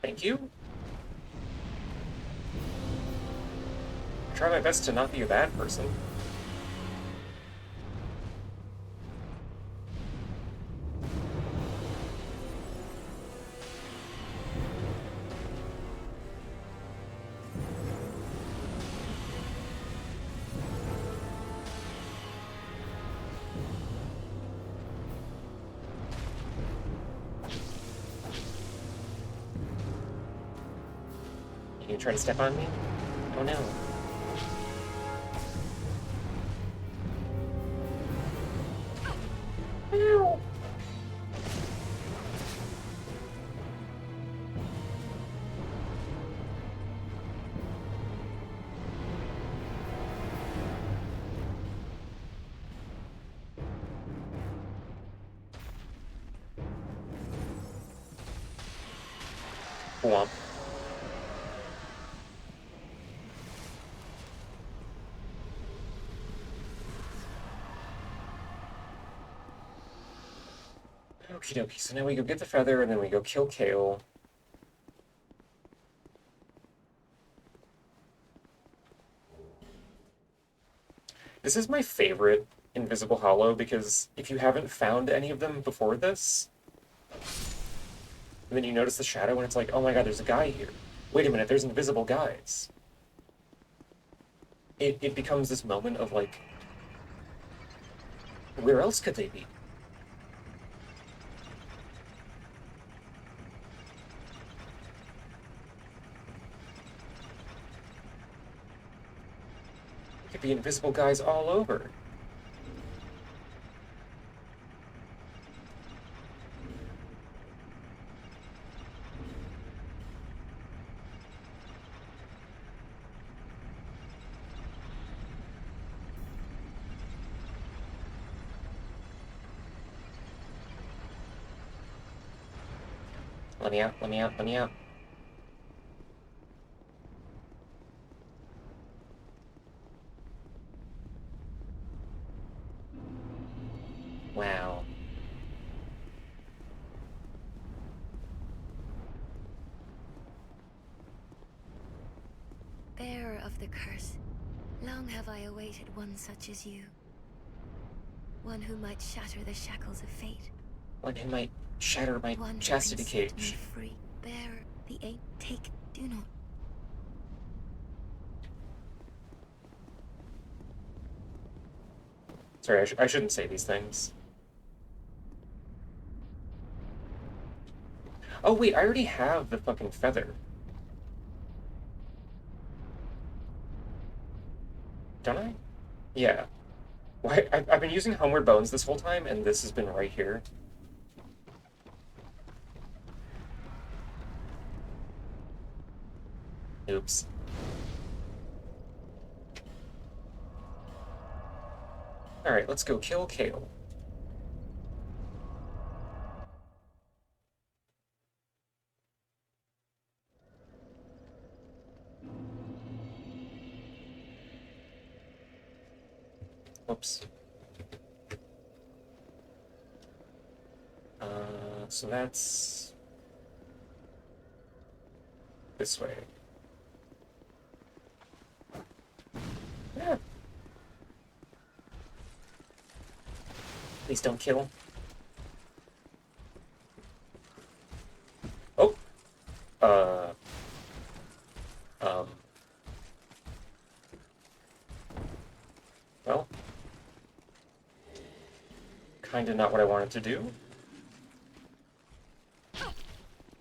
Thank you. I try my best to not be a bad person. You trying to step on me? Oh no. Ow. Womp. Okie dokie, so now we go get the feather and then we go kill Kale. This is my favorite Invisible Hollow, because if you haven't found any of them before this, and then you notice the shadow and it's like, oh my god, there's a guy here. Wait a minute, there's invisible guys. It becomes this moment of like, where else could they be? There could be invisible guys all over. Let me out, let me out, let me out. Wow. Bearer of the curse, long have I awaited one such as you. One who might shatter the shackles of fate. One who might shatter my One who chastity can set me cage. free. Bear the eight. Take. Do not. Sorry, I shouldn't say these things. Oh wait, I already have the fucking feather. Don't I? Yeah. Why? I've been using Homeward Bones this whole time, and this has been right here. Oops. Alright, let's go kill Kale. Whoops. So that's this way. Yeah. Please don't kill. Oh. Um. Well. Kinda not what I wanted to do.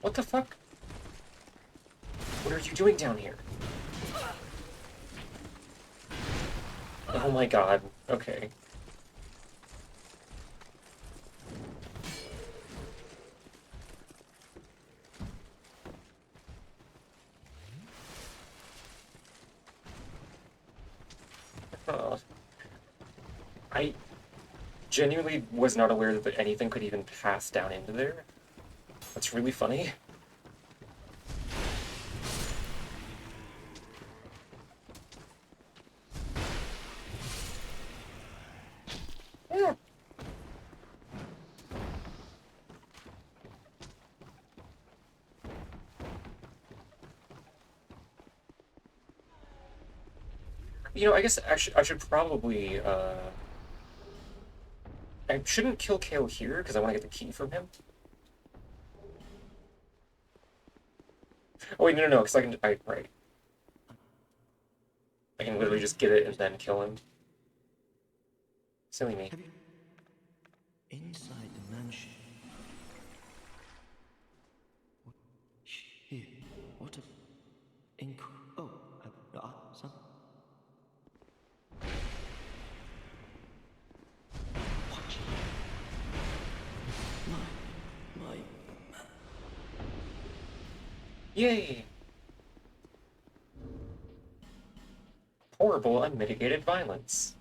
What the fuck? What are you doing down here? Oh my god. Okay. I genuinely was not aware that anything could even pass down into there. That's really funny. Yeah. You know, I guess I should probably, I shouldn't kill Kale here, because I want to get the key from him. Oh wait, no, because right. I can literally just get it and then kill him. Silly me. Have you... Inside the mansion. What? Here. What a... Oh, some... What? My... Yay! Horrible, unmitigated violence.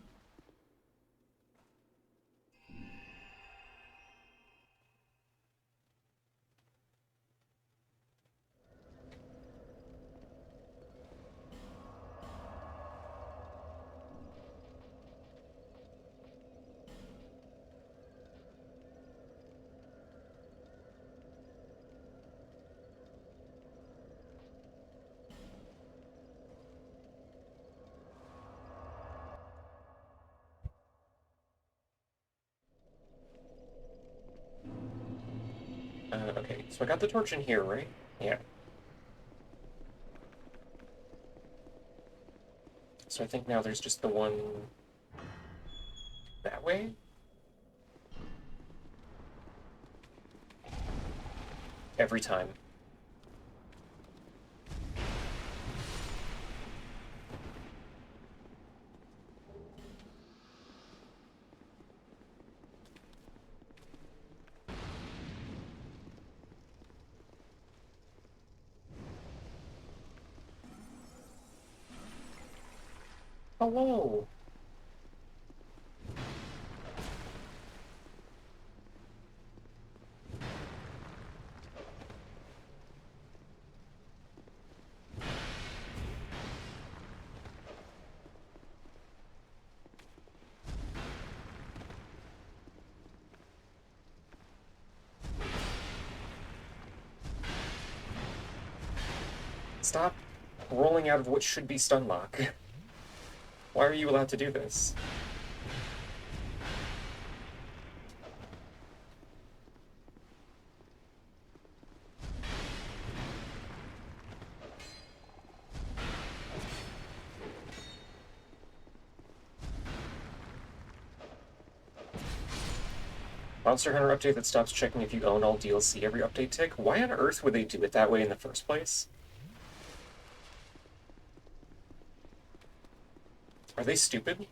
Okay, so I got the torch in here, right? Yeah. So I think now there's just the one that way? Every time. Hello! Stop rolling out of what should be stun lock. Why are you allowed to do this? Monster Hunter update that stops checking if you own all DLC every update tick? Why on earth would they do it that way in the first place? Are they stupid?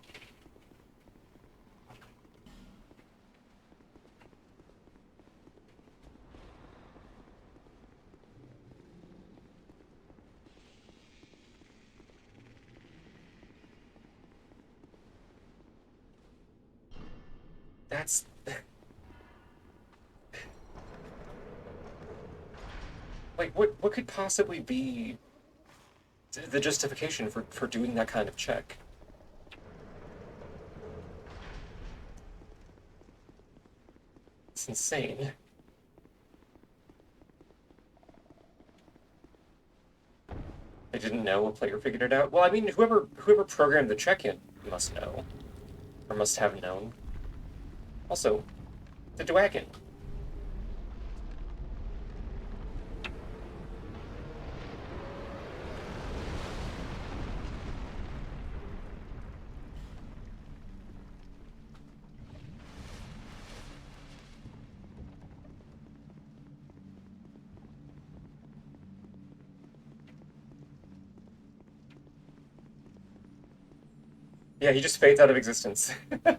That's... Like, what could possibly be the justification for doing that kind of check? It's insane. I didn't know, a player figured it out. Well, I mean, whoever programmed the check-in must know. Or must have known. Also, the Dwagon. Yeah, he just fades out of existence. I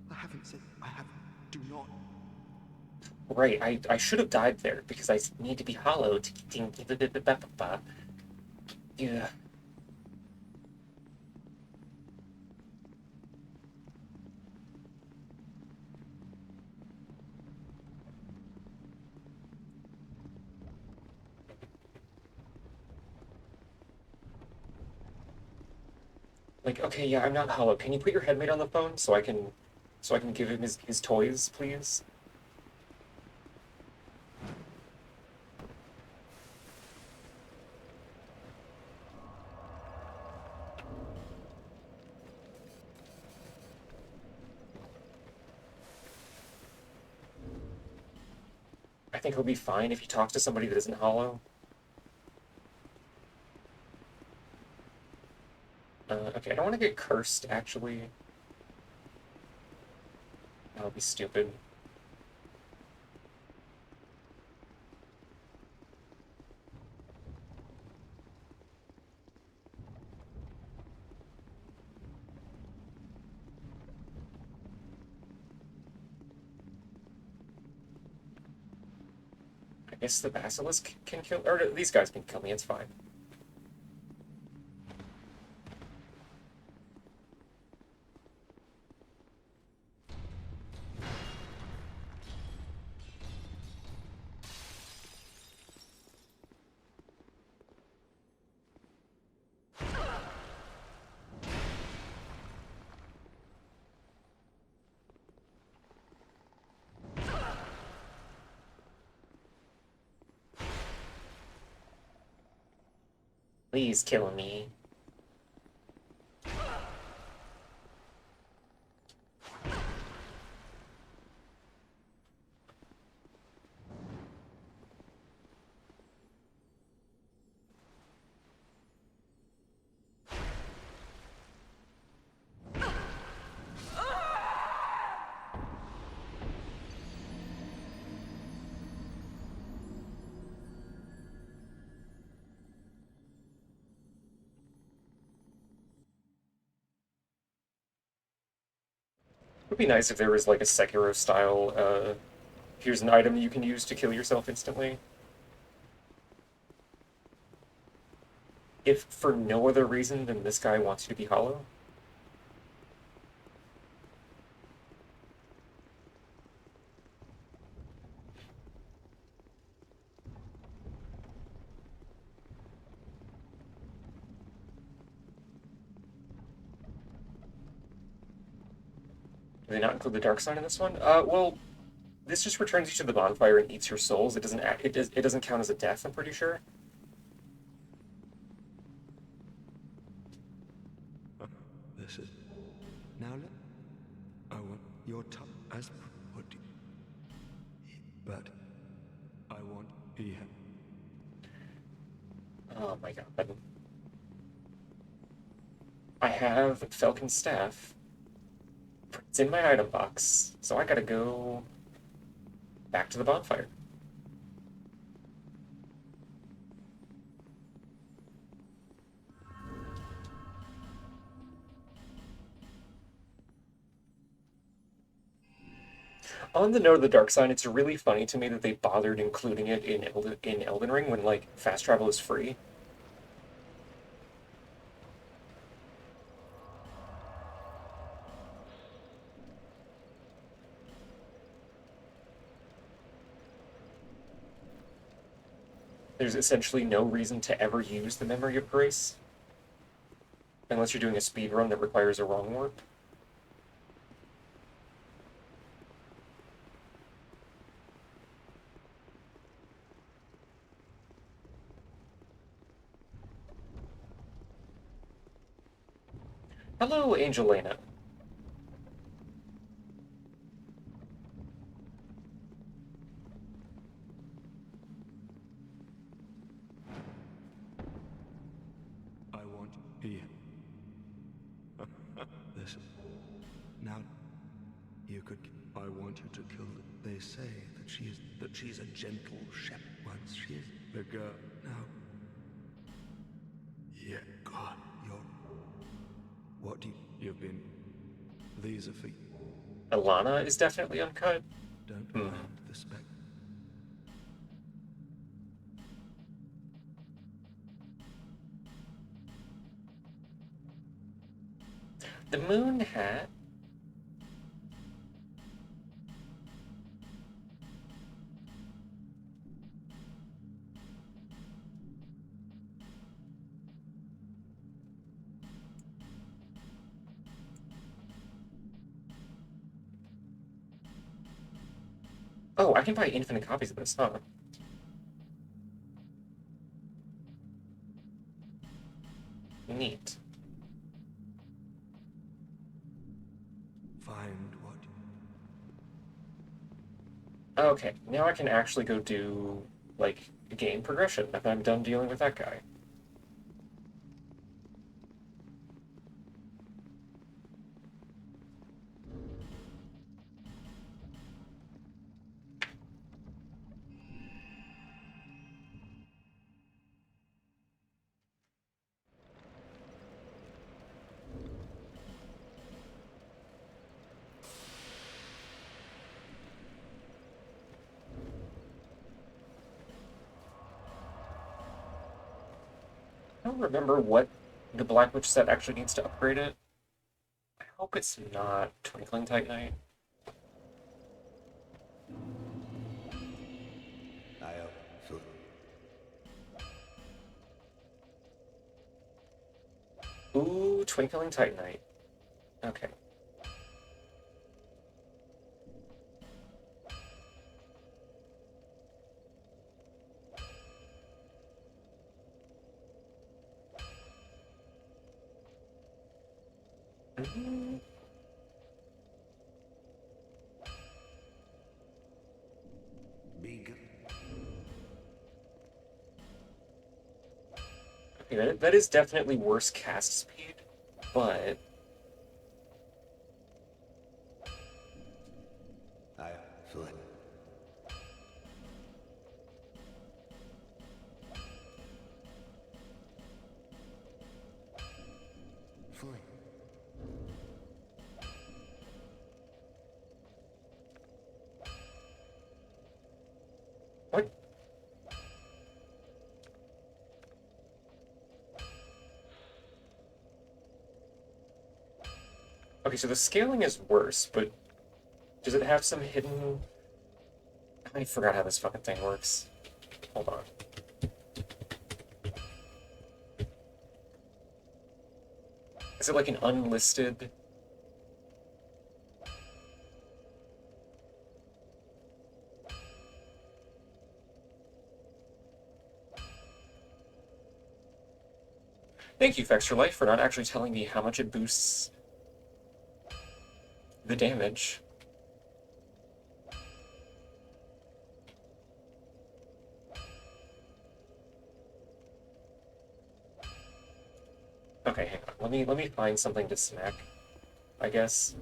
haven't said. I have. Do not. Right, I should have died there, because I need to be hollow to... Yeah. Like, okay, yeah, I'm not hollow. Can you put your headmate on the phone so I can give him his toys, please? I think he'll be fine if he talks to somebody that isn't hollow. Okay, I don't want to get cursed, actually. That would be stupid. I guess the basilisk can kill, or these guys can kill me, it's fine. Please kill me. Would be nice if there was like a Sekiro style, here's an item you can use to kill yourself instantly. If for no other reason than this guy wants you to be hollow. Do they not include the dark side in this one? Well, this just returns you to the bonfire and eats your souls. It doesn't count as a death, I'm pretty sure. This is. Now I want your tongue as put. But I want he. Oh my god. I have Falcon's staff. It's in my item box, so I gotta go back to the bonfire. On the note of the dark sign, it's really funny to me that they bothered including it in Elden Ring when, like, fast travel is free. There's essentially no reason to ever use the Memory of Grace. Unless you're doing a speed run that requires a wrong warp. Hello, Angelina. I want he. This. Now you could. I want you to kill. They say that she's a gentle shepherd. Once she is the girl. Now. Yeah, God, you're. What do you've been? These are for. Alana is definitely uncut. Don't mind the spec. The moon hat. Oh, I can buy infinite copies of this, huh? Neat. Find what? Okay, now I can actually go do, like, game progression if I'm done dealing with that guy. I don't remember what the Black Witch set actually needs to upgrade it. I hope it's not Twinkling Titanite. Ooh, Twinkling Titanite. Okay. Okay, that is definitely worse cast speed, but Okay, so the scaling is worse, but does it have some hidden... I forgot how this fucking thing works. Hold on. Is it like an unlisted... Thank you, Fextra Life, for not actually telling me how much it boosts the damage. Okay, hang on. Let me find something to smack, I guess.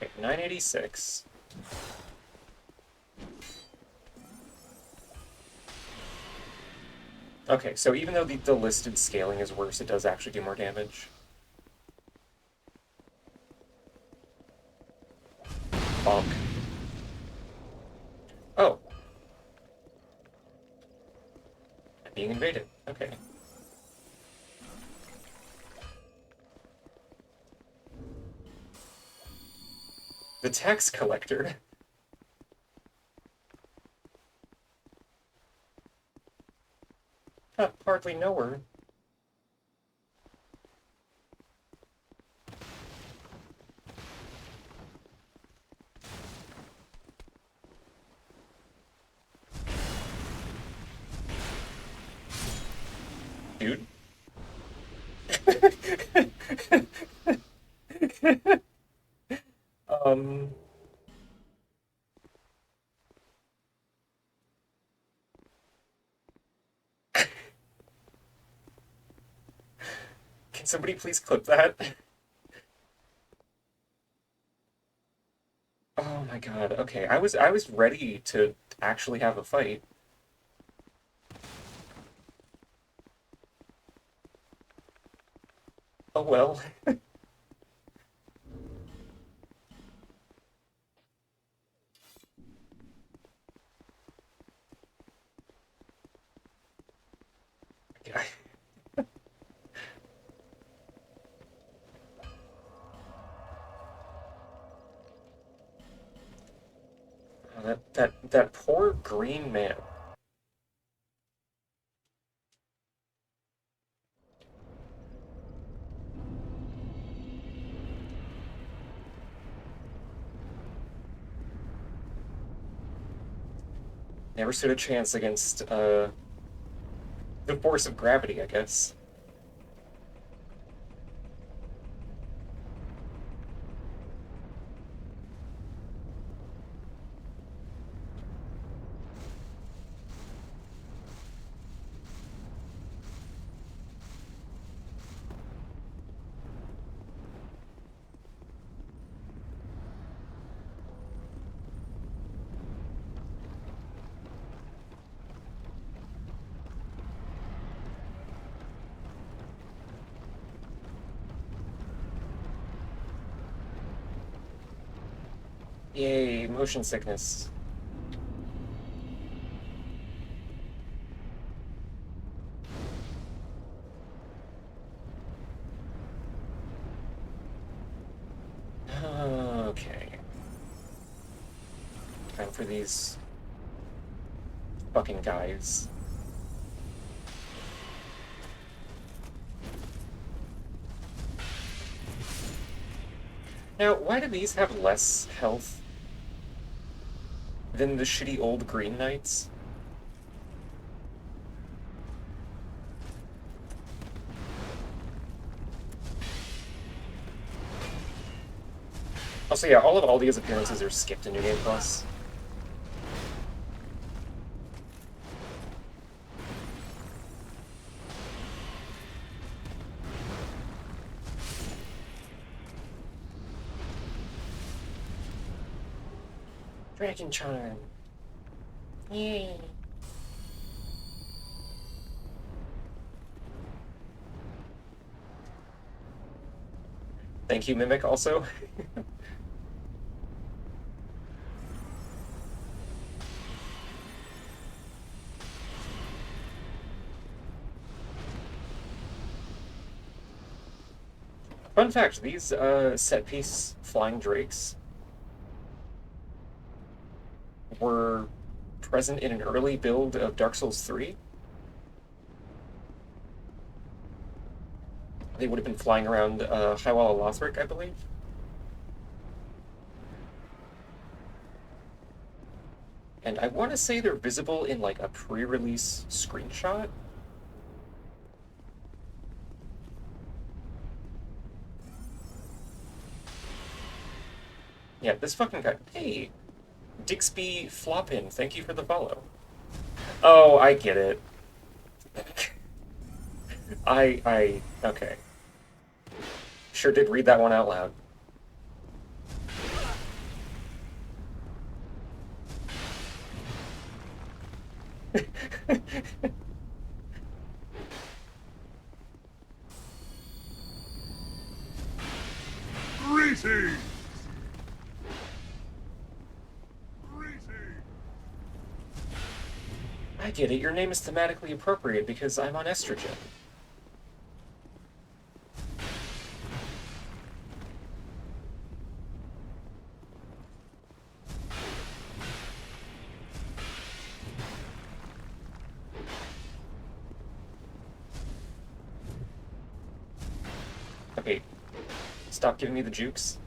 Okay, 986. Okay, so even though the listed scaling is worse, it does actually do more damage. Bonk. Oh. I'm being invaded. Okay. The tax collector. Hardly know her. Dude. um... Can somebody please clip that? Oh my god, okay. I was ready to actually have a fight. Oh well. Okay. Oh, that poor green man. Never stood a chance against the force of gravity, I guess. Yay, motion sickness. Okay. Time for these fucking guys. Now, why do these have less health than the shitty old Green Knights? Also, yeah, all of Aldia's appearances are skipped in New Game Plus. Dragon Charm. Yay. Thank you, Mimic, also. Fun fact, these set-piece flying drakes were present in an early build of Dark Souls 3. They would have been flying around Highwall Lothric, I believe. And I want to say they're visible in like a pre-release screenshot. Yeah, this fucking guy. Hey, Dixby Floppin, thank you for the follow. Oh, I get it. Okay. Sure did read that one out loud. Greetings! I get it, your name is thematically appropriate because I'm on estrogen. Okay, stop giving me the jukes.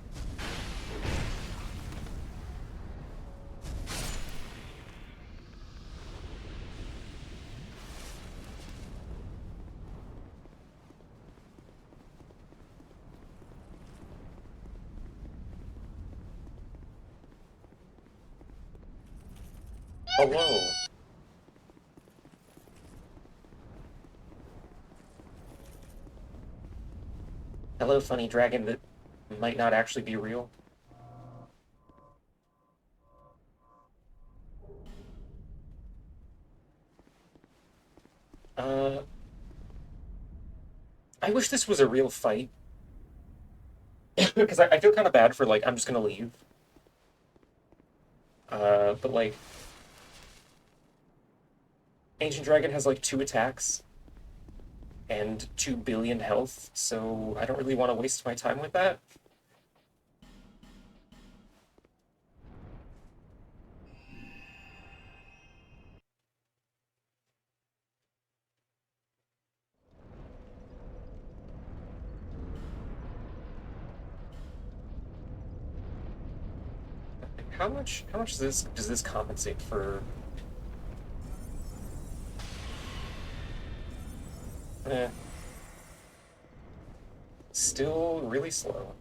Hello. Hello, funny dragon that might not actually be real. Uh, I wish this was a real fight. Because I feel kind of bad for, like, I'm just gonna leave. But, like, Ancient Dragon has, like, 2 attacks and 2 billion health, so I don't really want to waste my time with that. How much does this compensate for? Eh. Still really slow.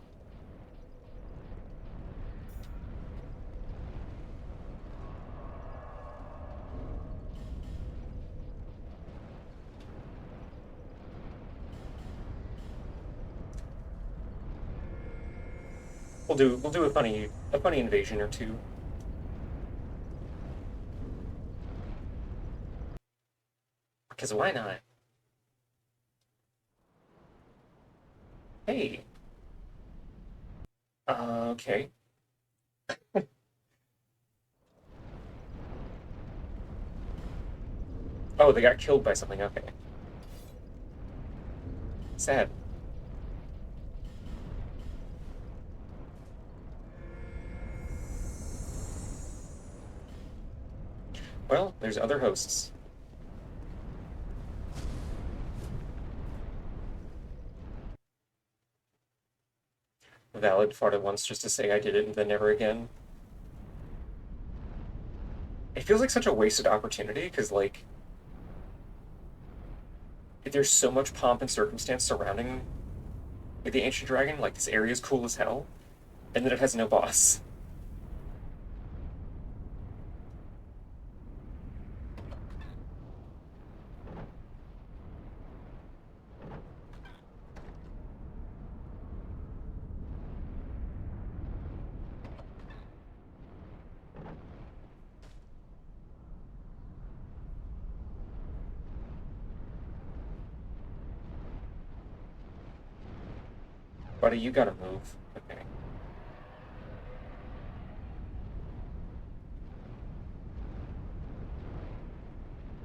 We'll do a funny invasion or two. Because why not? Hey. Okay. Oh, they got killed by something. Okay. Sad. Well, there's other hosts. Valid farted once just to say I did it and then never again. It feels like such a wasted opportunity because, like, there's so much pomp and circumstance surrounding the Ancient Dragon. Like, this area is cool as hell, and then it has no boss. Buddy, you gotta move. Okay.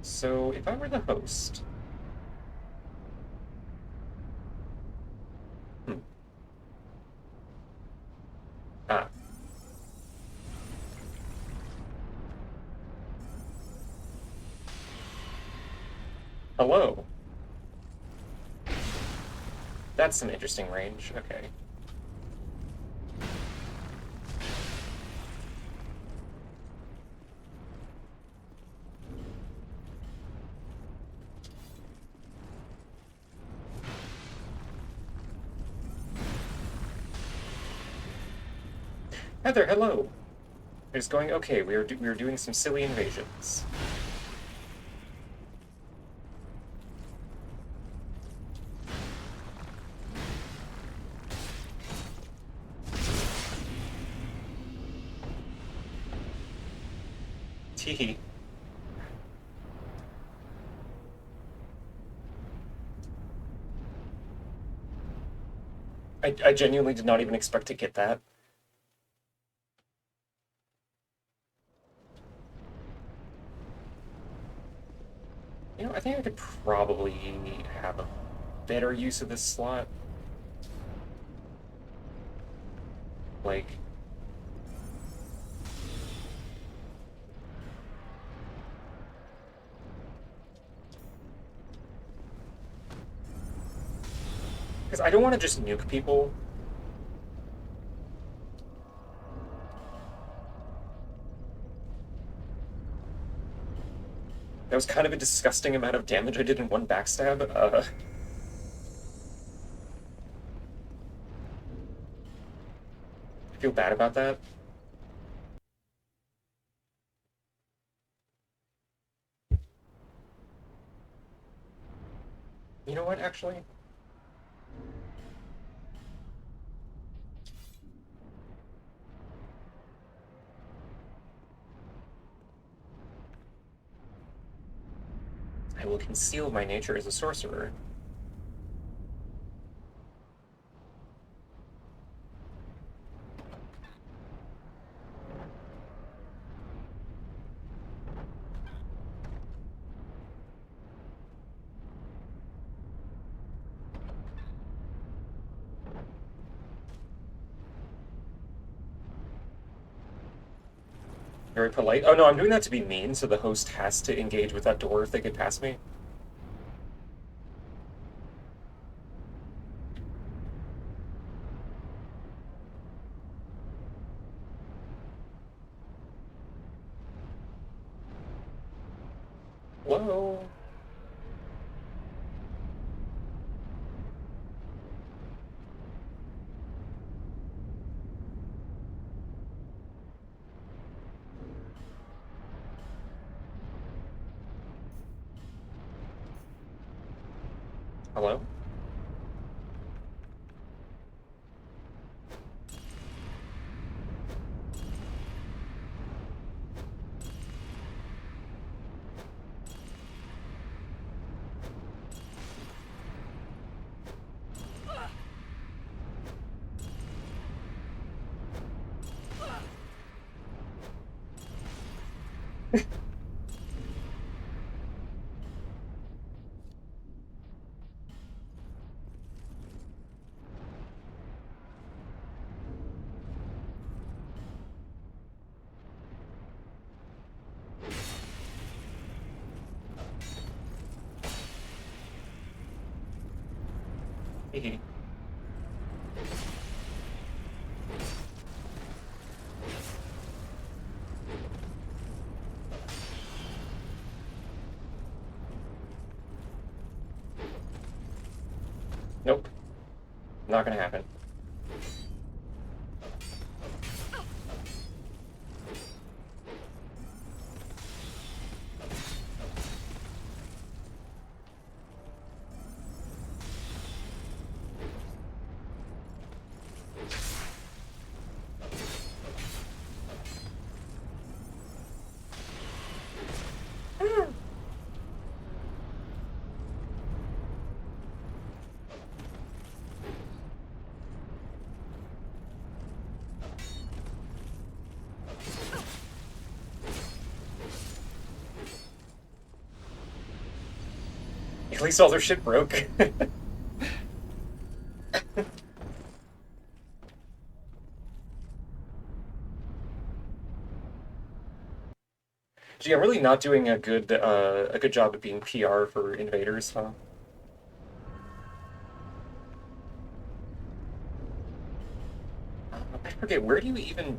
So, if I were the host... Ah. Hello. That's some interesting range. Okay. Heather, hello. It's going okay. We are doing some silly invasions. Teehee. I genuinely did not even expect to get that. You know, I think I could probably have a better use of this slot. Like... Because I don't want to just nuke people. That was kind of a disgusting amount of damage I did in one backstab. I feel bad about that. You know what, actually? I will conceal my nature as a sorcerer. Very polite. Oh no, I'm doing that to be mean, so the host has to engage with that door if they get past me. Whoa. Hello? Hehe. Nope. Not gonna happen. At least all their shit broke. Gee, I'm really not doing a good job of being PR for invaders, huh? I forget, where do you even...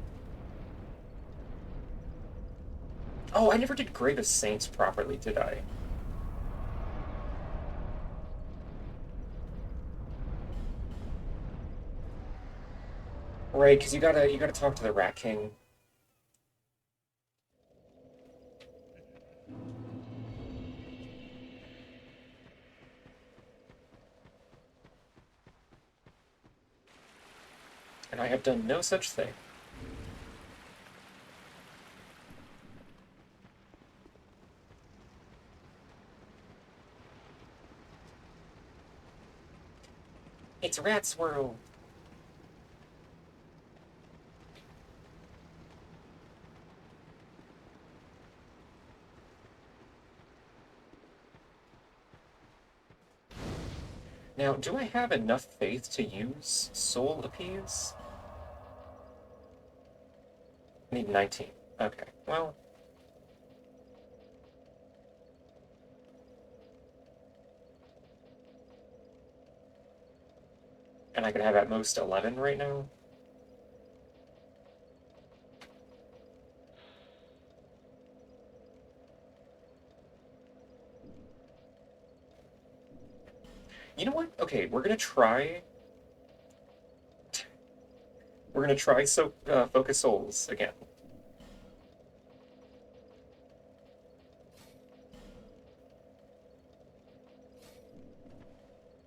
Oh, I never did Grave of Saints properly, did I? Right, because you gotta talk to the Rat King. And I have done no such thing. It's Rat Swirl! Now, do I have enough faith to use Soul Appease? I need 19. Okay, well... And I can have at most 11 right now? You know what? Okay, we're gonna try... We're gonna try Focus Souls again.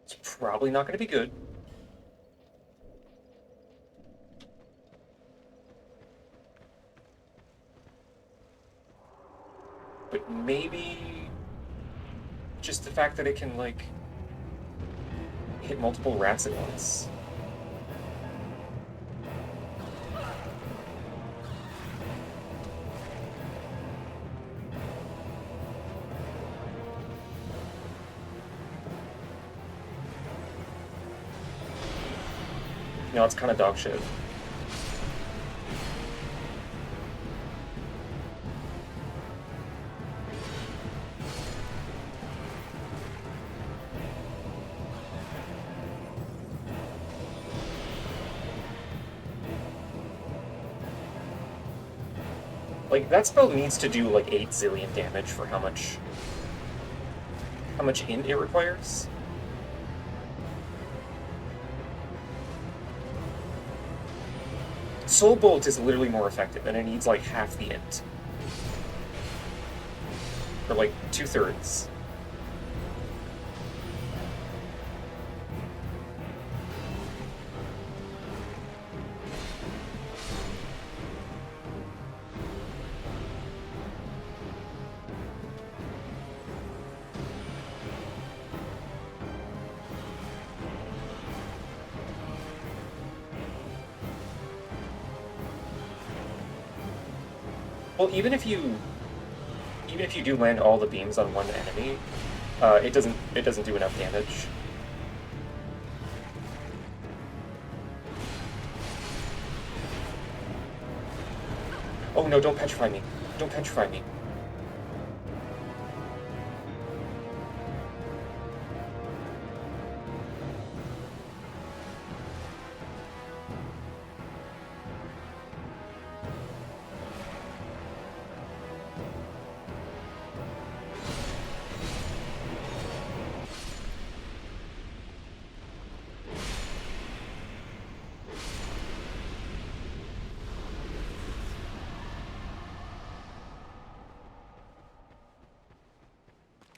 It's probably not gonna be good. But maybe... just the fact that it can, like... hit multiple rats at once. No, it's kind of dog shit. Like, that spell needs to do, like, 8 zillion damage for how much int it requires. Soul Bolt is literally more effective, and it needs, like, half the int. Or, like, 2/3. Well, even if you do land all the beams on one enemy, it doesn't do enough damage. Oh no, don't petrify me. Don't petrify me.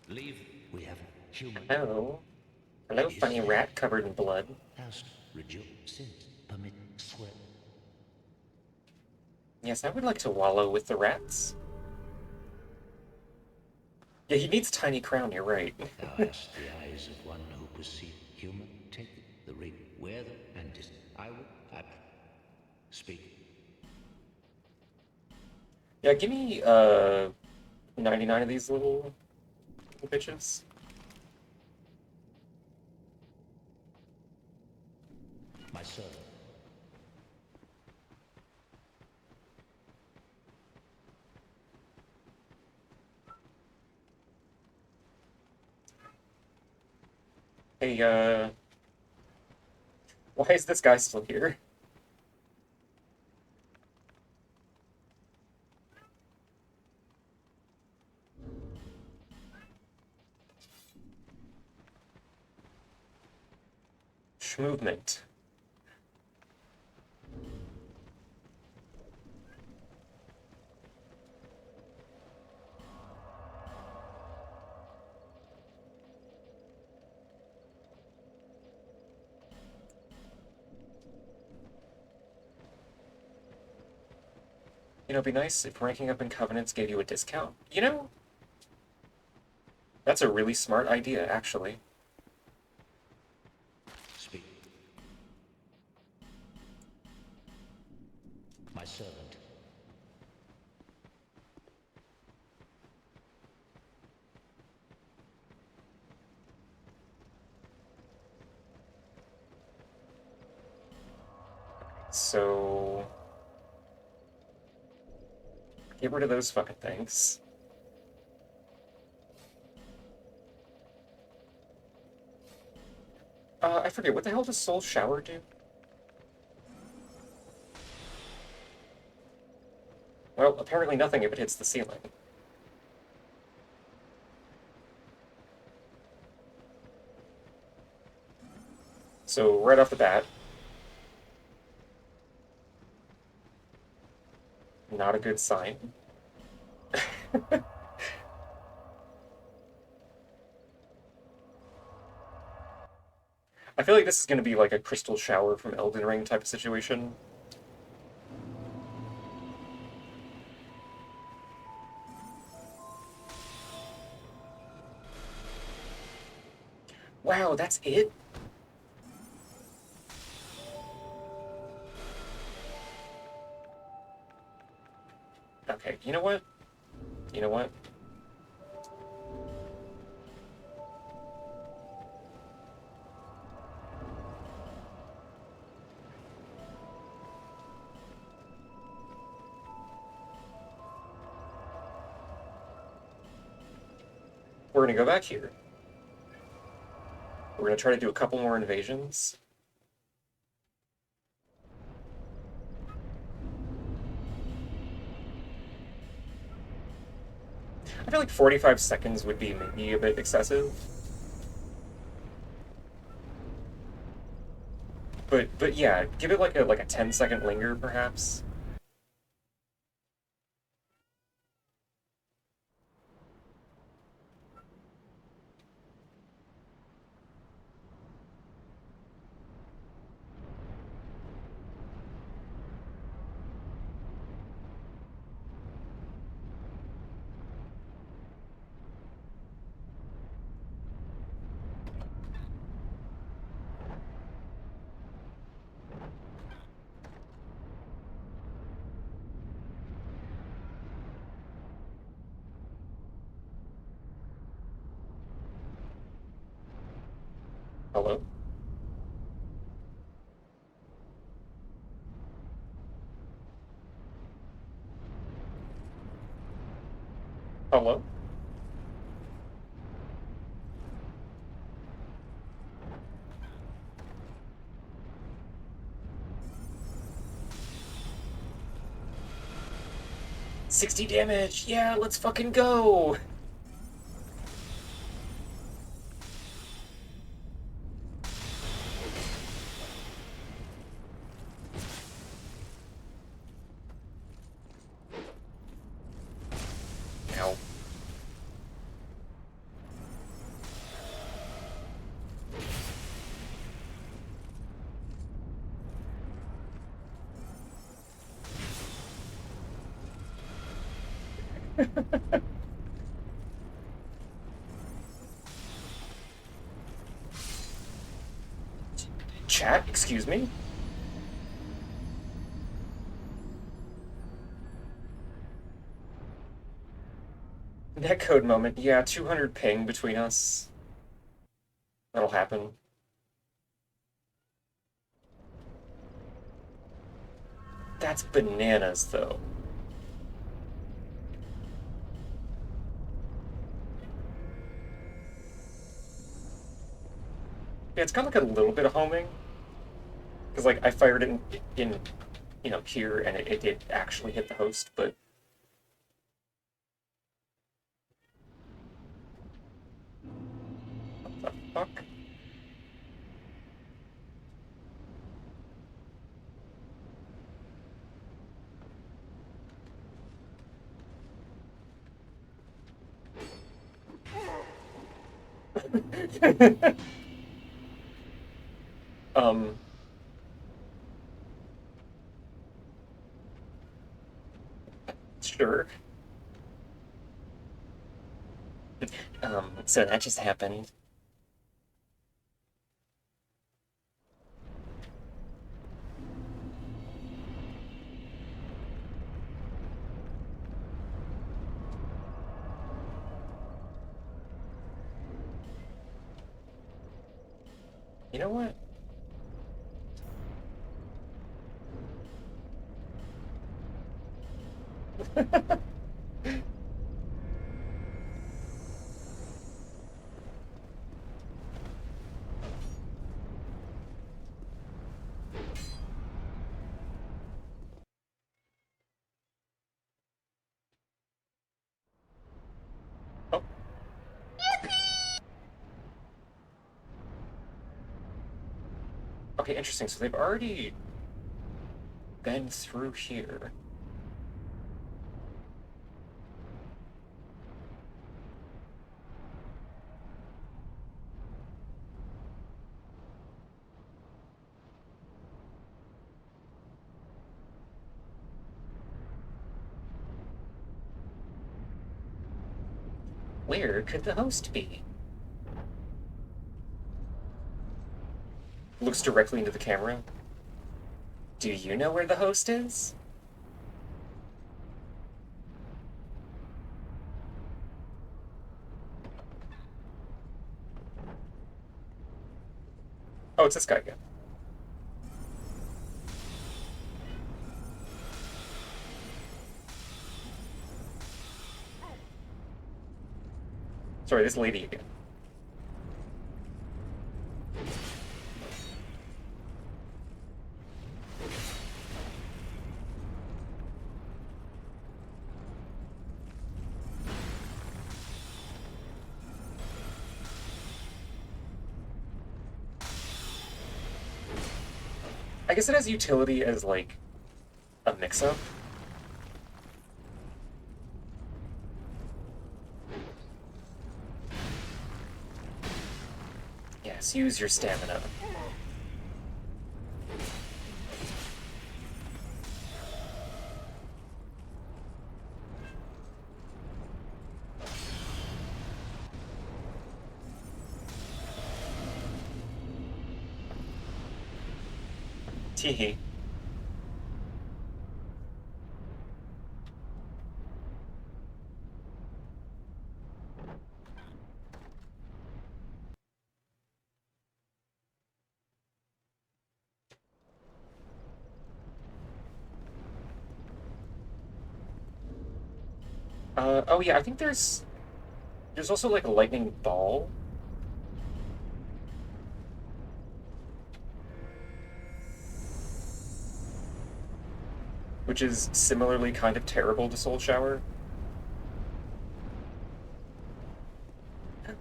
Leave. We have human. Hello. Hello, funny rat covered in blood. Yes, I would like to wallow with the rats. Yeah, he needs tiny crown, you're right. Thou hast the eyes of one who perceives human. Take the ring, wear them, and I will speak. Yeah, give me 99 of these little bitches. My servant. Hey, why is this guy still here? Movement. You know, it'd be nice if ranking up in Covenants gave you a discount. You know, that's a really smart idea, actually. Speak. My servant. So... get rid of those fucking things. I forget, what the hell does Soul Shower do? Well, apparently nothing if it hits the ceiling. So, right off the bat, not a good sign. I feel like this is going to be like a crystal shower from Elden Ring type of situation. Wow, that's it? Okay, you know what? You know what? We're gonna go back here. We're gonna try to do a couple more invasions. I feel like 45 seconds would be maybe a bit excessive. But yeah, give it like a 10-second linger, perhaps. Hello? Hello? $60 damage! Yeah, let's fucking go! Ow. Chat, excuse me? Netcode moment. Yeah, 200 ping between us. That'll happen. That's bananas, though. Yeah, it's got like a little bit of homing. Because, like, I fired it in you know, here, and it did actually hit the host, but... What the fuck? um... Sure. So that just happened. You know what? Oh. Okay, interesting. So they've already been through here. Where could the host be? Looks directly into the camera. Do you know where the host is? Oh, it's this guy again. Sorry, this lady again. I guess it has utility as, like, a mix-up. Yes, use your stamina. Teehee. Oh yeah, I think there's also like a lightning ball. Which is similarly kind of terrible to Soul Shower.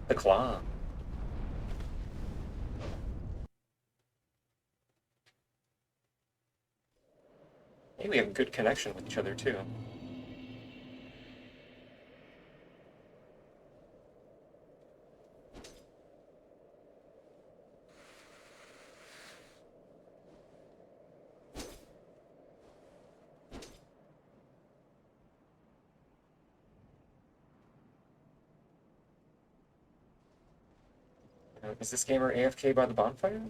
The claw. Maybe we have a good connection with each other too. Is this gamer AFK by the bonfire?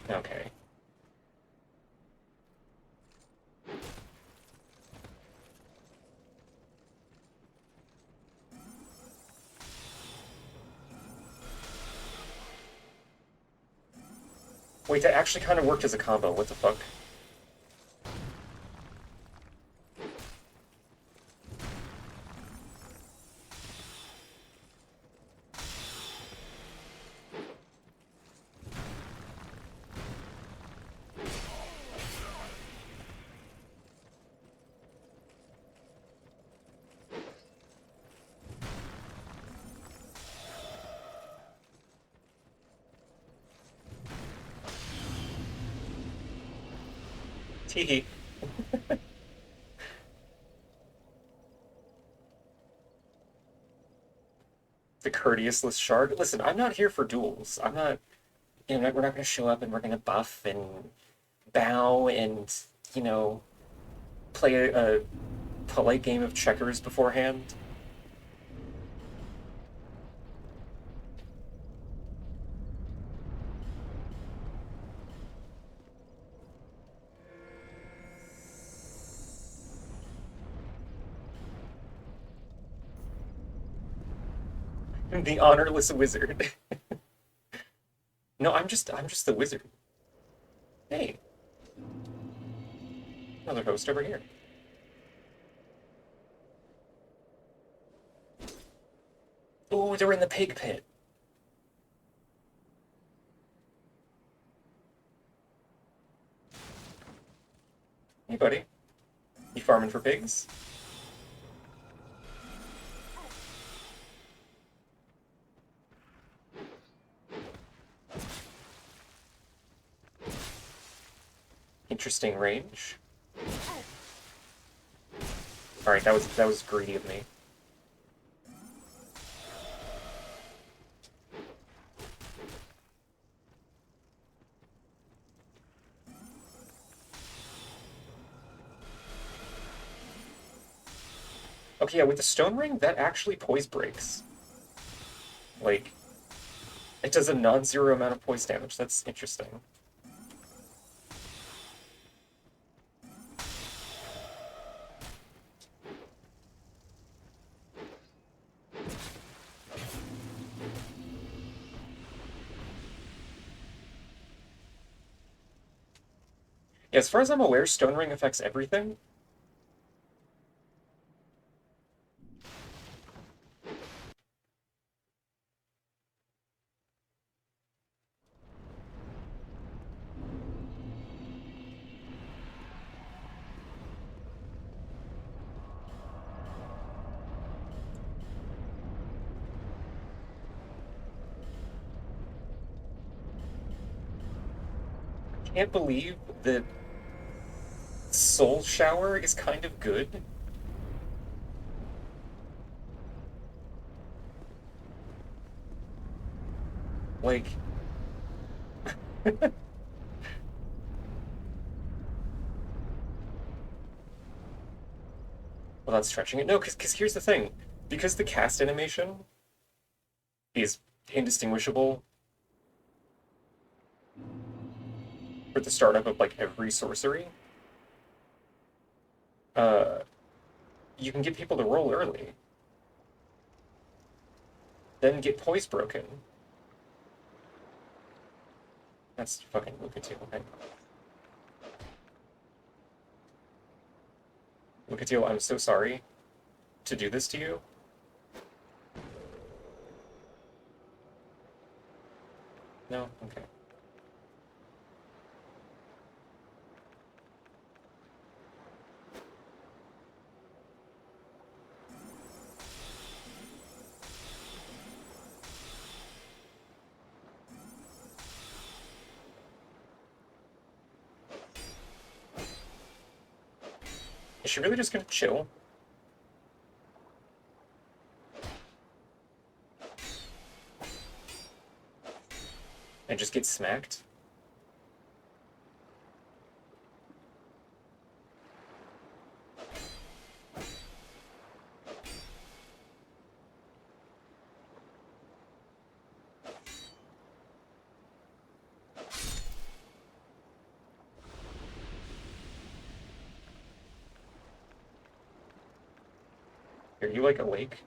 Okay. Wait, that actually kind of worked as a combo. What the fuck? Teehee. The courteousless shard. Listen, I'm not here for duels. I'm not. We're not going to show up and we're going to buff and bow and, you know, play a polite game of checkers beforehand. The honorless wizard. No, I'm just the wizard. Hey, another host over here. Oh, they're in the pig pit. Hey, buddy. You farming for pigs? Interesting range. All right, that was greedy of me. Okay, yeah, with the stone ring, that actually poise breaks. Like, it does a non-zero amount of poise damage. That's interesting. Yeah, as far as I'm aware, stone ring affects everything. Can't believe that Soul Shower is kind of good. Like, well, that's stretching it. No, because here's the thing. Because the cast animation is indistinguishable for the startup of like every sorcery, uh, you can get people to roll early, then get poise broken. That's fucking Lucatile. Okay. Lucatile, I'm so sorry to do this to you. No? Okay. Is she really just gonna chill? And just get smacked? Are you like awake?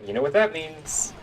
You know what that means.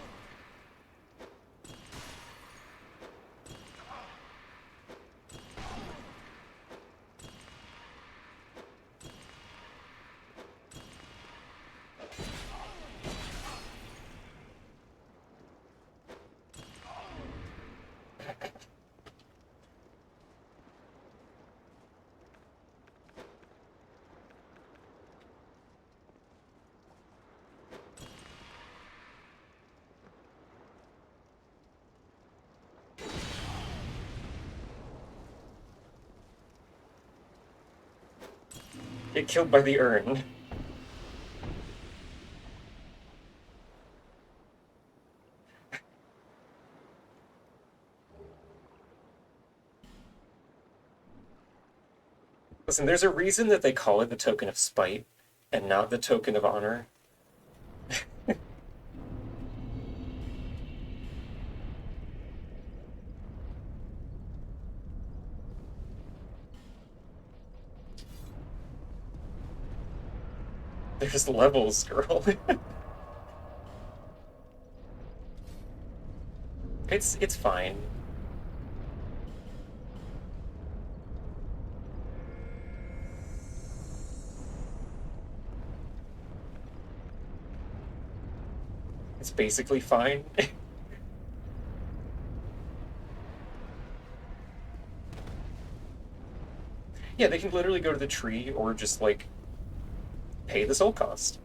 Get killed by the urn. Listen, there's a reason that they call it the token of spite and not the token of honor. There's levels, girl. It's fine. It's basically fine. Yeah, they can literally go to the tree or just, like, pay the soul cost.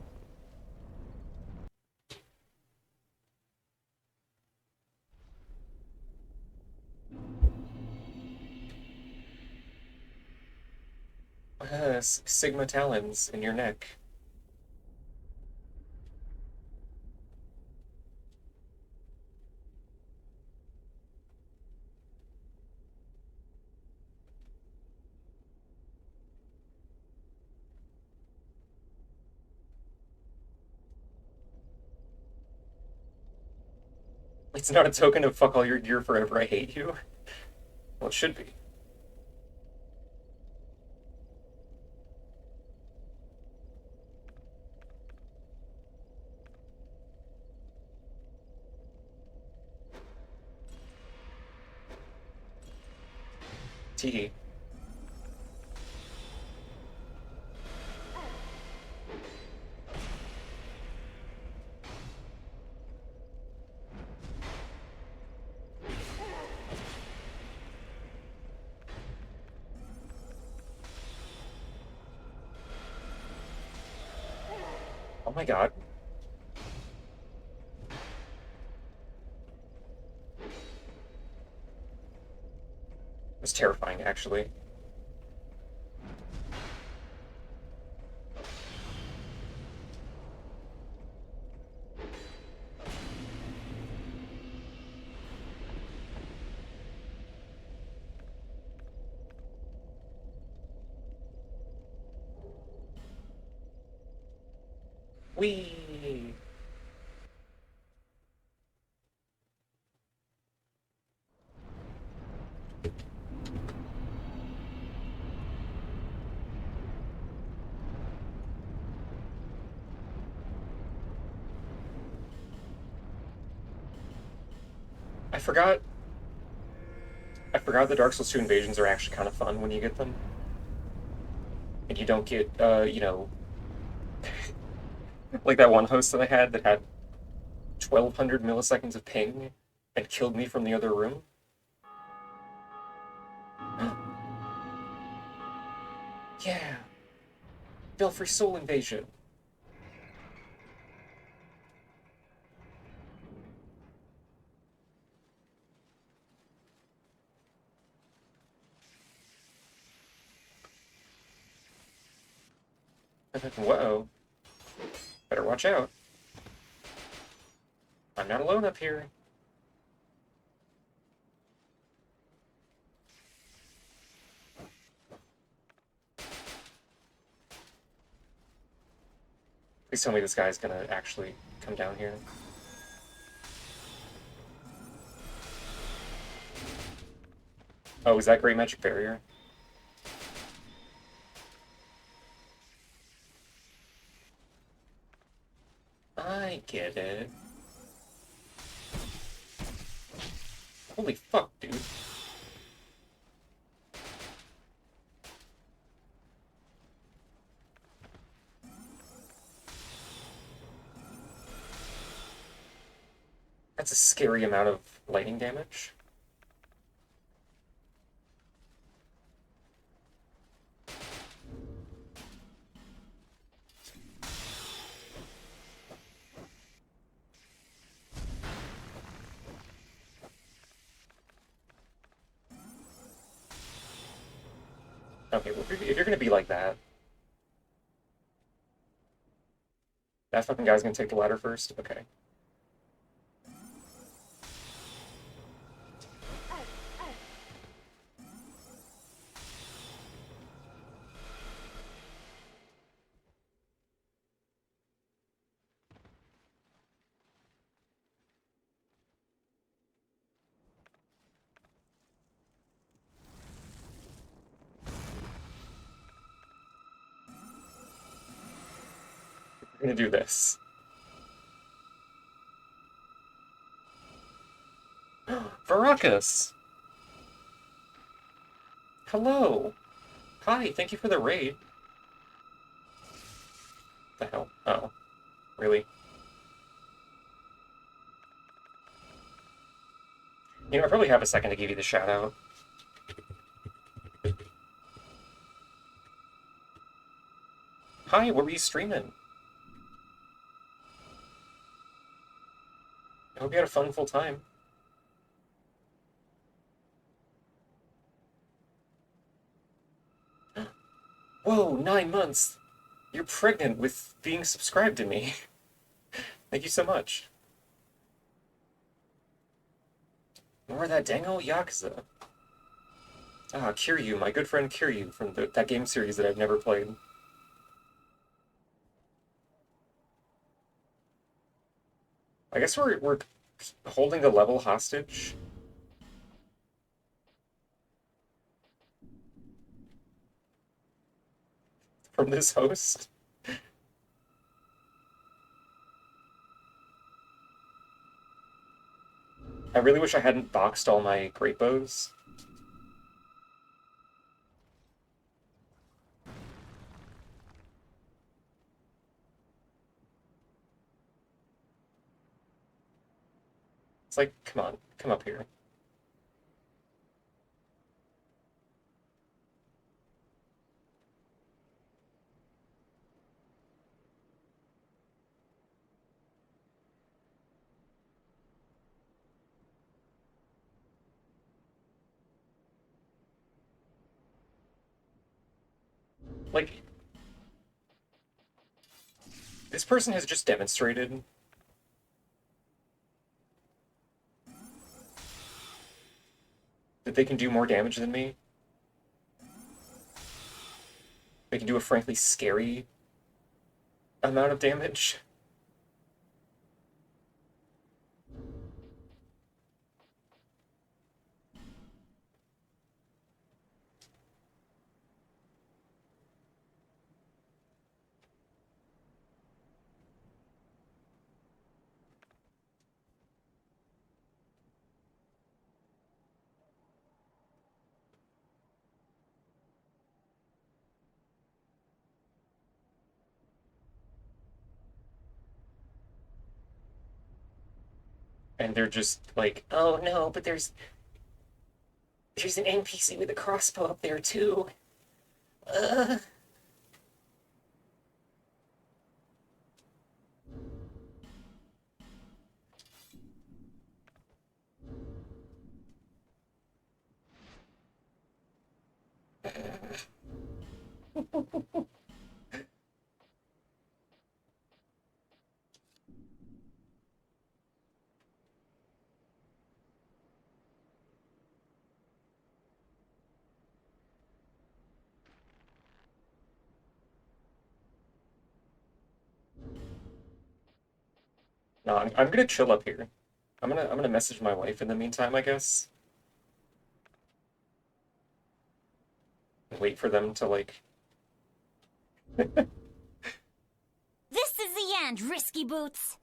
Sigma talons in your neck. It's not a token of fuck all your gear forever, I hate you. Well, it should be. Tee. Oh my god. It was terrifying, actually. Whee! I forgot the Dark Souls 2 invasions are actually kind of fun when you get them. And you don't get, you know, like that one host that I had that had 1200 milliseconds of ping and killed me from the other room. Yeah. Belfry Soul Invasion. Whoa. Better watch out. I'm not alone up here. Please tell me this guy's gonna actually come down here. Oh, is that Great Magic Barrier? I get it. Holy fuck, dude. That's a scary amount of lightning damage. Okay, well, if you're gonna be like that, that fucking guy's gonna take the ladder first? Okay. We're gonna do this. Varakas! Hello! Hi, thank you for the raid. The hell? Oh. Really? You know, I probably have a second to give you the shout out. Hi, what were you streaming? I hope you had a fun full time. Whoa, 9 months! You're pregnant with being subscribed to me. Thank you so much. More of that dang old Yakuza. Ah, Kiryu, my good friend Kiryu from that game series that I've never played. I guess we're holding the level hostage. From this host. I really wish I hadn't boxed all my great bows. It's like, come on, come up here. Like, this person has just demonstrated that they can do more damage than me. They can do a frankly scary amount of damage. And they're just like, oh no, but there's an NPC with a crossbow up there too. Uh. No, I'm gonna chill up here. I'm gonna message my wife in the meantime, I guess. Wait for them to like. This is the end, Risky Boots.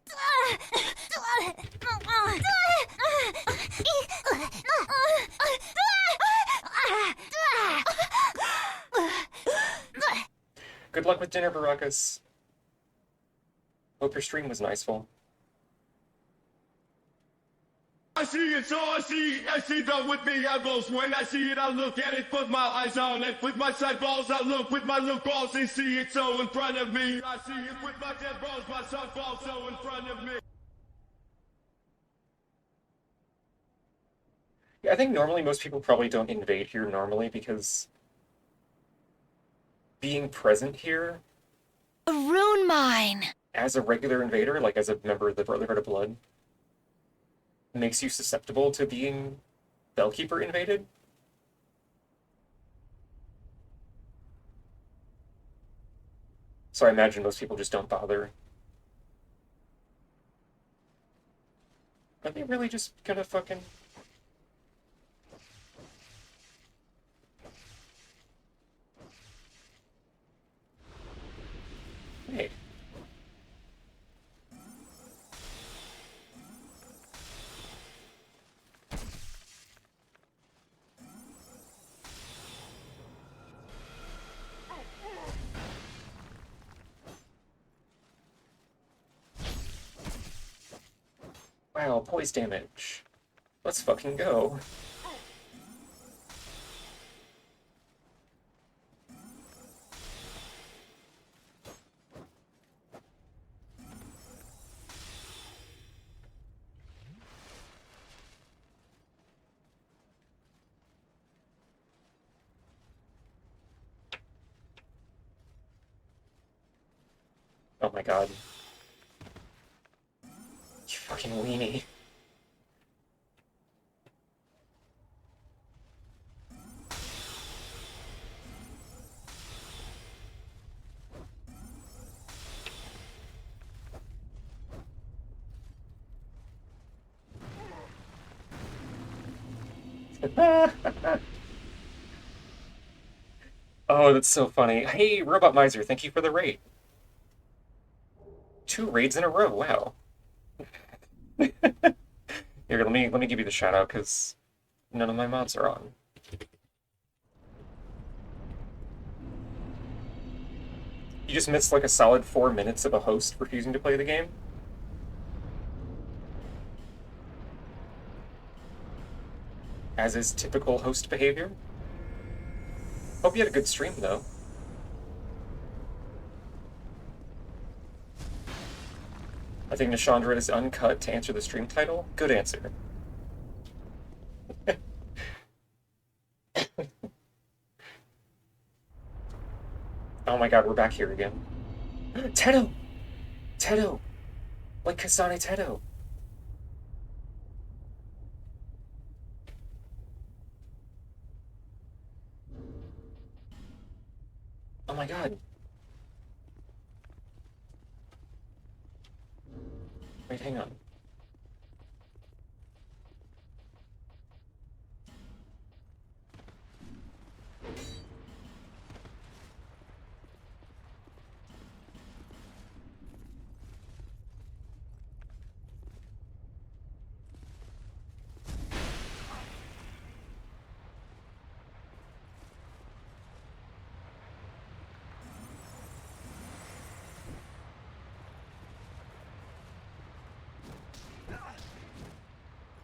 Good luck with dinner, Barakas. Hope your stream was niceful. I see it, so I see that with me elbows. When I see it, I look at it, put my eyes on it. With my side balls, I look with my look balls and see it so in front of me. I see it with my dead balls, my side balls so in front of me. Yeah, I think normally most people probably don't invade here normally because being present here A rune mine! as a regular invader, like as a member of the Brotherhood of Blood, makes you susceptible to being Bellkeeper invaded. So I imagine most people just don't bother. Are they really just gonna fucking... Hey. Wow, poise damage. Let's fucking go. Oh my god. You fucking weenie. Oh, that's so funny. Hey, Robot Miser, thank you for the raid. 2 raids in a row, wow. Here, let me give you the shout out because none of my mods are on. You just missed like a solid 4 minutes of a host refusing to play the game. As is typical host behavior. Hope you had a good stream, though. I think Nashandra is uncut to answer the stream title. Good answer. Oh my god, we're back here again. Tedo! Tedo! Like Kasane Tedo. Oh my god. Wait, hang on.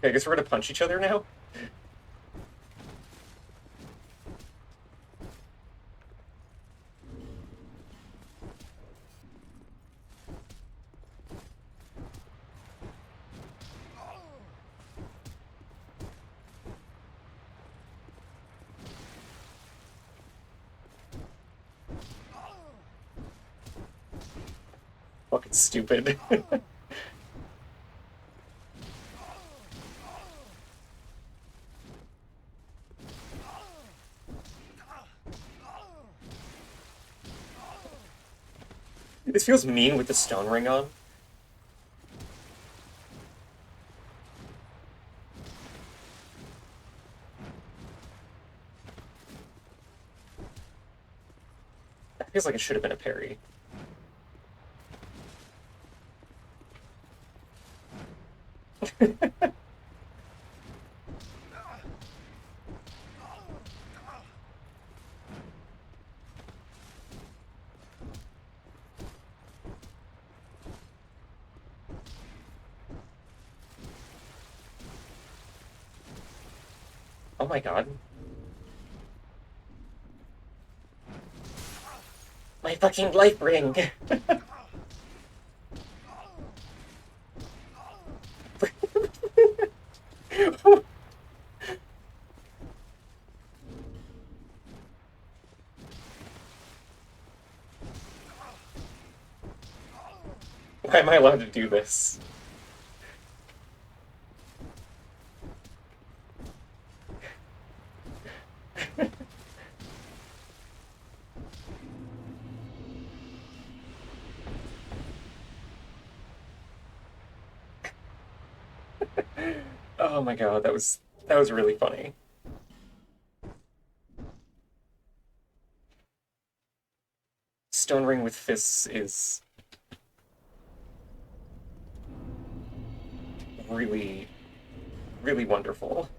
Okay, I guess we're gonna punch each other now? Fucking stupid. This feels mean with the stone ring on. That feels like it should have been a parry. Oh my god. My fucking life ring! Why am I allowed to do this? Oh my god, that was really funny. Stone Ring with fists is really, really wonderful.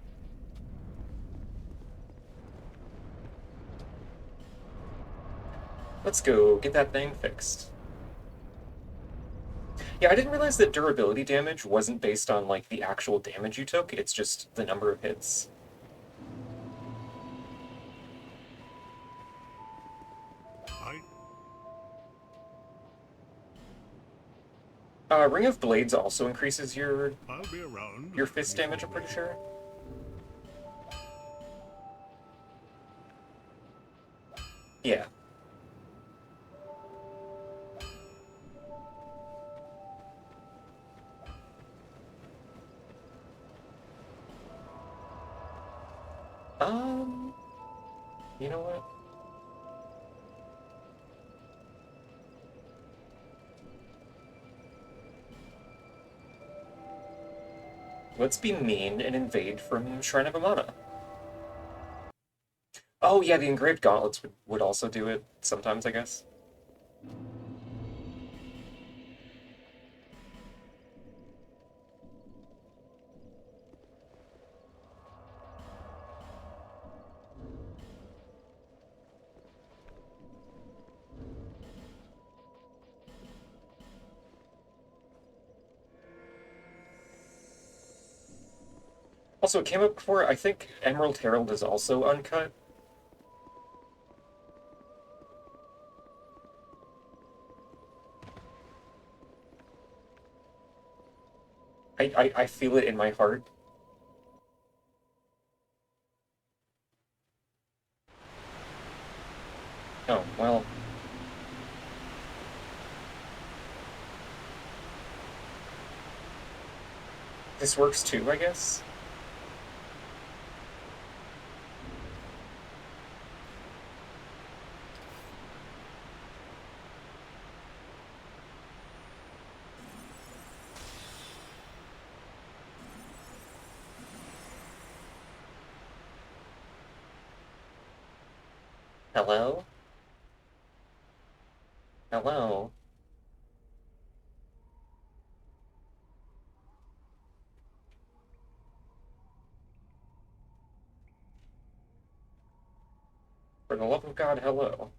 Let's go get that thing fixed. Yeah, I didn't realize that durability damage wasn't based on, like, the actual damage you took, it's just the number of hits. Ring of Blades also increases I'll be around. your fist damage, I'm pretty sure. Yeah. You know what? Let's be mean and invade from Shrine of Amana. Oh yeah, the engraved gauntlets would also do it sometimes, I guess. Also, it came up before, I think Emerald Herald is also uncut. I feel it in my heart. Oh, well. This works too, I guess? Hello? Hello? For the love of God, hello.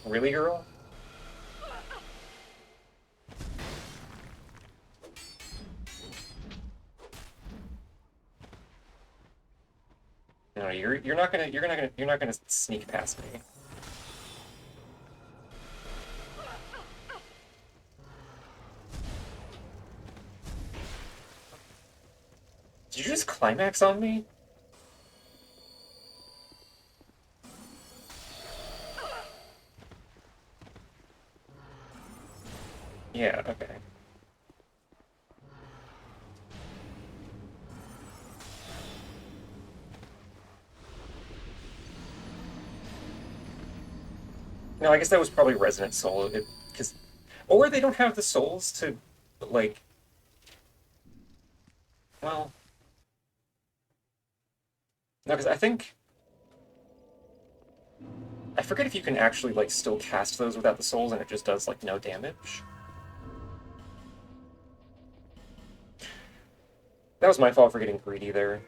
Really, girl? No, you're not gonna sneak past me. Did you just climax on me? Yeah, okay. No, I guess that was probably Resonant Soul, because... Or they don't have the souls to, like... Well... No, because I think... I forget if you can actually, like, still cast those without the souls and it just does, like, no damage. That was my fault for getting greedy there.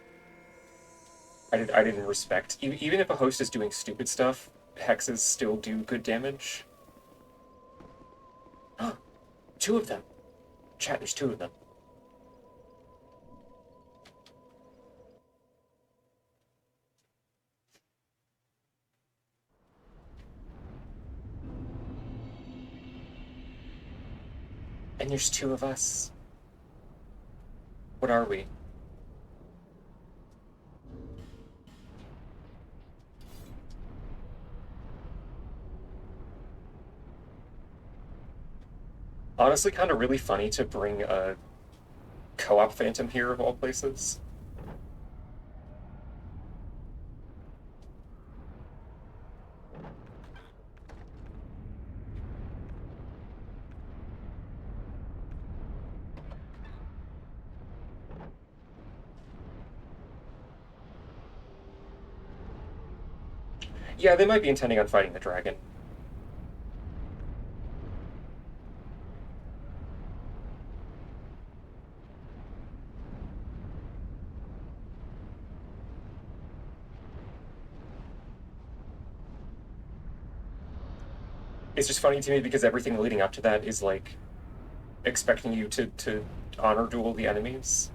I didn't respect... Even if a host is doing stupid stuff, hexes still do good damage. Two of them! Chat, there's two of them. And there's two of us. What are we? Honestly, kind of really funny to bring a co-op Phantom here of all places. Yeah, they might be intending on fighting the dragon. It's just funny to me because everything leading up to that is, like, expecting you to honor duel the enemies.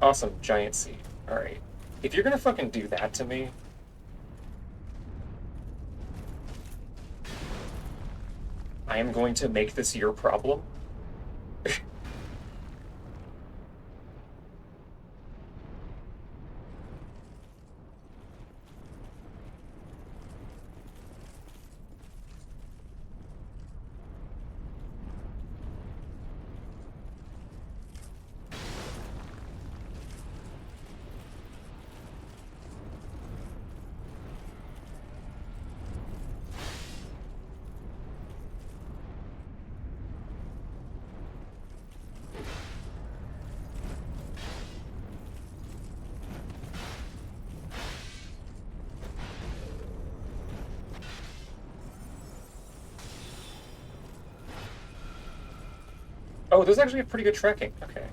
Awesome, giant seed. Alright. If you're gonna fucking do that to me... I am going to make this your problem. Oh, those actually have pretty good tracking. Okay.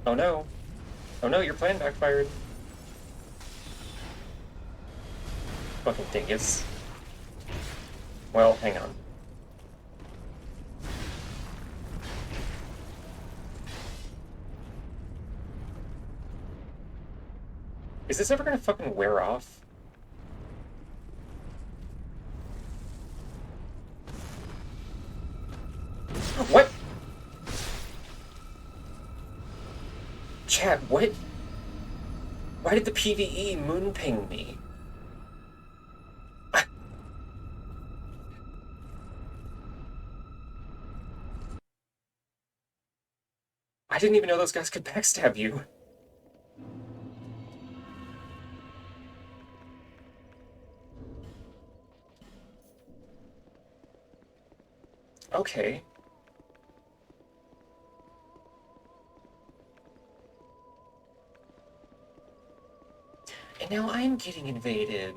Oh no. Oh no, your plan backfired. Fucking dingus. Well, hang on. Is this ever gonna fucking wear off? What? Chat, what? Why did the PvE moon ping me? I didn't even know those guys could backstab you. Okay. And now I'm getting invaded.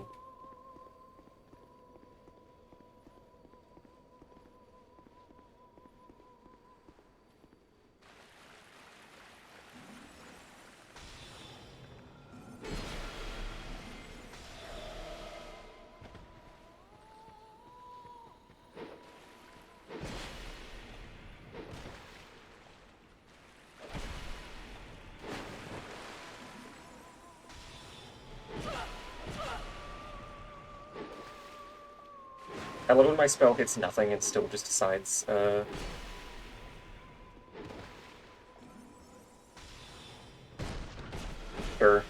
I love when my spell hits nothing and still just decides, Sure.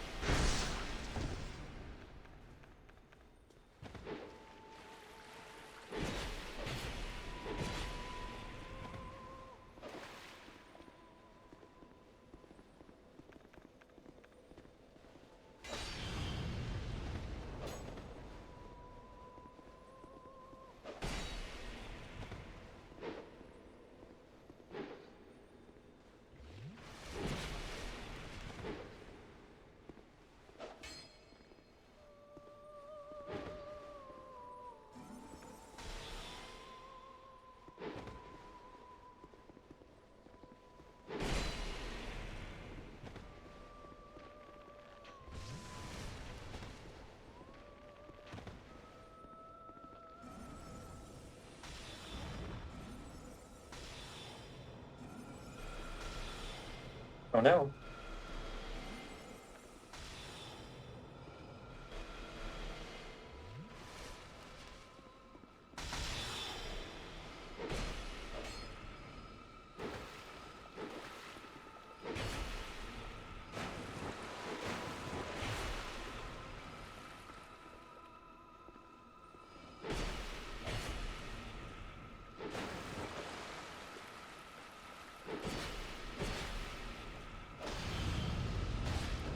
Oh no.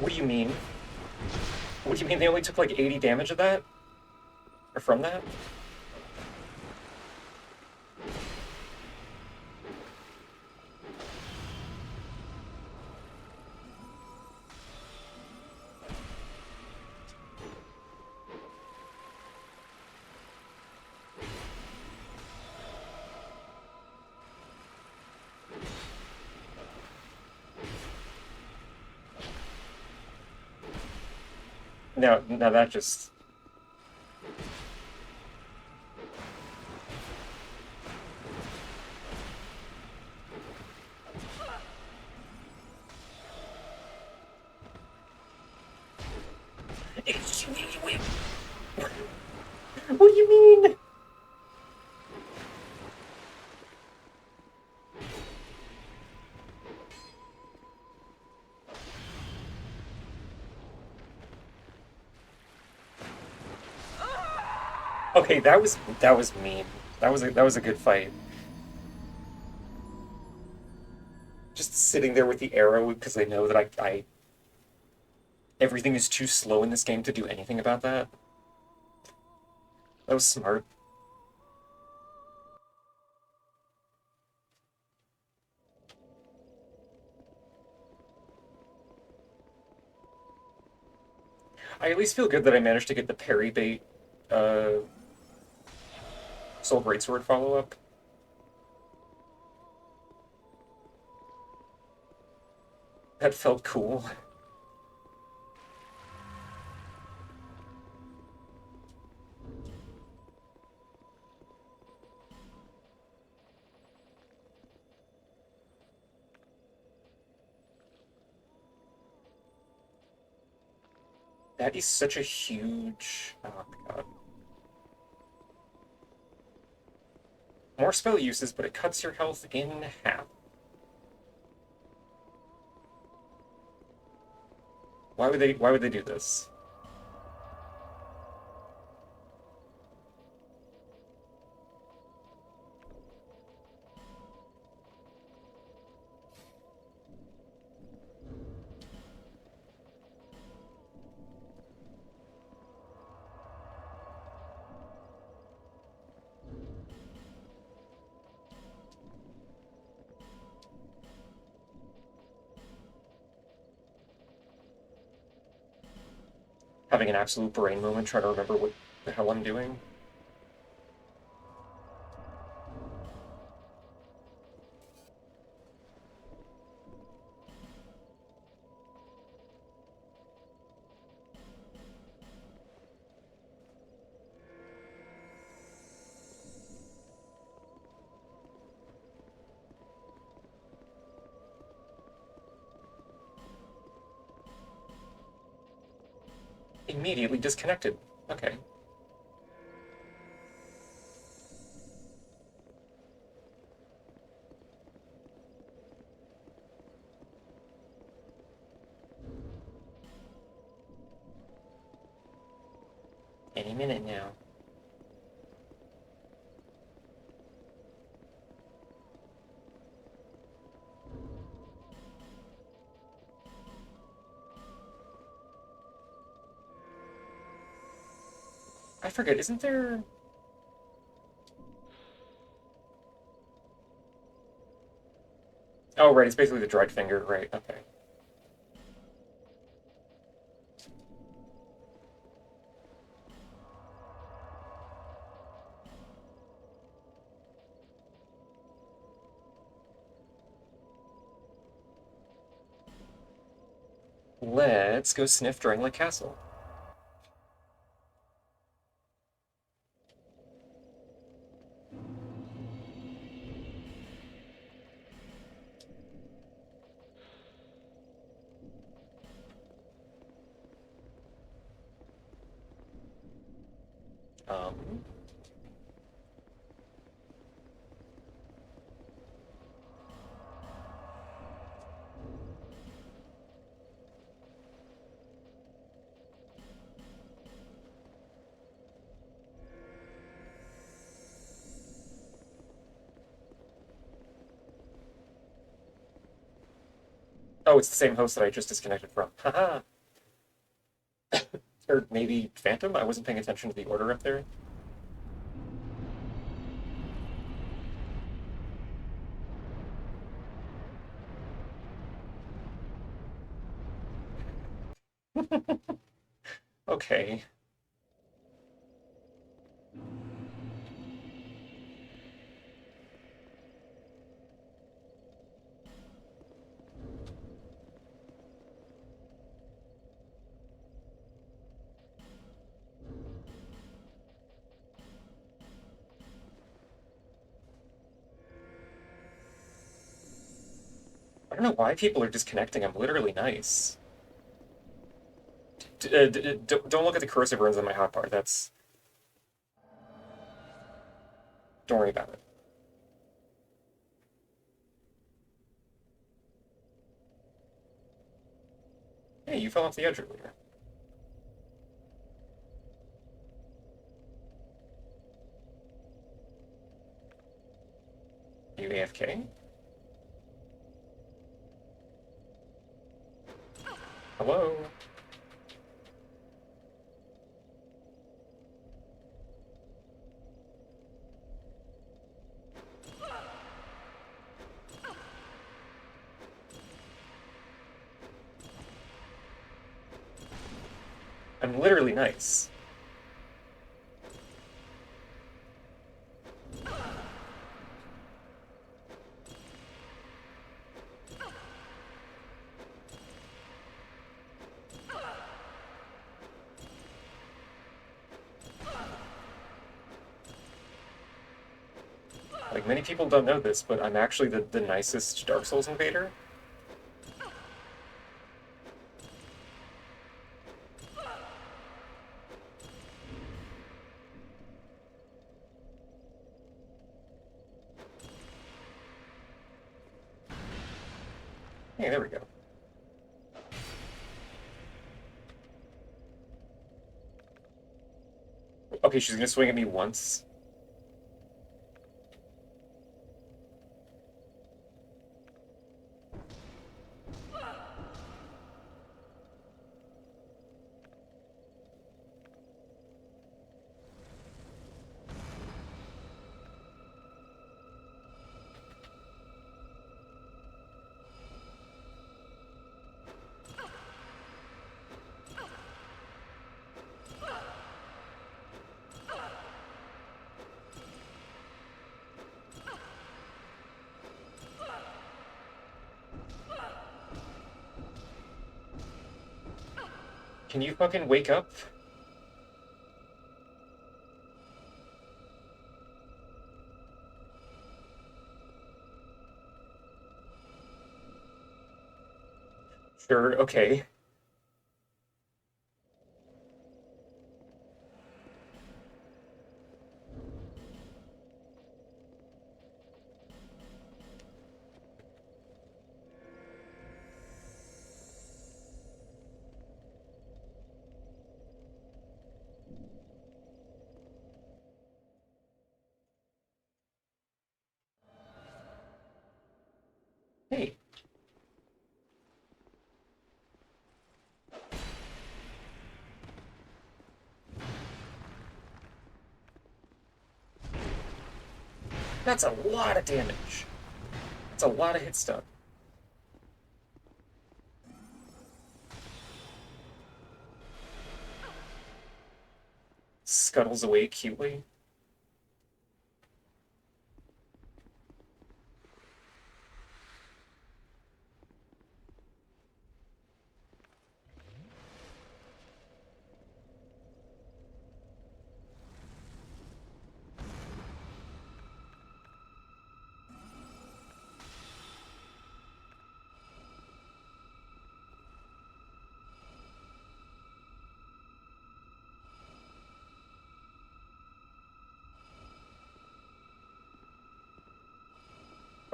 What do you mean? What do you mean they only took like 80 damage of that? Or from that? Now that just... What do you mean? Okay, that was mean. That was a good fight. Just sitting there with the arrow because I know that I everything is too slow in this game to do anything about that. That was smart. I at least feel good that I managed to get the parry bait Soul Greatsword follow-up. That felt cool. That is such a huge... Oh my god. More spell uses, but it cuts your health in half. Why would they do this? Having an absolute brain moment trying to remember what the hell I'm doing. Immediately disconnected. Okay. Any minute now. I forget, isn't there... Oh, right, it's basically the dried finger, right, okay. Let's go sniff Drangleic Castle. Um... Oh, it's the same host that I just disconnected from. Haha! Or maybe Phantom? I wasn't paying attention to the order up there. Okay. I don't know why people are disconnecting. I'm literally nice. Don't look at the corrosive runes on my hotbar. That's... Don't worry about it. Hey, you fell off the edge earlier. You AFK? Hello? I'm literally nice. Like, many people don't know this, but I'm actually the nicest Dark Souls invader. Hey, there we go. Okay, she's gonna swing at me once. Can you fucking wake up? Sure, okay. That's a lot of damage. That's a lot of hit stun. Scuttles away cutely.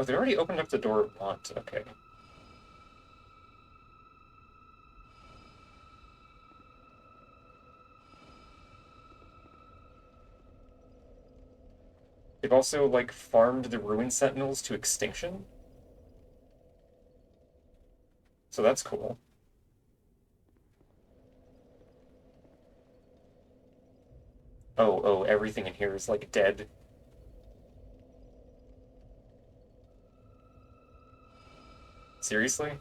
Oh, they already opened up the door of Want. Okay. They've also, like, farmed the Ruin Sentinels to extinction. So that's cool. Oh, everything in here is, like, dead. Seriously?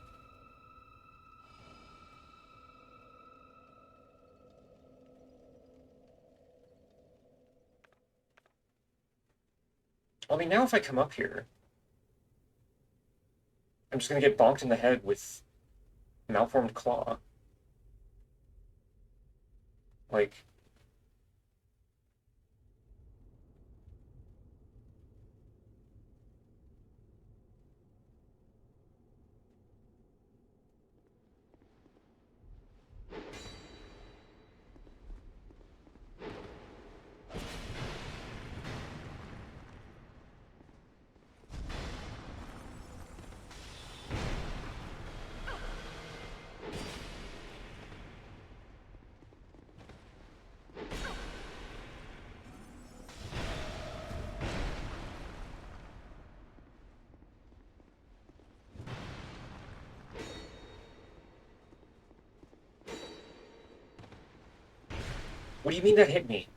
I mean, now if I come up here, I'm just gonna get bonked in the head with Malformed Claw. Like, what do you mean that hit me?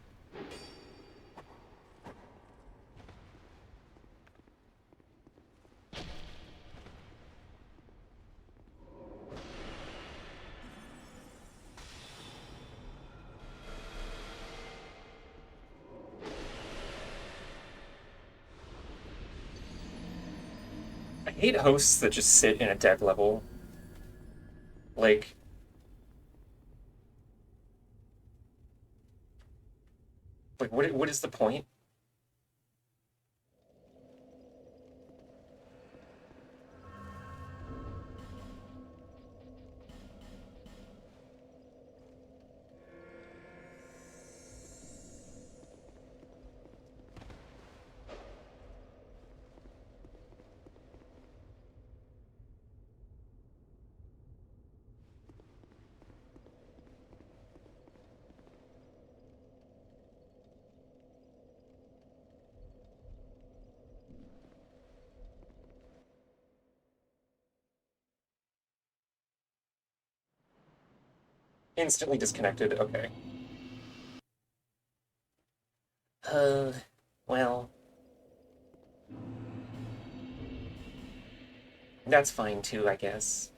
I hate hosts that just sit in a dead level. Like, what is the point? Instantly disconnected, okay. Uh, well, that's fine too, I guess.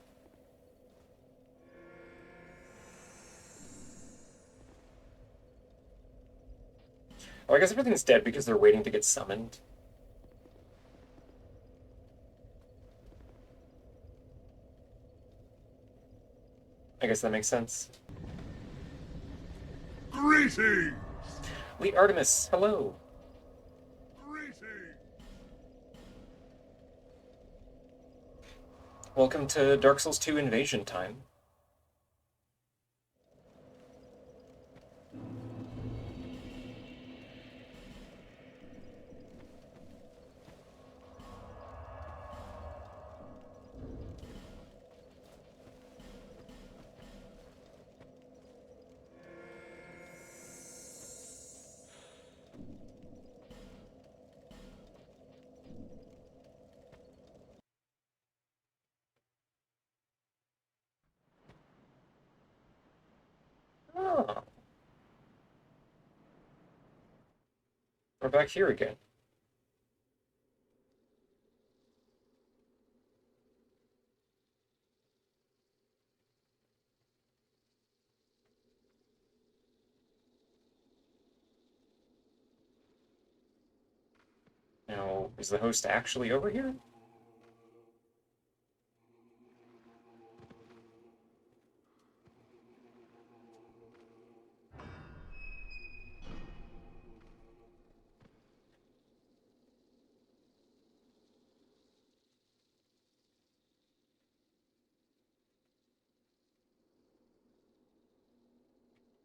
Oh, I guess everything's dead because they're waiting to get summoned. I guess that makes sense. Greetings! Wait, Artemis, hello. Greetings! Welcome to Dark Souls 2 Invasion time. Oh, we're back here again. Now, is the host actually over here?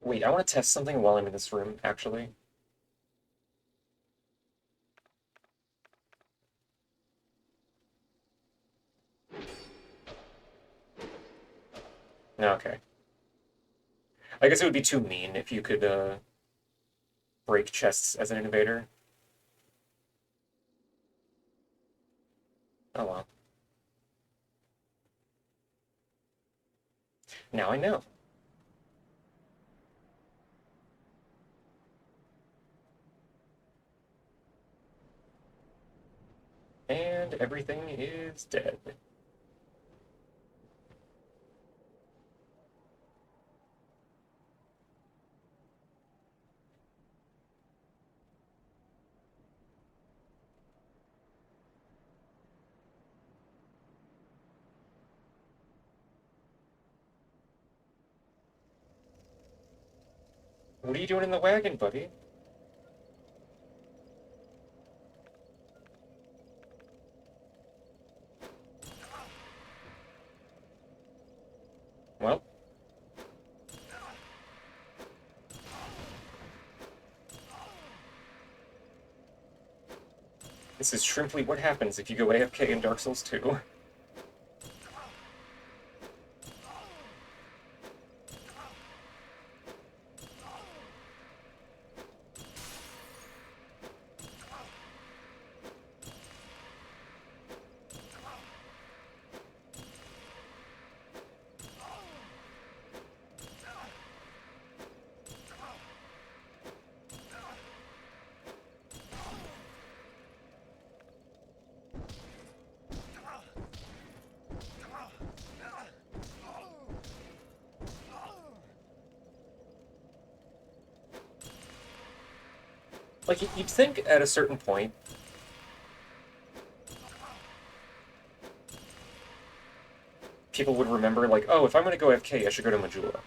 Wait, I want to test something while I'm in this room, actually. Okay. I guess it would be too mean if you could, break chests as an invader. Oh well. Now I know. And everything is dead. What are you doing in the wagon, buddy? Well. This is shrimply what happens if you go AFK in Dark Souls 2. Like, you'd think at a certain point, people would remember, like, oh, if I'm gonna go AFK, I should go to Majula.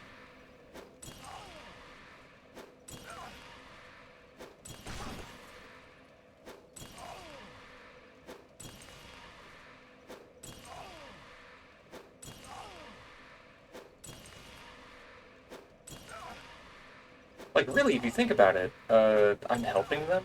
Like, really, if you think about it, I'm helping them?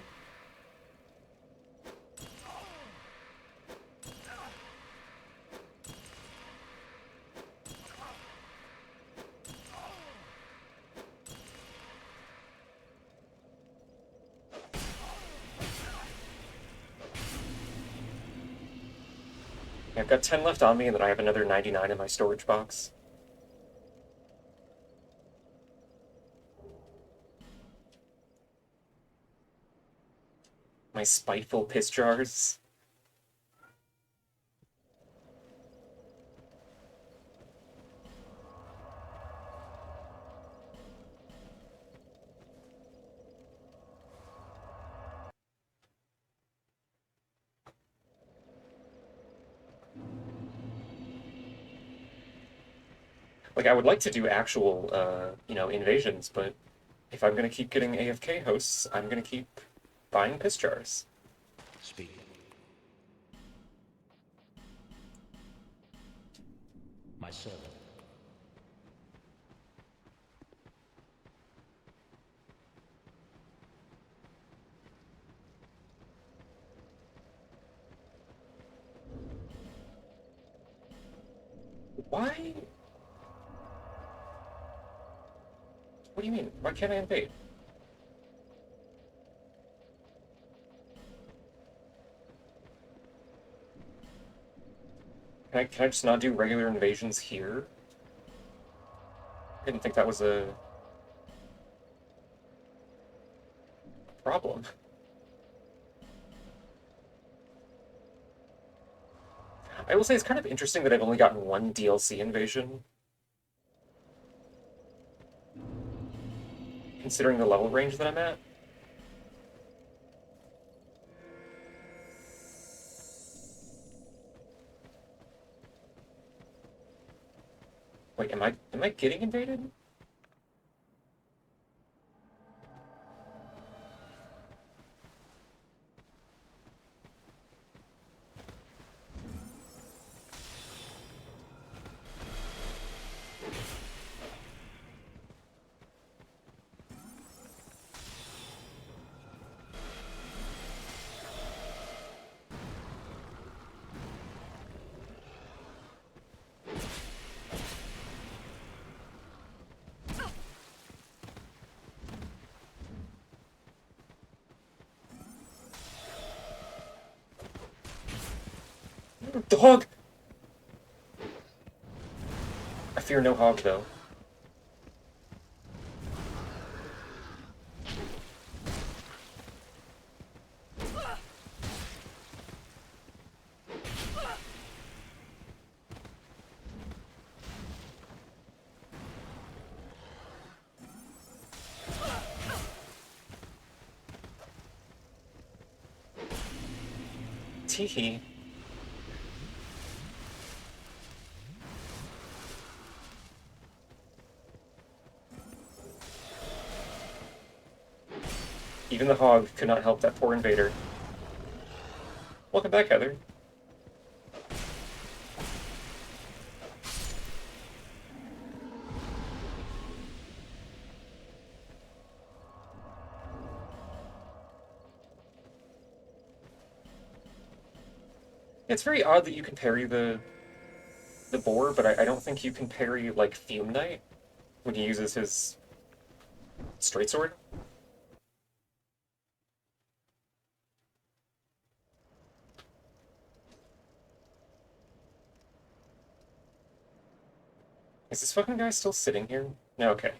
I've got 10 left on me, and then I have another 99 in my storage box. My spiteful piss jars. Like, I would like to do actual, invasions, but if I'm gonna keep getting AFK hosts, I'm gonna keep buying piss jars. Speak. My servant. Why? What do you mean? Why can't I invade? Can I just not do regular invasions here? I didn't think that was a problem. I will say it's kind of interesting that I've only gotten one DLC invasion, considering the level range that I'm at. Wait, am I getting invaded? The hog! I fear no hog, though. Teehee. Even the hog could not help that poor invader. Welcome back, Heather. It's very odd that you can parry the boar, but I don't think you can parry, like, Fume Knight when he uses his straight sword. Is this fucking guy still sitting here? No, okay.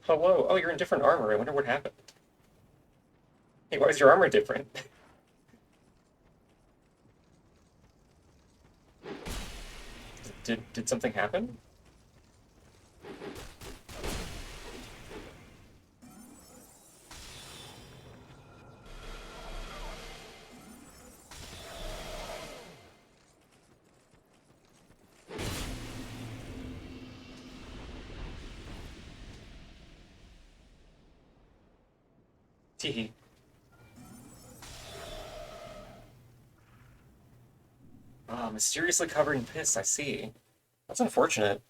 Hello. Oh, you're in different armor. I wonder what happened. Hey, why is your armor different? Did something happen? Teehee. Ah, mysteriously covered in piss, I see. That's unfortunate.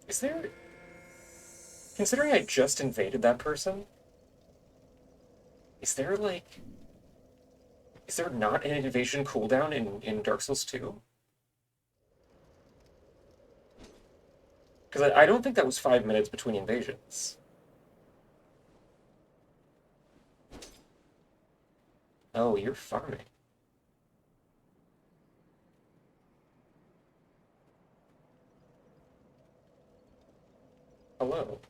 Is there... Considering I just invaded that person, is there, like... Is there not an invasion cooldown in Dark Souls 2? Because I don't think that was 5 minutes between invasions. Oh, you're farming. Hello.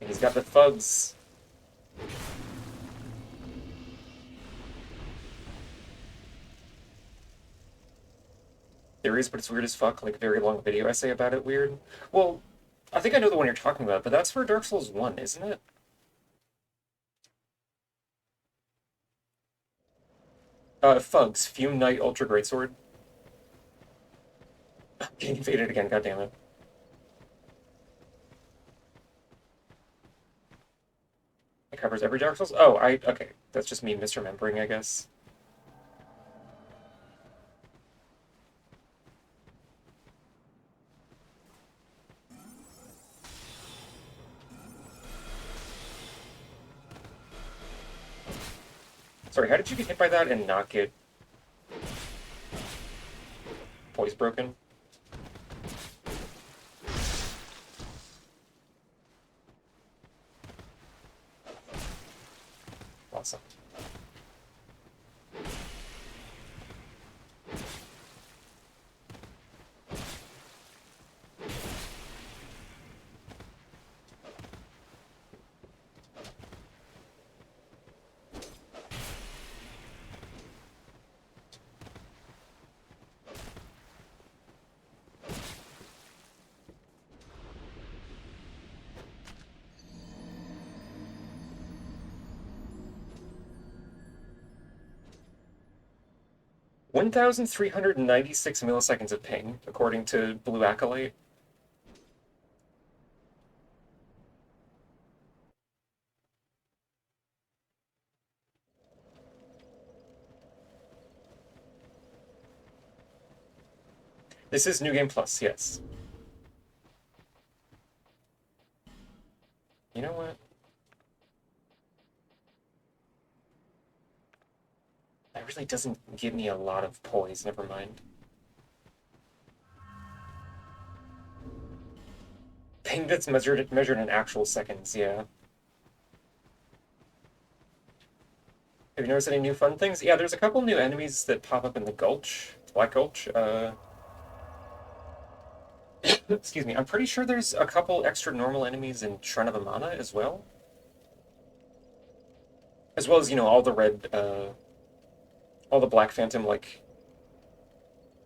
He's got the thugs. There is, but it's weird as fuck. Like, very long video essay about it weird. Well, I think I know the one you're talking about, but that's for Dark Souls 1, isn't it? Thugs. Fume Knight Ultra Greatsword. Getting invaded again, goddammit. It covers every Dark Souls? Oh, okay. That's just me misremembering, I guess. Sorry, how did you get hit by that and not get poise broken? Awesome. 1,396 milliseconds of ping, according to Blue Acolyte. This is New Game Plus, yes. You know what? That really doesn't give me a lot of poise, never mind. Ping that's measured in actual seconds, yeah. Have you noticed any new fun things? Yeah, there's a couple new enemies that pop up in the Gulch, Black Gulch. Excuse me. I'm pretty sure there's a couple extra normal enemies in Shrine of Amana as well. As well as, you know, all the all the Black Phantom, like,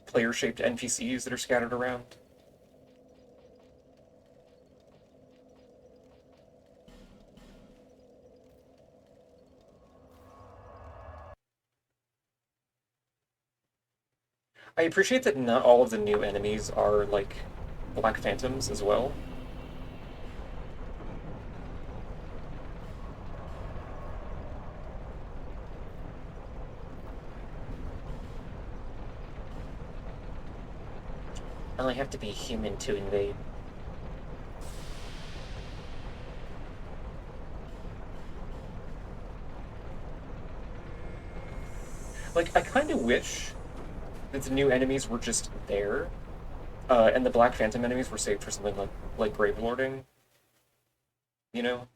player-shaped NPCs that are scattered around. I appreciate that not all of the new enemies are, like, Black Phantoms as well. I only have to be human to invade. Like, I kind of wish that the new enemies were just there, and the Black Phantom enemies were saved for something like Gravelording. You know?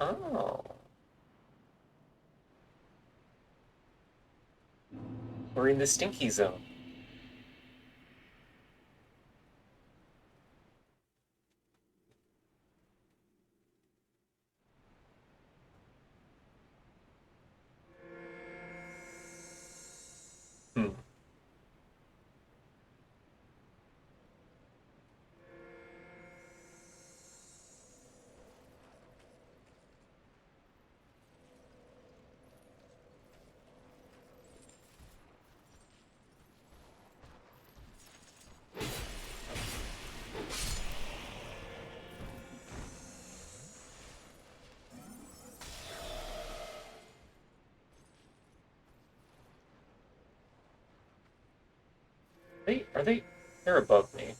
Oh. We're in the stinky zone. Hmm. Are they? They're above me.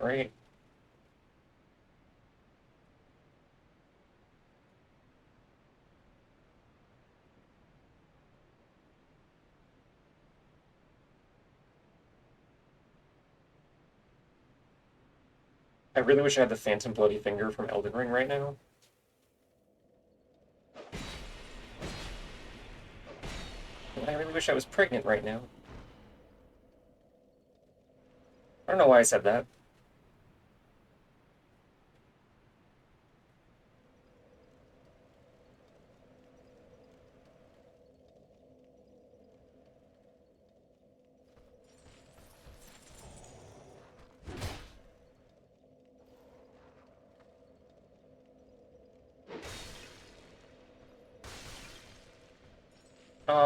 Right? I really wish I had the Phantom Bloody Finger from Elden Ring right now. And I really wish I was pregnant right now. I don't know why I said that.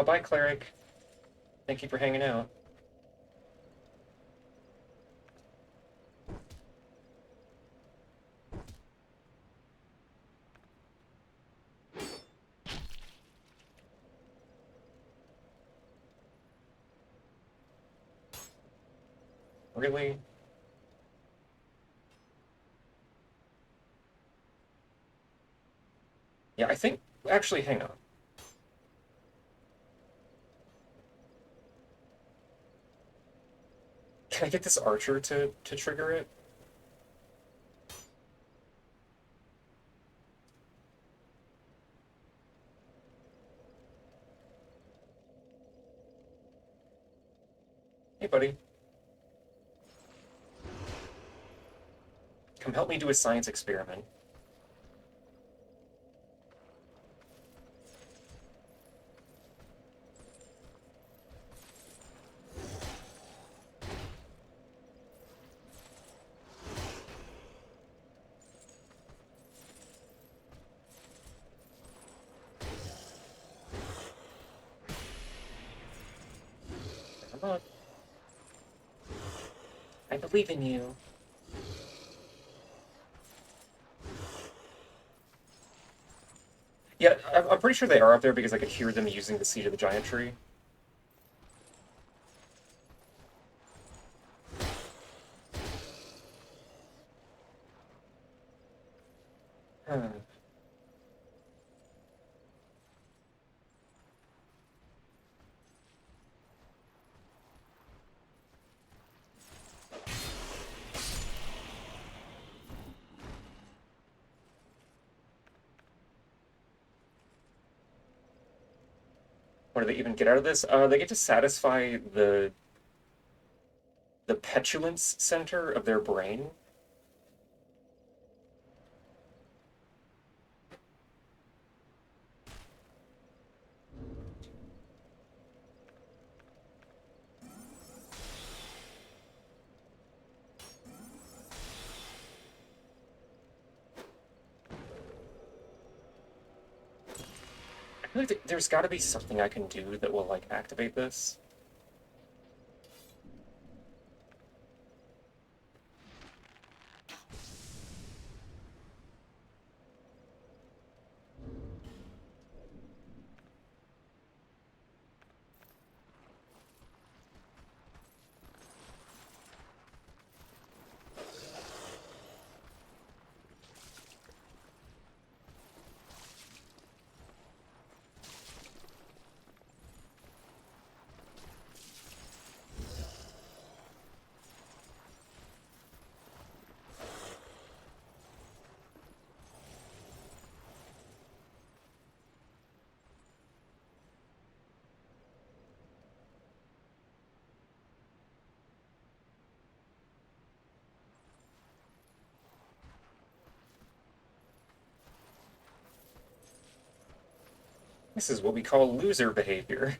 Bye, Cleric. Thank you for hanging out. Really? Yeah, I think... Actually, hang on. Can I get this archer to trigger it? Hey, buddy. Come help me do a science experiment. on. I believe in you. Yeah, I'm pretty sure they are up there because I could hear them using the seed of the giant tree. Huh. What do they even get out of this? They get to satisfy the petulance center of their brain. I feel like there's got to be something I can do that will like activate this. This is what we call loser behavior.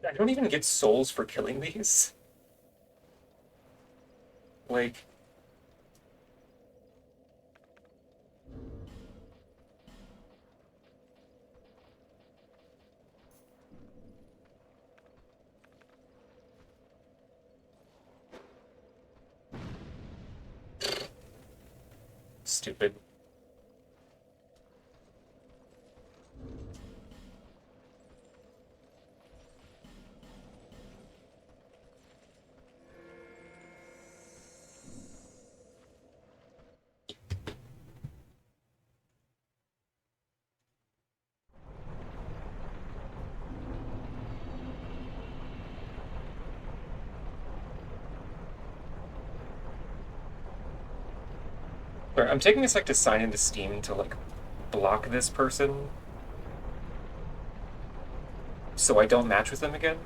I don't even get souls for killing these. Like, stupid. Sorry, I'm taking a sec to sign into Steam to like block this person so I don't match with them again.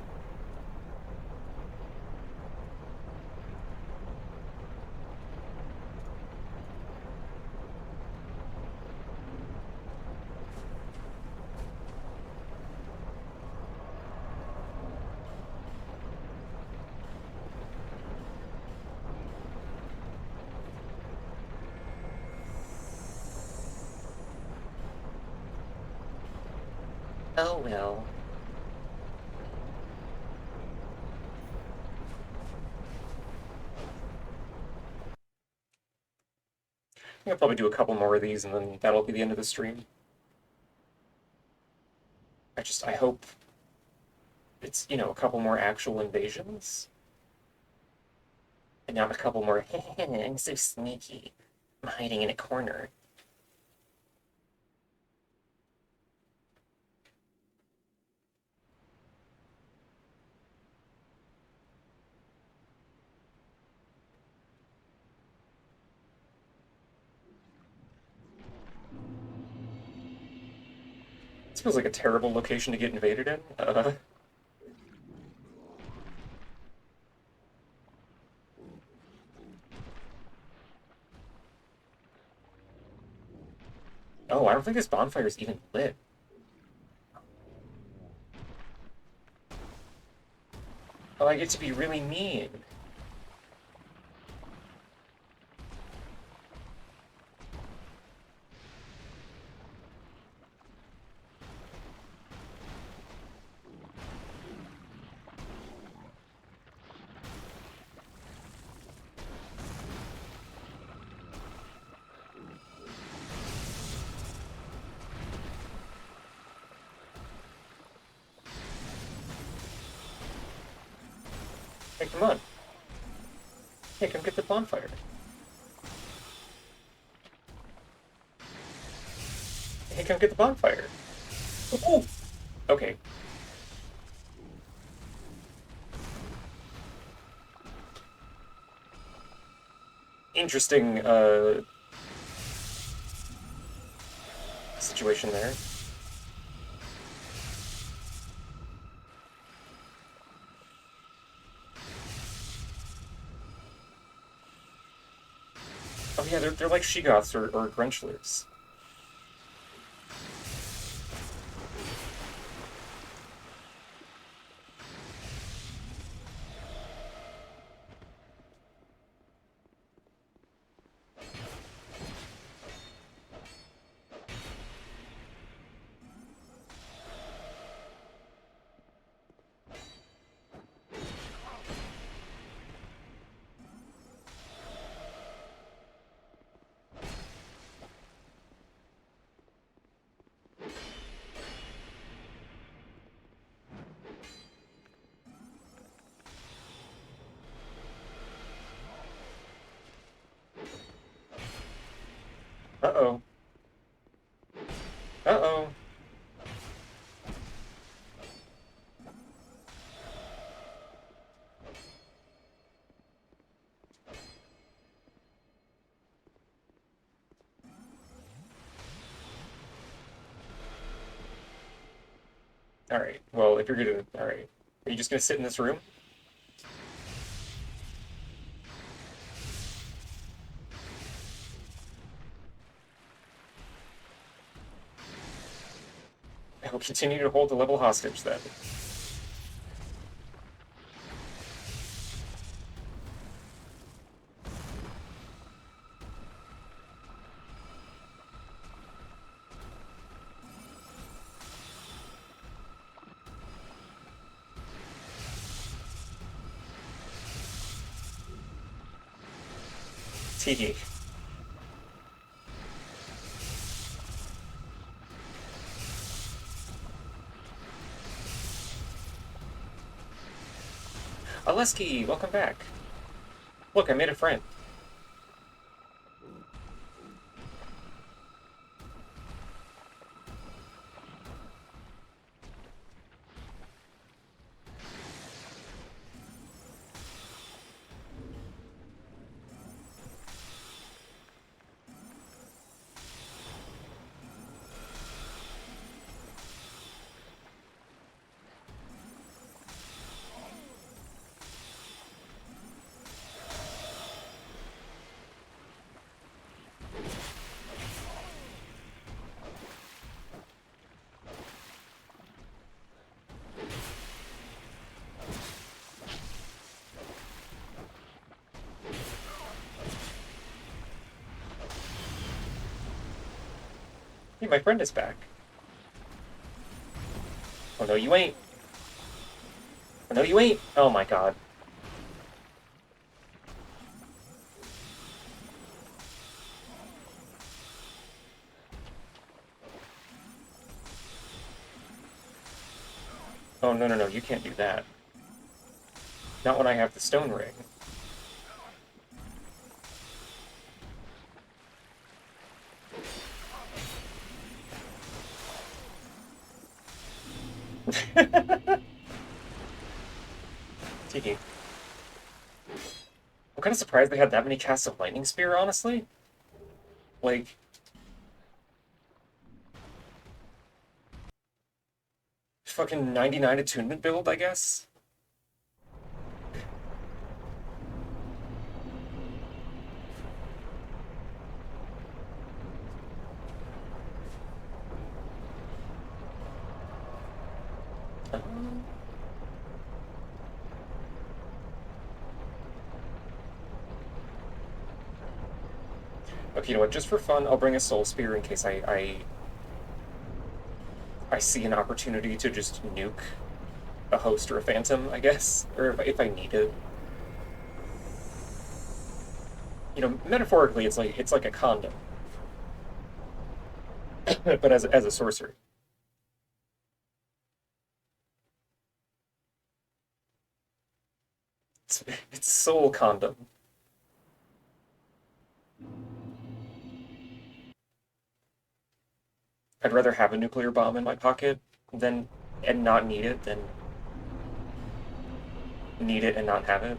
Oh well. I think I'll probably do a couple more of these and then that'll be the end of the stream. I hope it's, you know, a couple more actual invasions. And not a couple more, I'm so sneaky. I'm hiding in a corner. This feels like a terrible location to get invaded in. Oh, I don't think this bonfire is even lit. Oh, I get to be really mean. Hey, come on. Hey, come get the bonfire. Hey, come get the bonfire. Oh! Okay. Interesting, situation there. Oh yeah, they're like Shegoths or Grunchlers. Uh-oh. Uh-oh. Alright, well, if you're gonna... Alright. Are you just gonna sit in this room? I will continue to hold the level hostage, then. Tiki. Aleski, welcome back. Look, I made a friend. Hey, my friend is back. Oh no, you ain't. Oh no, you ain't. Oh my god. Oh no, no, no, you can't do that. Not when I have the stone ring. Tiki. I'm kind of surprised they had that many casts of Lightning Spear, honestly. Like... Fucking 99 attunement build, I guess? Okay, you know what? Just for fun, I'll bring a soul spear in case I see an opportunity to just nuke a host or a phantom, I guess, or if I need it. You know, metaphorically, it's like a condom, but as a sorcery. It's soul condom. I'd rather have a nuclear bomb in my pocket than and not need it than need it and not have it.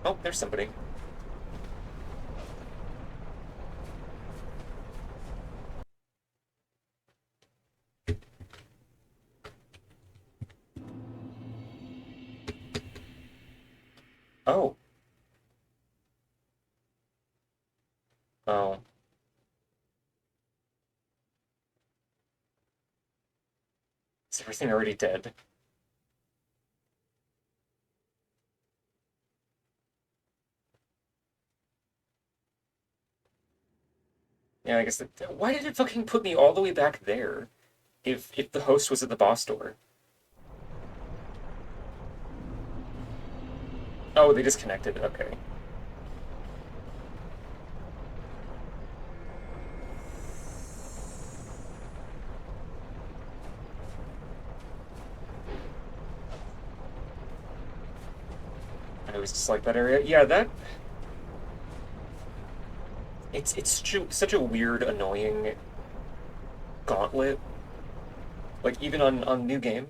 Oh, there's somebody. Oh. Oh. Is everything already dead? Yeah, I guess why did it fucking put me all the way back there? If the host was at the boss door. Oh, they disconnected. Okay. I always dislike that area. Yeah, that it's such a weird, annoying gauntlet. Like even on new game,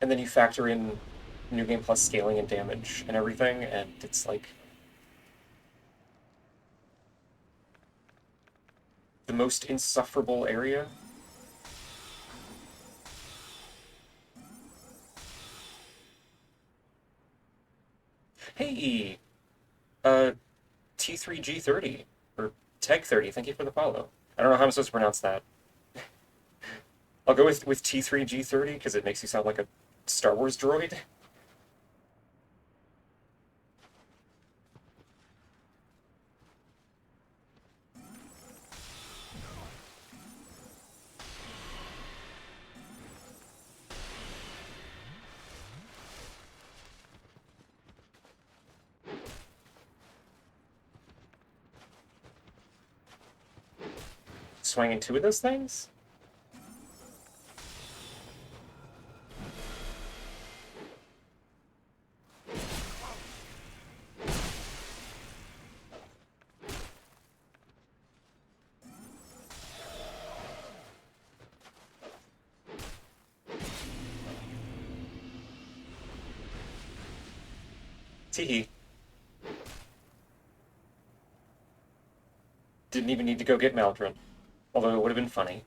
and then you factor in new game plus scaling and damage and everything, and it's like the most insufferable area. Hey, uh, T3G30 or Teg30. Thank you for the follow. I don't know how I'm supposed to pronounce that. I'll go with T3G30 because it makes you sound like a Star Wars droid. Swinging two of those things? Teehee. Didn't even need to go get Maldron. Although it would have been funny.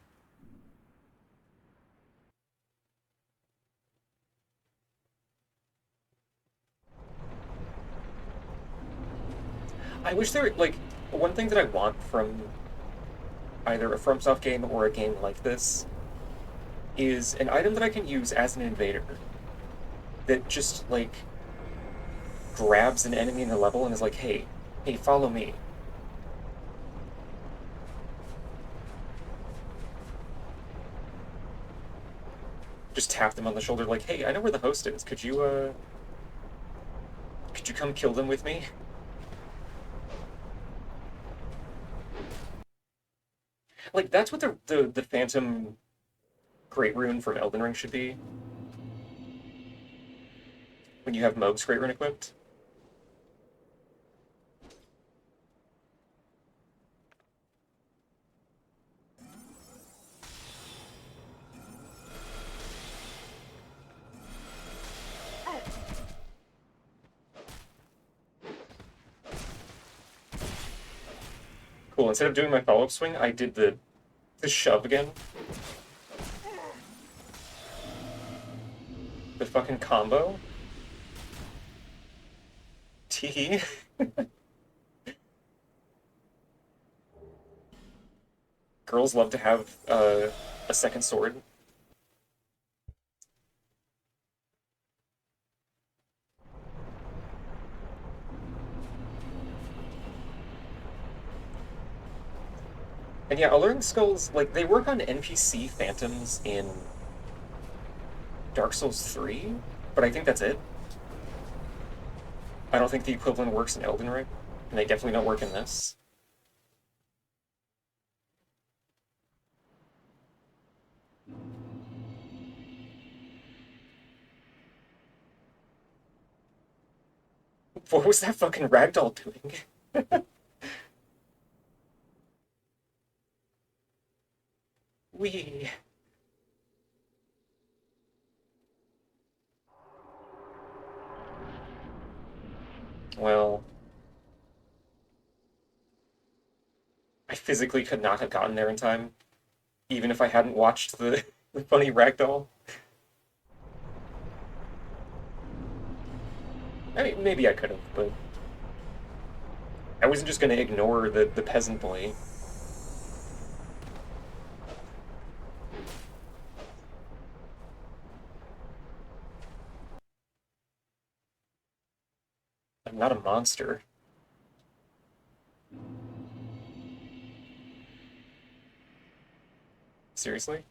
I wish there, like, one thing that I want from either a FromSoft game or a game like this is an item that I can use as an invader that just, like, grabs an enemy in the level and is like, hey, follow me. Just tap them on the shoulder like, hey, I know where the host is. Could you come kill them with me? Like, that's what the Phantom Great Rune from Elden Ring should be. When you have Mohg's Great Rune equipped. Cool, instead of doing my follow-up swing, I did the shove again. The fucking combo. Teehee. Girls love to have a second sword. And yeah, Alluring Skulls, like, they work on NPC phantoms in Dark Souls 3, but I think that's it. I don't think the equivalent works in Elden Ring, and they definitely don't work in this. What was that fucking ragdoll doing? Wee. Well, I physically could not have gotten there in time, even if I hadn't watched the funny ragdoll. I mean, maybe I could have, but I wasn't just gonna ignore the peasant boy. I'm not a monster. Seriously?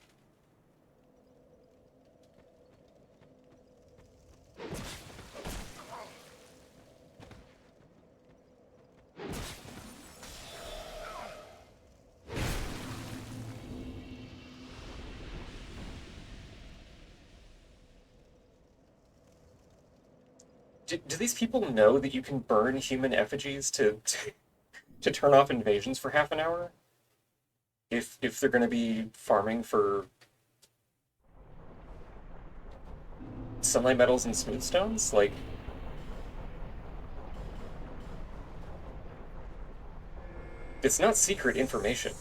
Do these people know that you can burn human effigies to turn off invasions for half an hour? If they're gonna be farming for sunlight metals and smooth stones? Like, it's not secret information.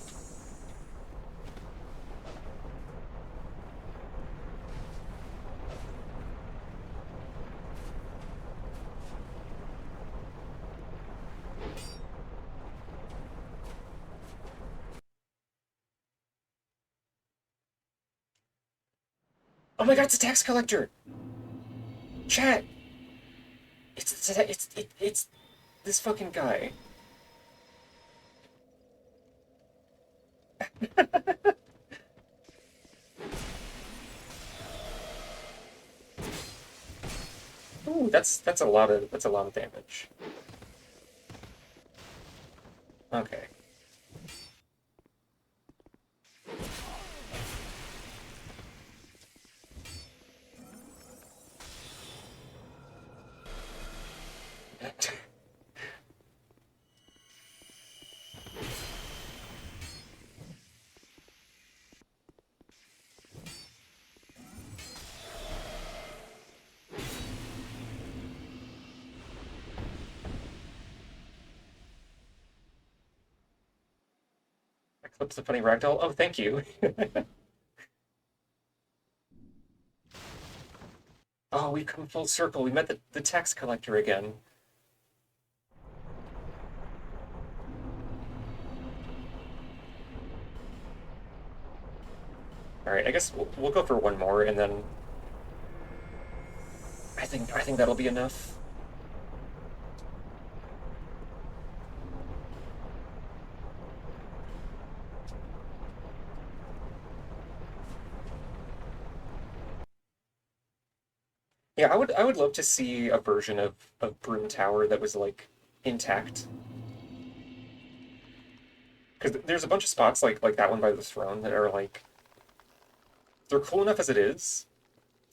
Oh my god, it's a tax collector! Chat! It's this fucking guy. Ooh, that's a lot of damage. Okay. Eclipse the funny ragdoll. Oh, thank you. Oh, we've come full circle. We met the tax collector again. Alright, I guess we'll go for one more, and then I think that'll be enough. Yeah, I would love to see a version of Broom Tower that was like intact. Because there's a bunch of spots like that one by the throne that are like they're cool enough as it is.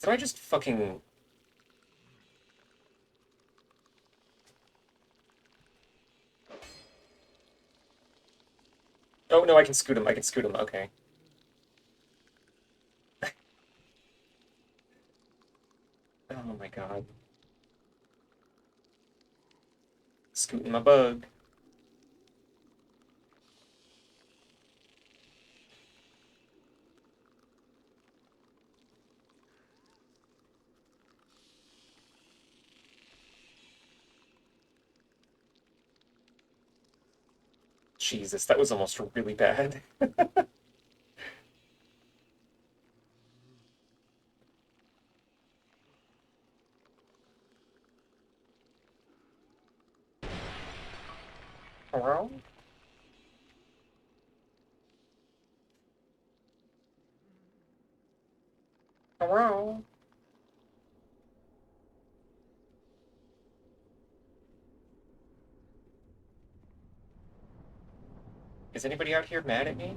Did I just fucking Oh no, I can scoot him. I can scoot him. Okay. Oh my god. Scooting my bug. Jesus, that was almost really bad. Hello? Hello? Is anybody out here mad at me?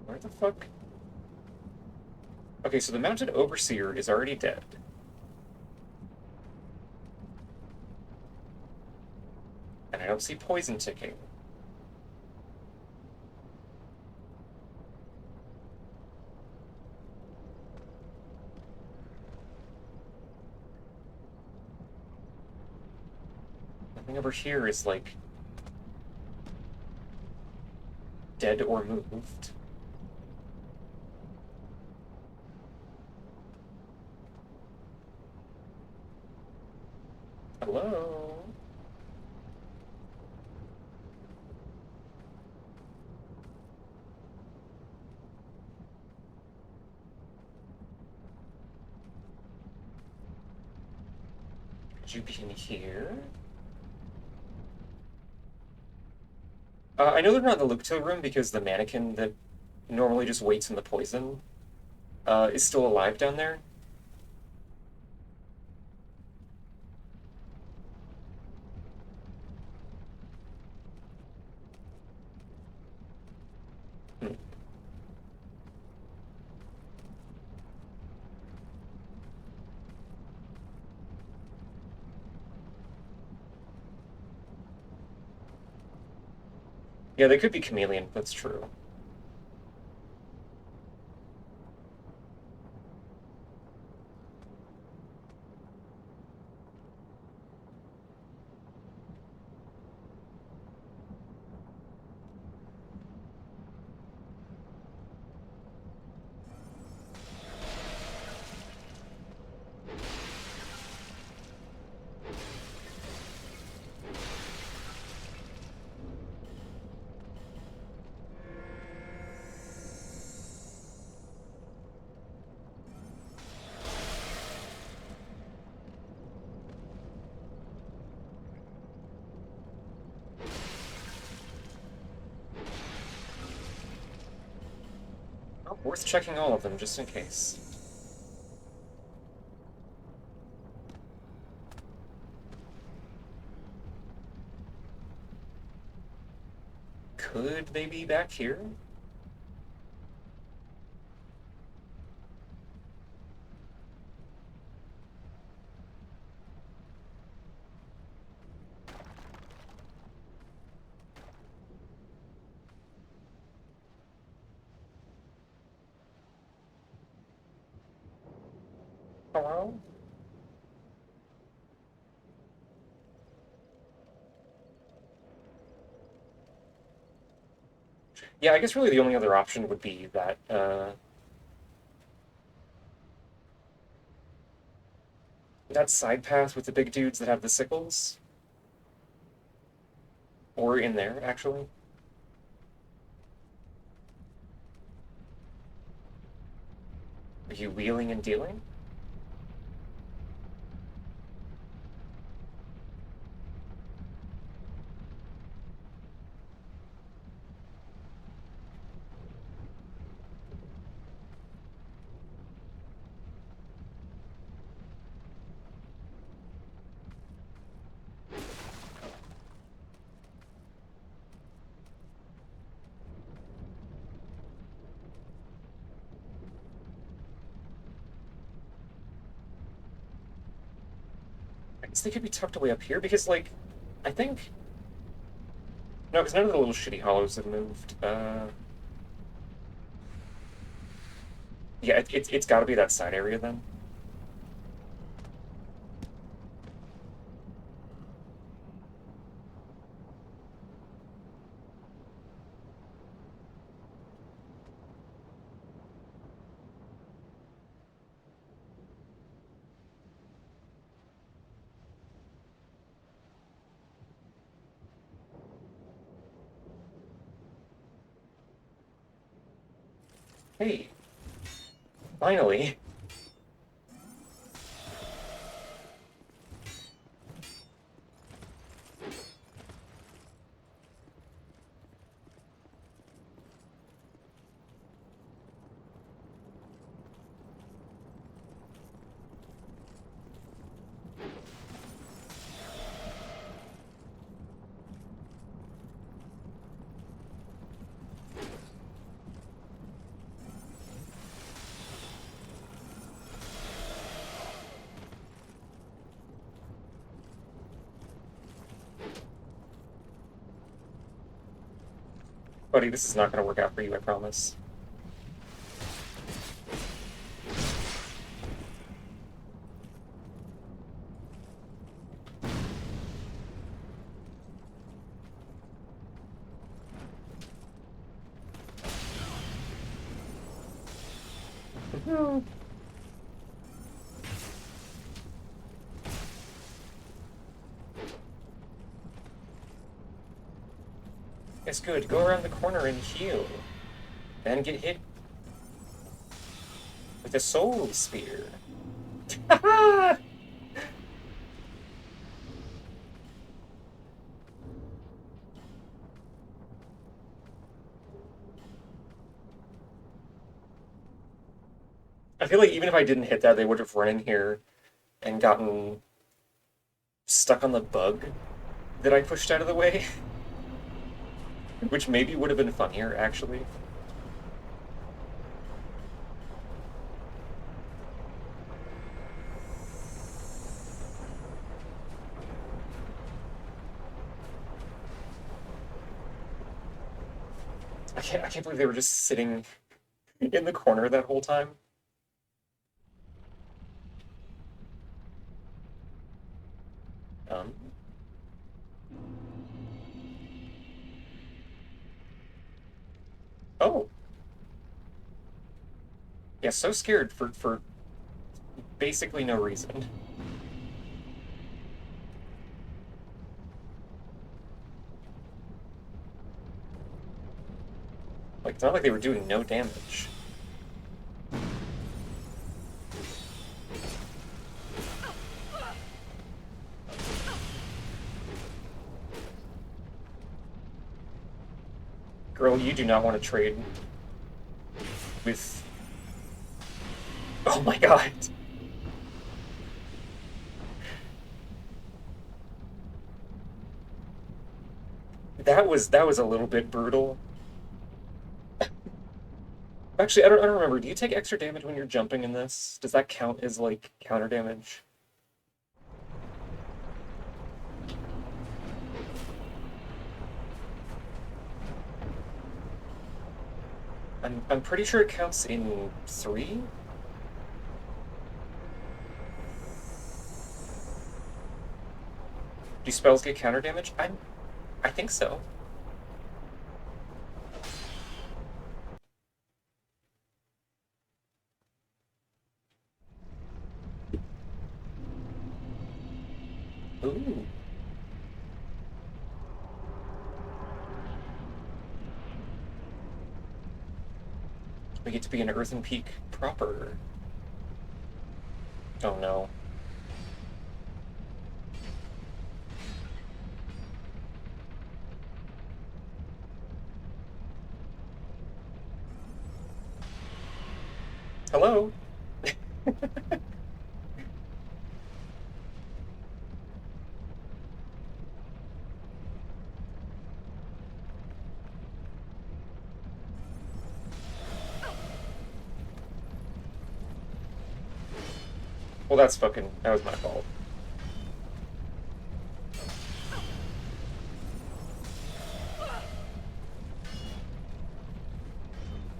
Where the fuck? Okay, so the Mounted Overseer is already dead. And I don't see poison ticking. Nothing over here is, like, dead or moved. Hello? Could you be in here? I know they're not in the Lucto room because the mannequin that normally just waits in the poison is still alive down there. Hmm. Yeah, they could be chameleon, that's true. Oh, worth checking all of them, just in case. Could they be back here? Hello? Yeah, I guess really the only other option would be that side path with the big dudes that have the sickles. Or in there, actually. Are you wheeling and dealing? I guess they could be tucked away up here because, like, I think. No, because none of the little shitty hollows have moved. Yeah, it's got to be that side area then. Hey, finally. Buddy, this is not gonna work out for you, I promise. It's good. Go around the corner and heal. Then get hit with a soul spear. I feel like even if I didn't hit that, they would have run in here and gotten stuck on the bug that I pushed out of the way. Which maybe would have been funnier, actually. I can't believe they were just sitting in the corner that whole time. Um. Oh. Yeah, so scared for basically no reason. Like, it's not like they were doing no damage. Girl, you do not want to trade with... Oh my god! That was a little bit brutal. Actually, I don't remember. Do you take extra damage when you're jumping in this? Does that count as, like, counter damage? I'm pretty sure it counts in 3? Do spells get counter damage? I think so. Ooh. We get to be an Earthen Peak proper. Oh no. Hello? Well, that was my fault.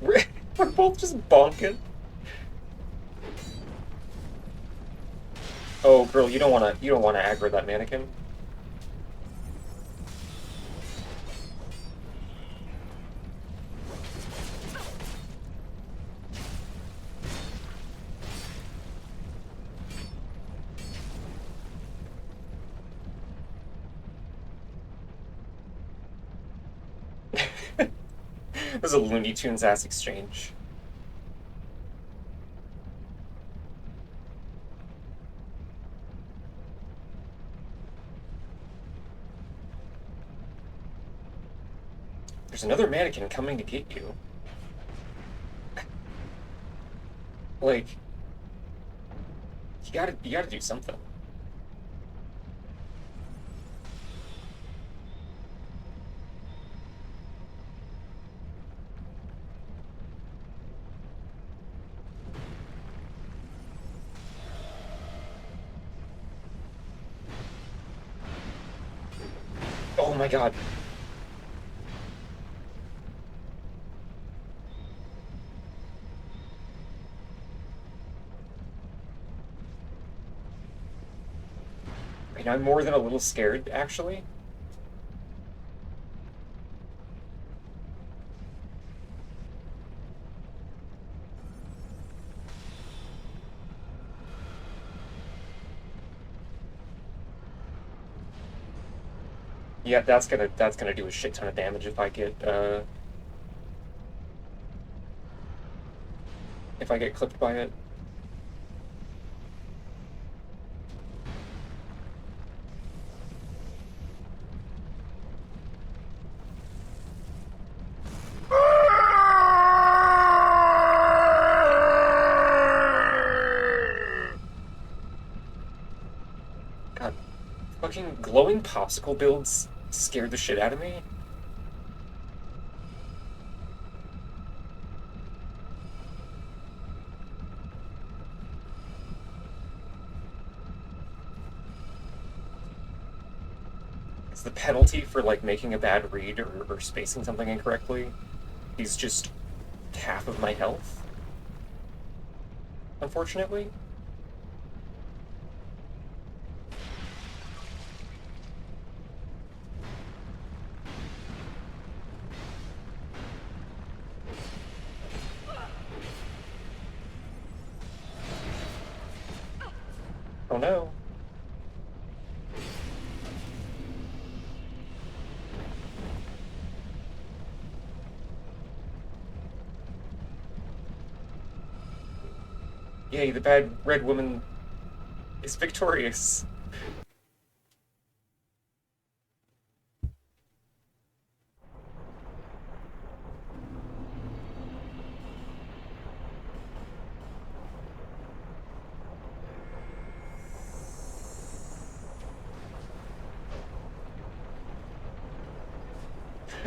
We're both just bonking. Oh, girl, you don't wanna aggro that mannequin. This is a Looney Tunes ass exchange. There's another mannequin coming to get you. Like, you gotta do something. Oh my god. And I'm more than a little scared, actually. Yeah, that's gonna do a shit ton of damage if I get clipped by it. God, fucking glowing popsicle builds scared the shit out of me. It's the penalty for like making a bad read or spacing something incorrectly. He's just half of my health, unfortunately. Oh no. Yay, the bad red woman is victorious.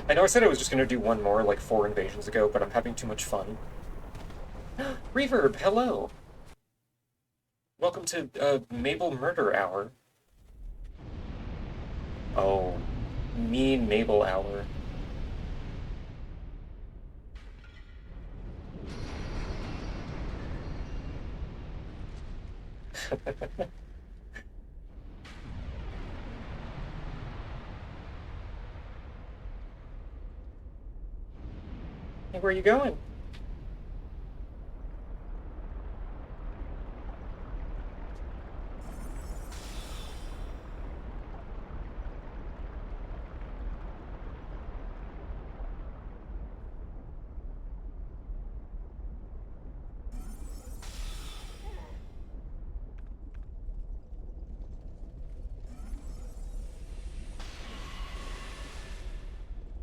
I know I said I was just gonna do one more like 4 invasions ago, but I'm having too much fun. Reverb, hello! Welcome to Mabel Murder Hour. Oh, mean Mabel Hour. Hey, where are you going?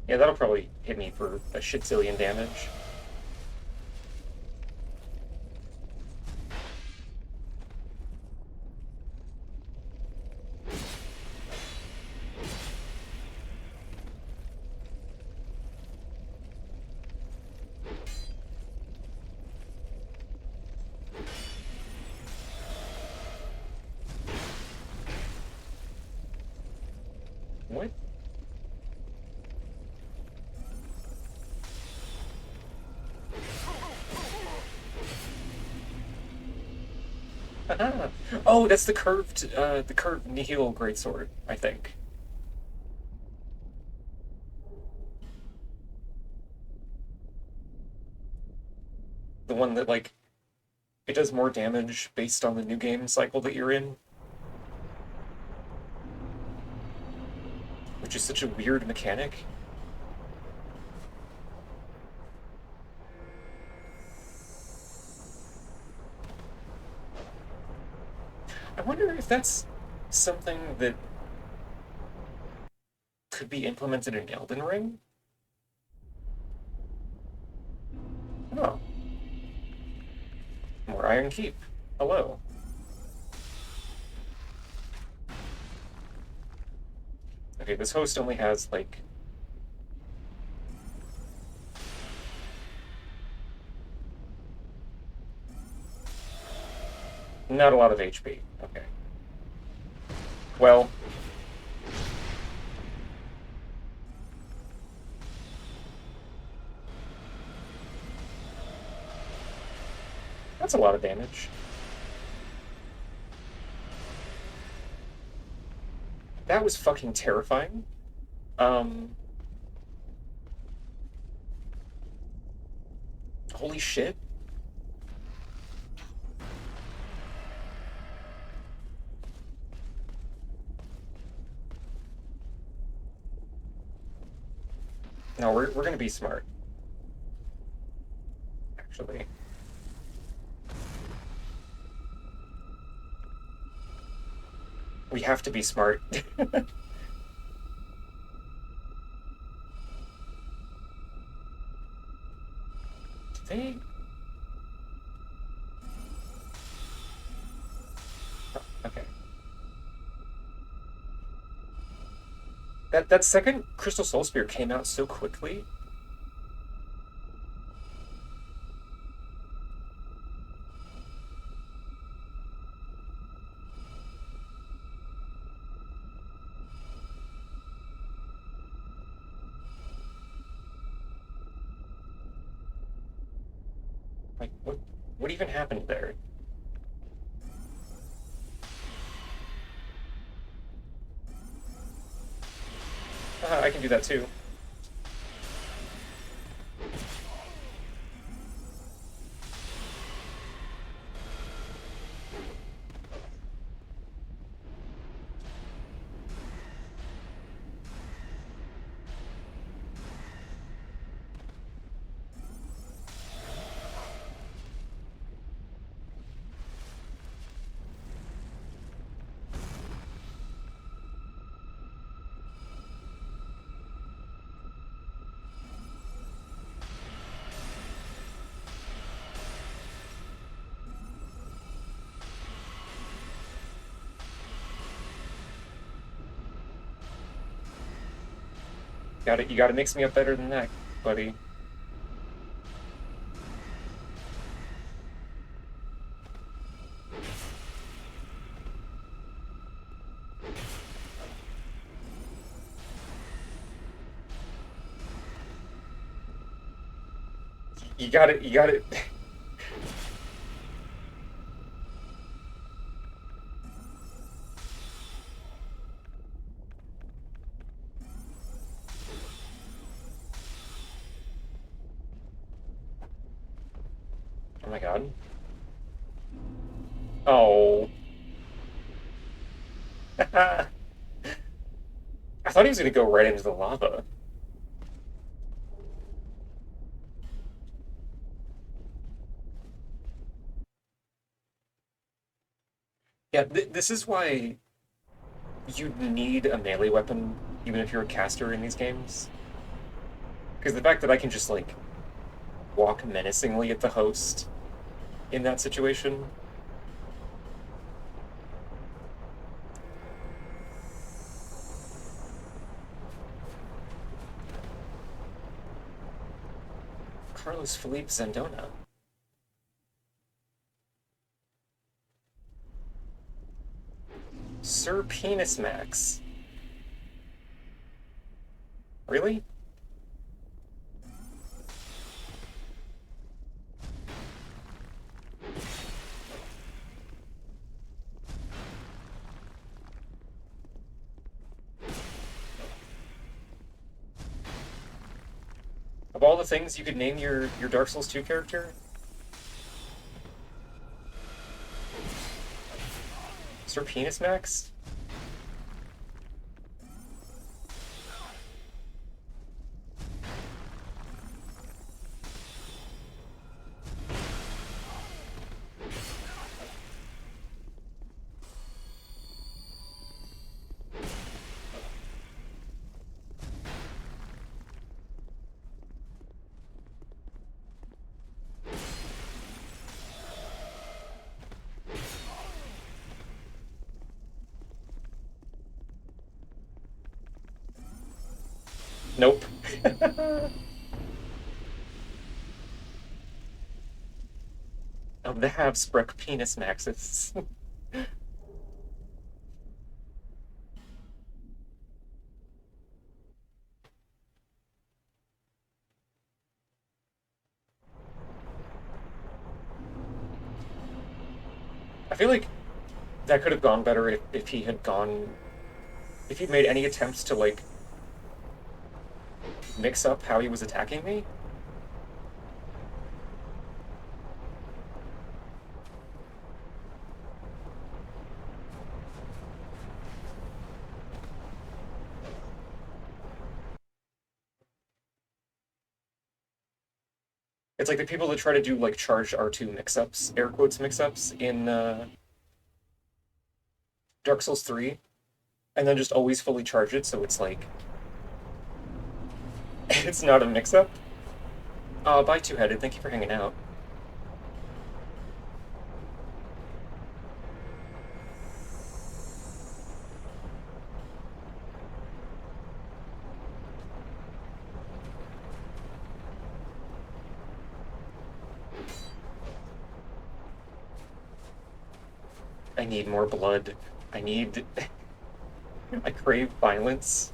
Yeah, that'll probably hit me for a shitzillion damage. What? Aha. Oh, that's the curved Nihil greatsword, I think. The one that, like, it does more damage based on the new game cycle that you're in. Which is such a weird mechanic. I wonder if that's something that could be implemented in Elden Ring? Oh. More Iron Keep. Hello. Okay, this host only has, like... not a lot of HP. Okay. Well... that's a lot of damage. That was fucking terrifying. Holy shit. No, we're gonna be smart. Actually. We have to be smart. They... oh, okay. That second Crystal Soul Spear came out so quickly. Like, what even happened there? I can do that too. You gotta mix me up better than that, buddy. You got it. Oh my god. Oh. I thought he was gonna go right into the lava. Yeah, this is why you need a melee weapon, even if you're a caster in these games. Because the fact that I can just, like, walk menacingly at the host in that situation. Carlos Felipe Zandona. Sir Penis Max. Really? Of all the things you could name your Dark Souls 2 character? Sir Penis Max? Nope. Of the Habsburg penis maxes. I feel like that could have gone better if he had gone... If he'd made any attempts to, like, mix up how he was attacking me. It's like the people that try to do, like, charged R2 mix-ups, air quotes mix-ups, in Dark Souls 3, and then just always fully charge it, so it's like... it's not a mix-up. Bye, Two-Headed, thank you for hanging out. I need more blood. I need... I crave violence.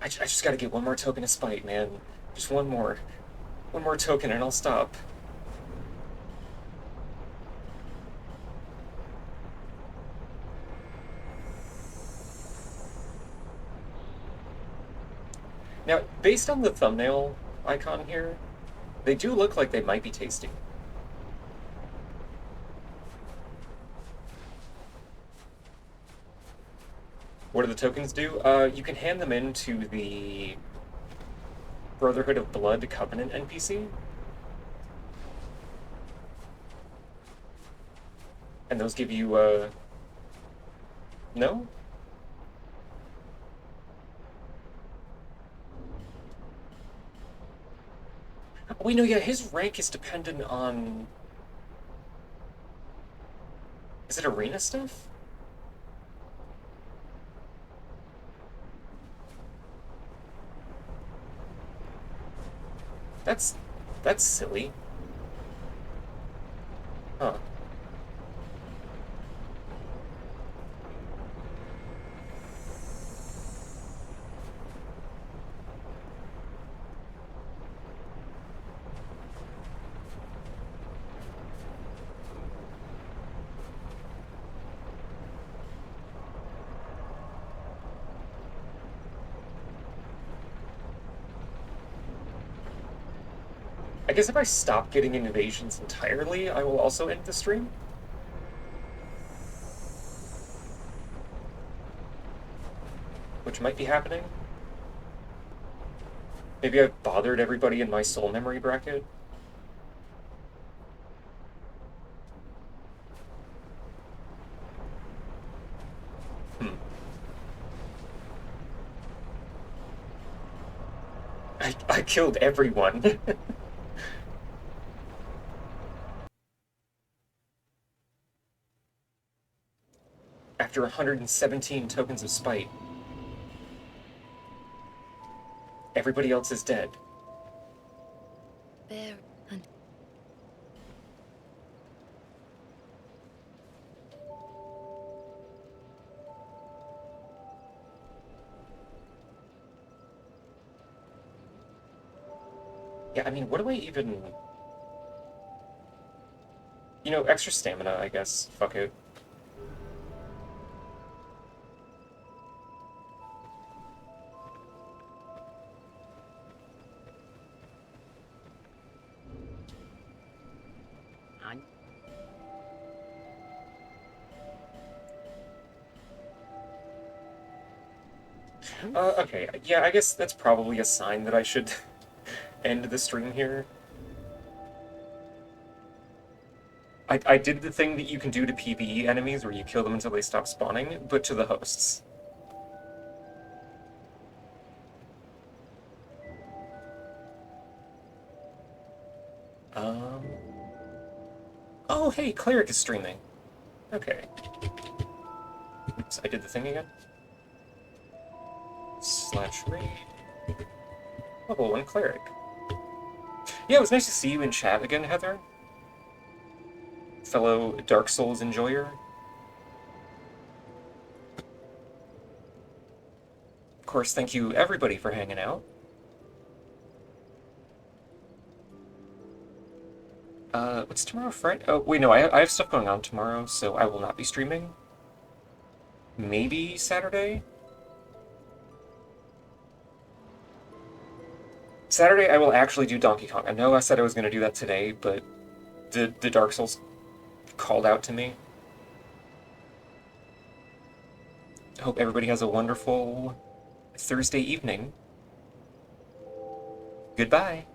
I just gotta get one more token of spite, man. Just one more. One more token and I'll stop. Now, based on the thumbnail icon here, they do look like they might be tasty. What do the tokens do? You can hand them in to the Brotherhood of Blood Covenant NPC. And those give you, no? Wait, no, yeah, his rank is dependent on... Is it arena stuff? That's silly. Huh. I guess if I stop getting invasions entirely, I will also end the stream. Which might be happening. Maybe I've bothered everybody in my soul memory bracket. I killed everyone. After 117 tokens of spite. Everybody else is dead. Bear and Yeah, I mean, what do I even... You know, extra stamina, I guess. Fuck it. Okay, yeah, I guess that's probably a sign that I should end the stream here. I did the thing that you can do to PvE enemies where you kill them until they stop spawning, but to the hosts. Um... Oh, hey, Cleric is streaming. Okay. Oops, I did the thing again. /raid. Level 1 Cleric. Yeah, it was nice to see you in chat again, Heather. Fellow Dark Souls enjoyer. Of course, thank you everybody for hanging out. What's tomorrow, Friday? Oh, wait, no, I have stuff going on tomorrow, so I will not be streaming. Maybe Saturday? Saturday I will actually do Donkey Kong. I know I said I was going to do that today, but the Dark Souls called out to me. I hope everybody has a wonderful Thursday evening. Goodbye.